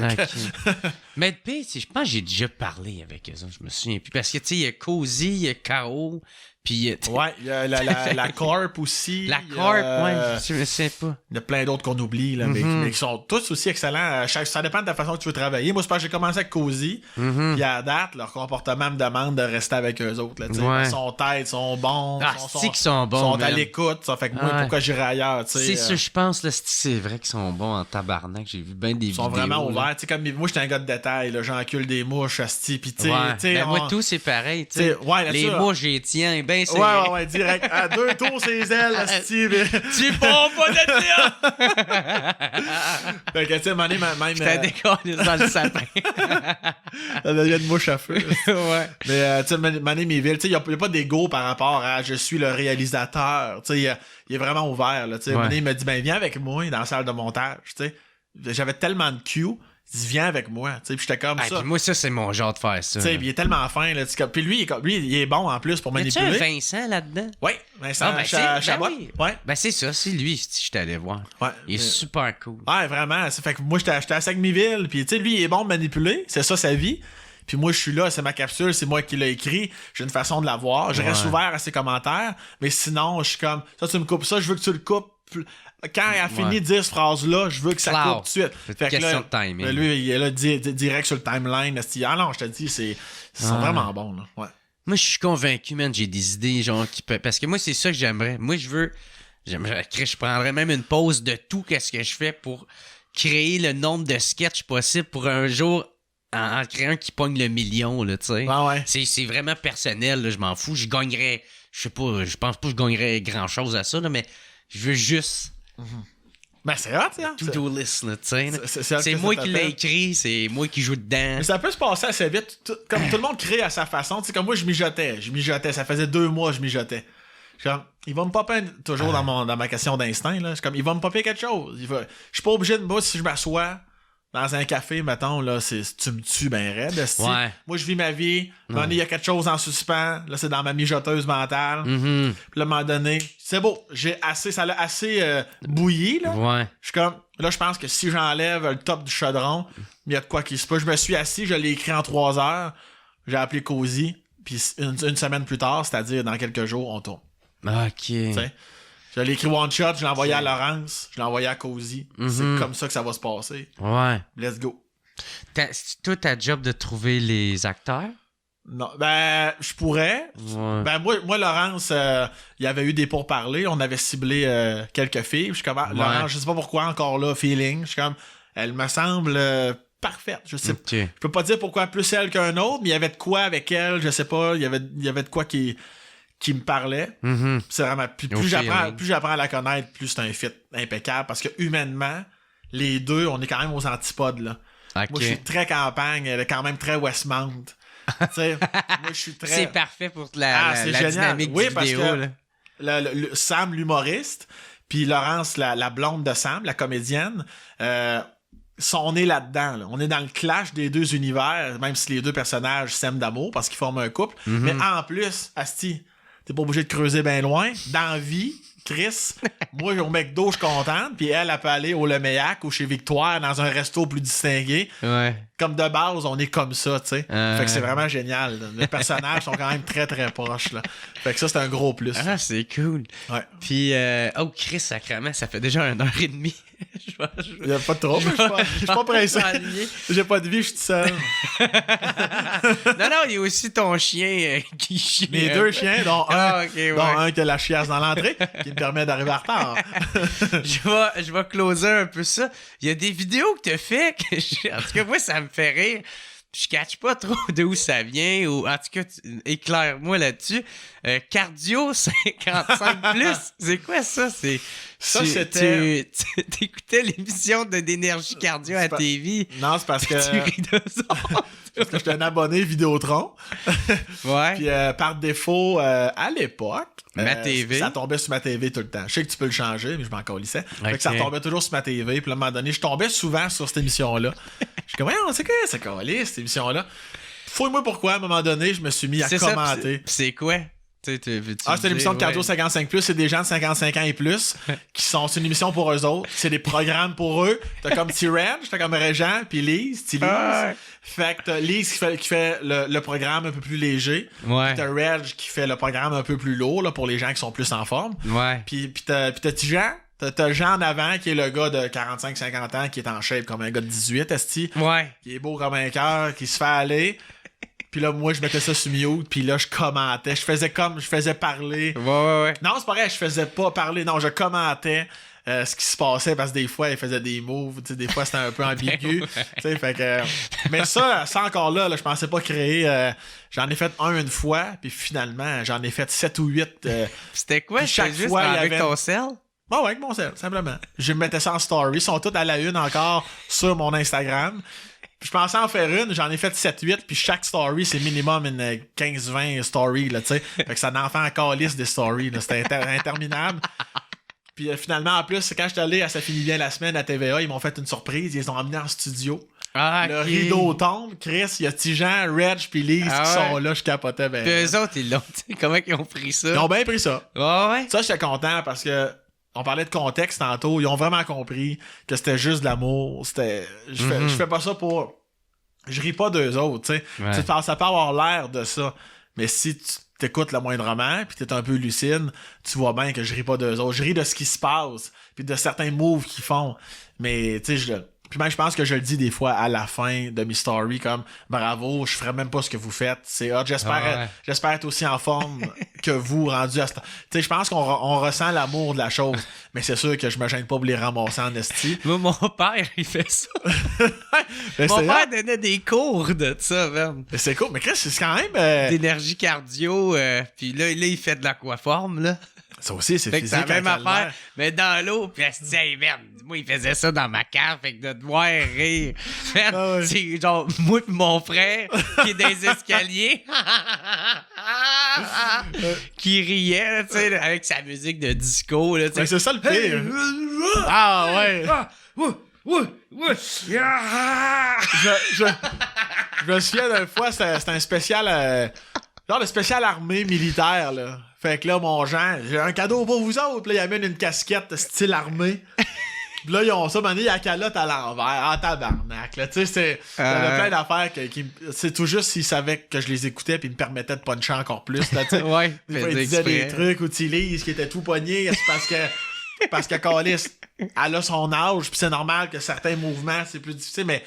Mais le pire, je pense que j'ai déjà parlé avec eux autres, je me souviens plus. Parce que, tu sais, il y a Cozy, il y a K.O., puis... Ouais, il y a la Corp aussi. La Corp, je me souviens pas. Il y a plein d'autres qu'on oublie, là, mais qui sont tous aussi excellents. Ça dépend de la façon que tu veux travailler. Moi, c'est parce que j'ai commencé avec Cozy, puis à date, leur comportement me demande de rester avec eux autres. Là, Ils sont têtes, ils sont bons. Qu'ils sont bons, sont à l'écoute. Ça fait que moi, pourquoi j'irais ailleurs? C'est ça, je pense, là, c'est vrai qu'ils sont bons en tabarnak. J'ai vu bien des vidéos. Ils sont vraiment ouverts. Comme moi, j'étais un gars de détail. J'encule des mouches, asti, pis moi, tout, c'est pareil. Les mouches, j'y tiens bien serré. Ouais, direct. À 2 tours, ses ailes, asti. Tu prends pas de là! Fait que, tu sais, à un moment donné, même... T'as décollé dans le sapin. Ça devient une mouche à feu. Ouais. Mais, tu sais, Mané Méville, tu sais, il n'y a pas d'ego par rapport à je suis le réalisateur. Tu sais, il est vraiment ouvert, là. Tu sais, Mané, il me dit, viens avec moi dans la salle de montage. Tu sais, j'avais tellement de cues. Il dit, viens avec moi. Tu sais, puis j'étais comme ça. Puis moi, ça, c'est mon genre de faire ça. Tu sais, il est tellement fin, là. Puis lui, il est bon en plus pour manipuler. Y a-tu un Vincent là-dedans? Oui, Vincent Chabot. Oui. Ouais. Ben, c'est ça, c'est lui, je suis allé voir. Ouais. Il est super cool. Ouais, vraiment. Ça fait que moi, j'étais à Saguenayville. Puis, tu sais, lui, il est bon de manipuler. C'est ça, sa vie. Puis moi, je suis là, c'est ma capsule, c'est moi qui l'ai écrit. J'ai une façon de la voir. Je reste ouvert à ses commentaires. Mais sinon, je suis comme, ça, tu me coupes ça, je veux que tu le coupes. Quand il a fini de dire cette phrase-là, je veux que ça coupe tout de suite. Fait que là, de timing. Lui, il est là direct sur le timeline. Ah non, je te dis, ils sont vraiment bons. Là. Ouais. Moi, je suis convaincu, man, j'ai des idées, genre, qui peuvent... Parce que moi, c'est ça que j'aimerais. Moi, je prendrais même une pause de tout qu'est-ce que je fais pour créer le nombre de sketchs possible pour un jour en créer un qui pogne le million, là, tu sais. Ah ouais. C'est vraiment personnel, là, je m'en fous. Je gagnerais, je sais pas, je pense pas que je gagnerais grand-chose à ça, là, mais je veux juste... Ben, c'est hot, hein? To-do list, là, tu sais. C'est moi qui l'ai écrit, c'est moi qui joue dedans. Mais ça peut se passer assez vite. Comme tout le monde crée à sa façon. Tu sais, comme moi, je mijotais. Ça faisait 2 mois que je mijotais. Comme, il va me popper toujours dans ma question d'instinct, là. Comme, il va me popper quelque chose. Je suis pas obligé de moi, si je m'assois dans un café, mettons, là, tu me tues ben raide. Ouais. Moi, je vis ma vie. À un moment donné, il y a quelque chose en suspens. Là, c'est dans ma mijoteuse mentale. Puis là, à un moment donné, c'est beau. Ça l'a assez bouilli, là. Ouais. Je suis comme, là, je pense que si j'enlève le top du chaudron, il y a de quoi qui se passe. Je me suis assis, je l'ai écrit en 3 heures. J'ai appelé Cozy. Puis une semaine plus tard, c'est-à-dire dans quelques jours, on tourne. OK. T'sais? Je l'ai écrit one shot, je l'ai envoyé à Laurence, je l'ai envoyé à Cozy. C'est comme ça que ça va se passer. Ouais. Let's go. C'est toi ta job de trouver les acteurs? Non, ben, je pourrais. Ouais. Ben, moi Laurence, il y avait eu des pourparlers. On avait ciblé quelques filles. Je suis comme, Laurence, je sais pas pourquoi, encore là, feeling. Je suis comme, elle me semble parfaite. Je peux pas dire pourquoi plus elle qu'un autre, mais il y avait de quoi avec elle, je sais pas, il y avait de quoi qui me parlait. C'est vraiment plus j'apprends à la connaître, plus c'est un fit impeccable parce que humainement, les deux, on est quand même aux antipodes là. Moi, je suis très campagne, elle est quand même très Westmount. Moi, je suis très... C'est parfait pour la dynamique du vidéo. Parce que Sam, l'humoriste, puis Laurence, la blonde de Sam, la comédienne, on est là-dedans. Là. On est dans le clash des deux univers, même si les deux personnages s'aiment d'amour parce qu'ils forment un couple. Mais en plus, asti, t'es pas obligé de creuser bien loin. Dans la vie, Chris, moi, au McDo, je suis contente, puis elle peut aller au Leméac ou chez Victoire dans un resto plus distingué. Ouais. Comme de base, on est comme ça, tu sais. Fait que c'est vraiment génial. Là. Les personnages sont quand même très, très proches, là. Fait que ça, c'est un gros plus. Ah, c'est cool. Ouais. Puis, Chris, sacrément, ça fait déjà 1h30. Il n'y a pas de trop, je suis pas pressé. J'ai pas de vie, je suis tout seul. non, il y a aussi ton chien qui chie. Mes deux chiens, dont un qui a la chiasse dans l'entrée, qui me permet d'arriver en retard. je vais closer un peu ça. Il y a des vidéos que tu as fait en tout cas, moi, ça me fait rire. Je catch pas trop d'où ça vient, ou en tout cas, éclaire-moi là-dessus. Cardio 55+, c'est quoi ça? C'était... T'écoutais l'émission d'énergie cardio à TV. Non, c'est parce que... Tu ris de ça. Parce que j'étais un abonné Vidéotron. Ouais. Puis par défaut, à l'époque... Ma TV. Ça tombait sur ma TV tout le temps. Je sais que tu peux le changer, mais je m'en colissais. Fait que ça tombait toujours sur ma TV. Puis à un moment donné, je tombais souvent sur cette émission-là. Je suis comme, c'est quoi, c'est calé, cette émission-là? Fouille-moi pourquoi, à un moment donné, je me suis mis à commenter. C'est quoi? C'est une émission de Cardio 55+, c'est des gens de 55 ans et plus qui sont... C'est une émission pour eux autres. C'est des programmes pour eux. T'as comme T-Reg, t'as comme Régent, puis Lise, Fait que t'as Lise qui fait le programme un peu plus léger. Ouais. Puis t'as Reg qui fait le programme un peu plus lourd là, pour les gens qui sont plus en forme. Ouais. Puis t'as T-Jean. T'as Jean en avant qui est le gars de 45-50 ans qui est en shape comme un gars de 18, esti. Ouais. Qui est beau comme un cœur, qui se fait aller. Puis là, moi, je mettais ça sur mute, puis là, je commentais. Je faisais parler. Ouais. Non, c'est pas vrai, je faisais pas parler. Non, je commentais ce qui se passait, parce que des fois, il faisait des moves. Tu sais, des fois, c'était un peu ambigu. Tu sais, fait que... Mais ça encore là, je pensais pas créer... J'en ai fait une fois, puis finalement, j'en ai fait 7 ou 8. C'était quoi? Chaque juste fois, avec ton sel? Ouais, avec mon sel, simplement. Je mettais ça en story. Ils sont tous à la une encore sur mon Instagram. Puis je pensais en faire une, j'en ai fait 7-8, puis chaque story, c'est minimum une 15-20 stories, là, tu sais. Fait que ça en fait encore liste des stories, là. C'était interminable. Puis finalement, en plus, quand j'étais allé à Ça finit bien la semaine à TVA, ils m'ont fait une surprise, ils les ont emmenés en studio. Le rideau tombe, Chris, il y a Tijan, Reg, puis Lise qui sont là, je capotais. Puis eux autres, ils l'ont, comment ils ont pris ça? Ils ont bien pris ça. Ouais. Ça, j'étais content parce que on parlait de contexte tantôt, ils ont vraiment compris que c'était juste de l'amour. Je fais pas ça pour... Je ris pas d'eux autres, tu sais. Ouais. Ça peut avoir l'air de ça, mais si tu t'écoutes le moindrement, puis t'es un peu lucide, tu vois bien que je ris pas d'eux autres. Je ris de ce qui se passe, puis de certains moves qu'ils font. Mais, tu sais, puis même, je pense que je le dis des fois à la fin de mes stories, comme bravo, je ferais même pas ce que vous faites. C'est hot. J'espère être aussi en forme que vous, rendu à ce... Tu sais, je pense qu'on ressent l'amour de la chose, mais c'est sûr que je me gêne pas pour les ramasser en esti. Moi, mon père, il fait ça. Mon père donnait des cours de ça, même. C'est cool, mais Chris, c'est quand même... d'énergie cardio, puis là, il fait de l'aquaforme, là. Ça aussi, c'est physique. C'est la même affaire, mais dans l'eau, puis elle se dit, hey, merde, moi, il faisait ça dans ma cave, fait que de devoir rire. C'est genre, moi pis mon frère, qui est dans les escaliers, qui riait, tu sais, avec sa musique de disco, là, tu sais. C'est ça le pire. Ah, ouais. Je me souviens d'une fois, c'était un spécial... genre le spécial armée militaire, là. Fait que là, mon Jean, j'ai un cadeau pour vous autres. Là, il amène une casquette style armée. Puis là, ils ont ça, il y a la calotte à l'envers, en tabarnak. Là, tu sais, c'est plein d'affaires qui c'est tout juste s'ils savaient que je les écoutais puis ils me permettaient de puncher encore plus. Là, tu sais. Ouais, des fois, ils disaient des trucs, utilisent, qui étaient tout pognés. C'est parce que Calis, elle a son âge, puis c'est normal que certains mouvements, c'est plus difficile, mais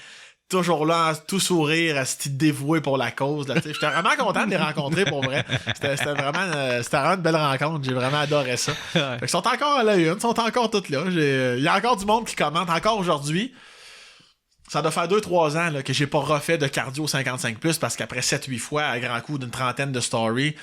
toujours là, tout sourire, c'était dévoué pour la cause. J'étais vraiment content de les rencontrer, pour vrai. C'était vraiment une belle rencontre. J'ai vraiment adoré ça. Fait qu'ils sont encore à la une, ils sont encore toutes là. Il y a encore du monde qui commente, encore aujourd'hui. ça doit faire 2-3 ans là, que j'ai pas refait de cardio 55+, parce qu'après 7-8 fois, à grand coup d'une trentaine de stories,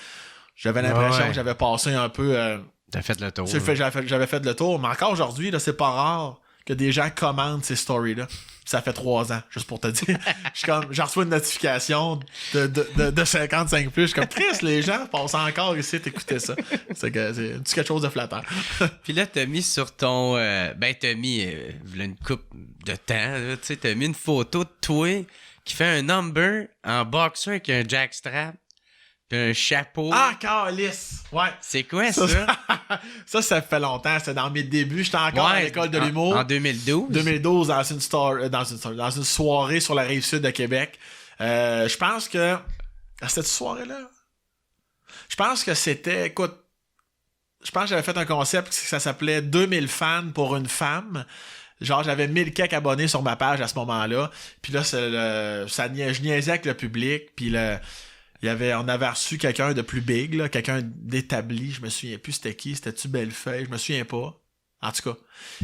j'avais l'impression que j'avais passé un peu... T'as fait le tour. J'avais fait le tour, mais encore aujourd'hui, là, c'est pas rare que des gens commentent ces stories-là. Ça fait 3 ans, juste pour te dire. J'ai reçu une notification de 55+. Je suis comme, Chris, les gens passent encore ici t'écouter ça. C'est quelque chose de flatteur. Puis là, t'as mis sur ton... t'as mis une coupe de temps, tu sais, t'as mis une photo de toi qui fait un number en boxer avec un jackstrap puis un chapeau. Ah, calice! Ouais. C'est quoi ça? Ça fait longtemps. C'était dans mes débuts. J'étais encore à l'école de l'humour. En 2012? 2012, dans une soirée sur la Rive-Sud de Québec. Je pense que... Cette soirée-là? Je pense que c'était... Écoute, je pense que j'avais fait un concept que ça s'appelait 2000 fans pour une femme. Genre, j'avais 1000 quelques abonnés sur ma page à ce moment-là. Puis là, je niaisais avec le public. Puis on avait reçu quelqu'un de plus big, là, quelqu'un d'établi, je me souviens plus c'était qui, c'était-tu Bellefeuille, je me souviens pas. En tout cas.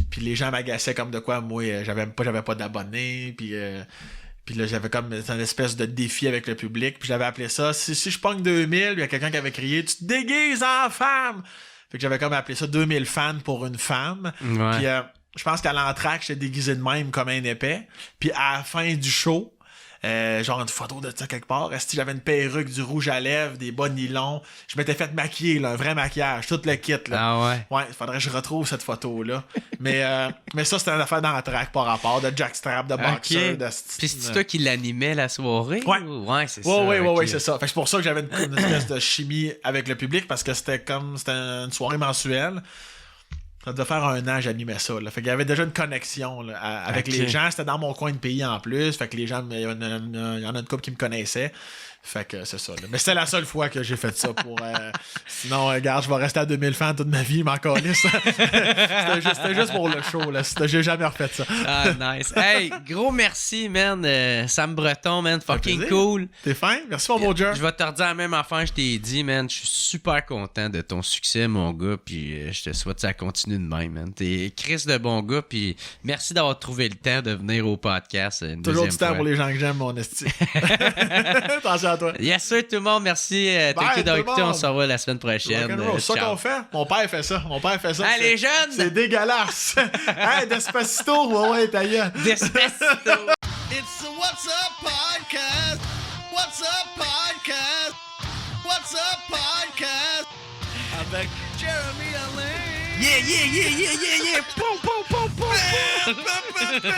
Puis les gens m'agaçaient comme de quoi, moi, j'avais pas d'abonnés, puis là, j'avais comme une espèce de défi avec le public, puis j'avais appelé ça, si je pogne 2000, il y a quelqu'un qui avait crié, tu te déguises en femme! Fait que j'avais comme appelé ça 2000 fans pour une femme. Ouais. Puis je pense qu'à l'entracte, j'étais déguisé de même comme un épais. Puis à la fin du show, genre une photo de ça quelque part. J'avais une perruque, du rouge à lèvres, des bas nylon. Je m'étais fait maquiller, là, un vrai maquillage, tout le kit. Là. Ah ouais? Ouais, il faudrait que je retrouve cette photo-là. mais ça, c'était une affaire d'entraque par rapport, de jackstrap, de boxer. Okay. Puis c'est toi qui l'animais la soirée? Ouais. Ouais, c'est ça. Ouais, c'est ça. Fait que c'est pour ça que j'avais une espèce de chimie avec le public, parce que c'était une soirée mensuelle. Ça devait faire 1 an que j'animais ça. Là. Fait qu'il y avait déjà une connexion là, avec les gens. C'était dans mon coin de pays en plus. Fait que les gens, il y en a une couple qui me connaissaient. Fait que c'est ça. Là. Mais c'était la seule fois que j'ai fait ça pour... Sinon, regarde, je vais rester à 2000 fans toute ma vie, m'en calisse. C'était juste pour le show. Là. J'ai jamais refait ça. Ah, nice. Hey, gros merci, man. Sam Breton, man. Fucking cool. T'es fin? Merci, mon beau Jer. Je vais te redire la même affaire que je t'ai dit, man. Je suis super content de ton succès, mon gars. Puis je te souhaite que ça continue de même, man. T'es Chris de bon gars. Puis merci d'avoir trouvé le temps de venir au podcast. Toujours du temps pour les gens que j'aime, mon esti. Attention à toi. Yes, sir, tout le monde. Merci. Thank you d'avoir écouté. On se revoit la semaine prochaine. C'est ça qu'on fait. Mon père fait ça. Hey, les jeunes! C'est dégueulasse. Hey, Despacito. Ouais, ta gueule. Despacito. It's the What's Up Podcast. What's Up Podcast. What's Up Podcast. Avec Jeremy Alain. Yeah. Boom, boom, boom, boom, boom.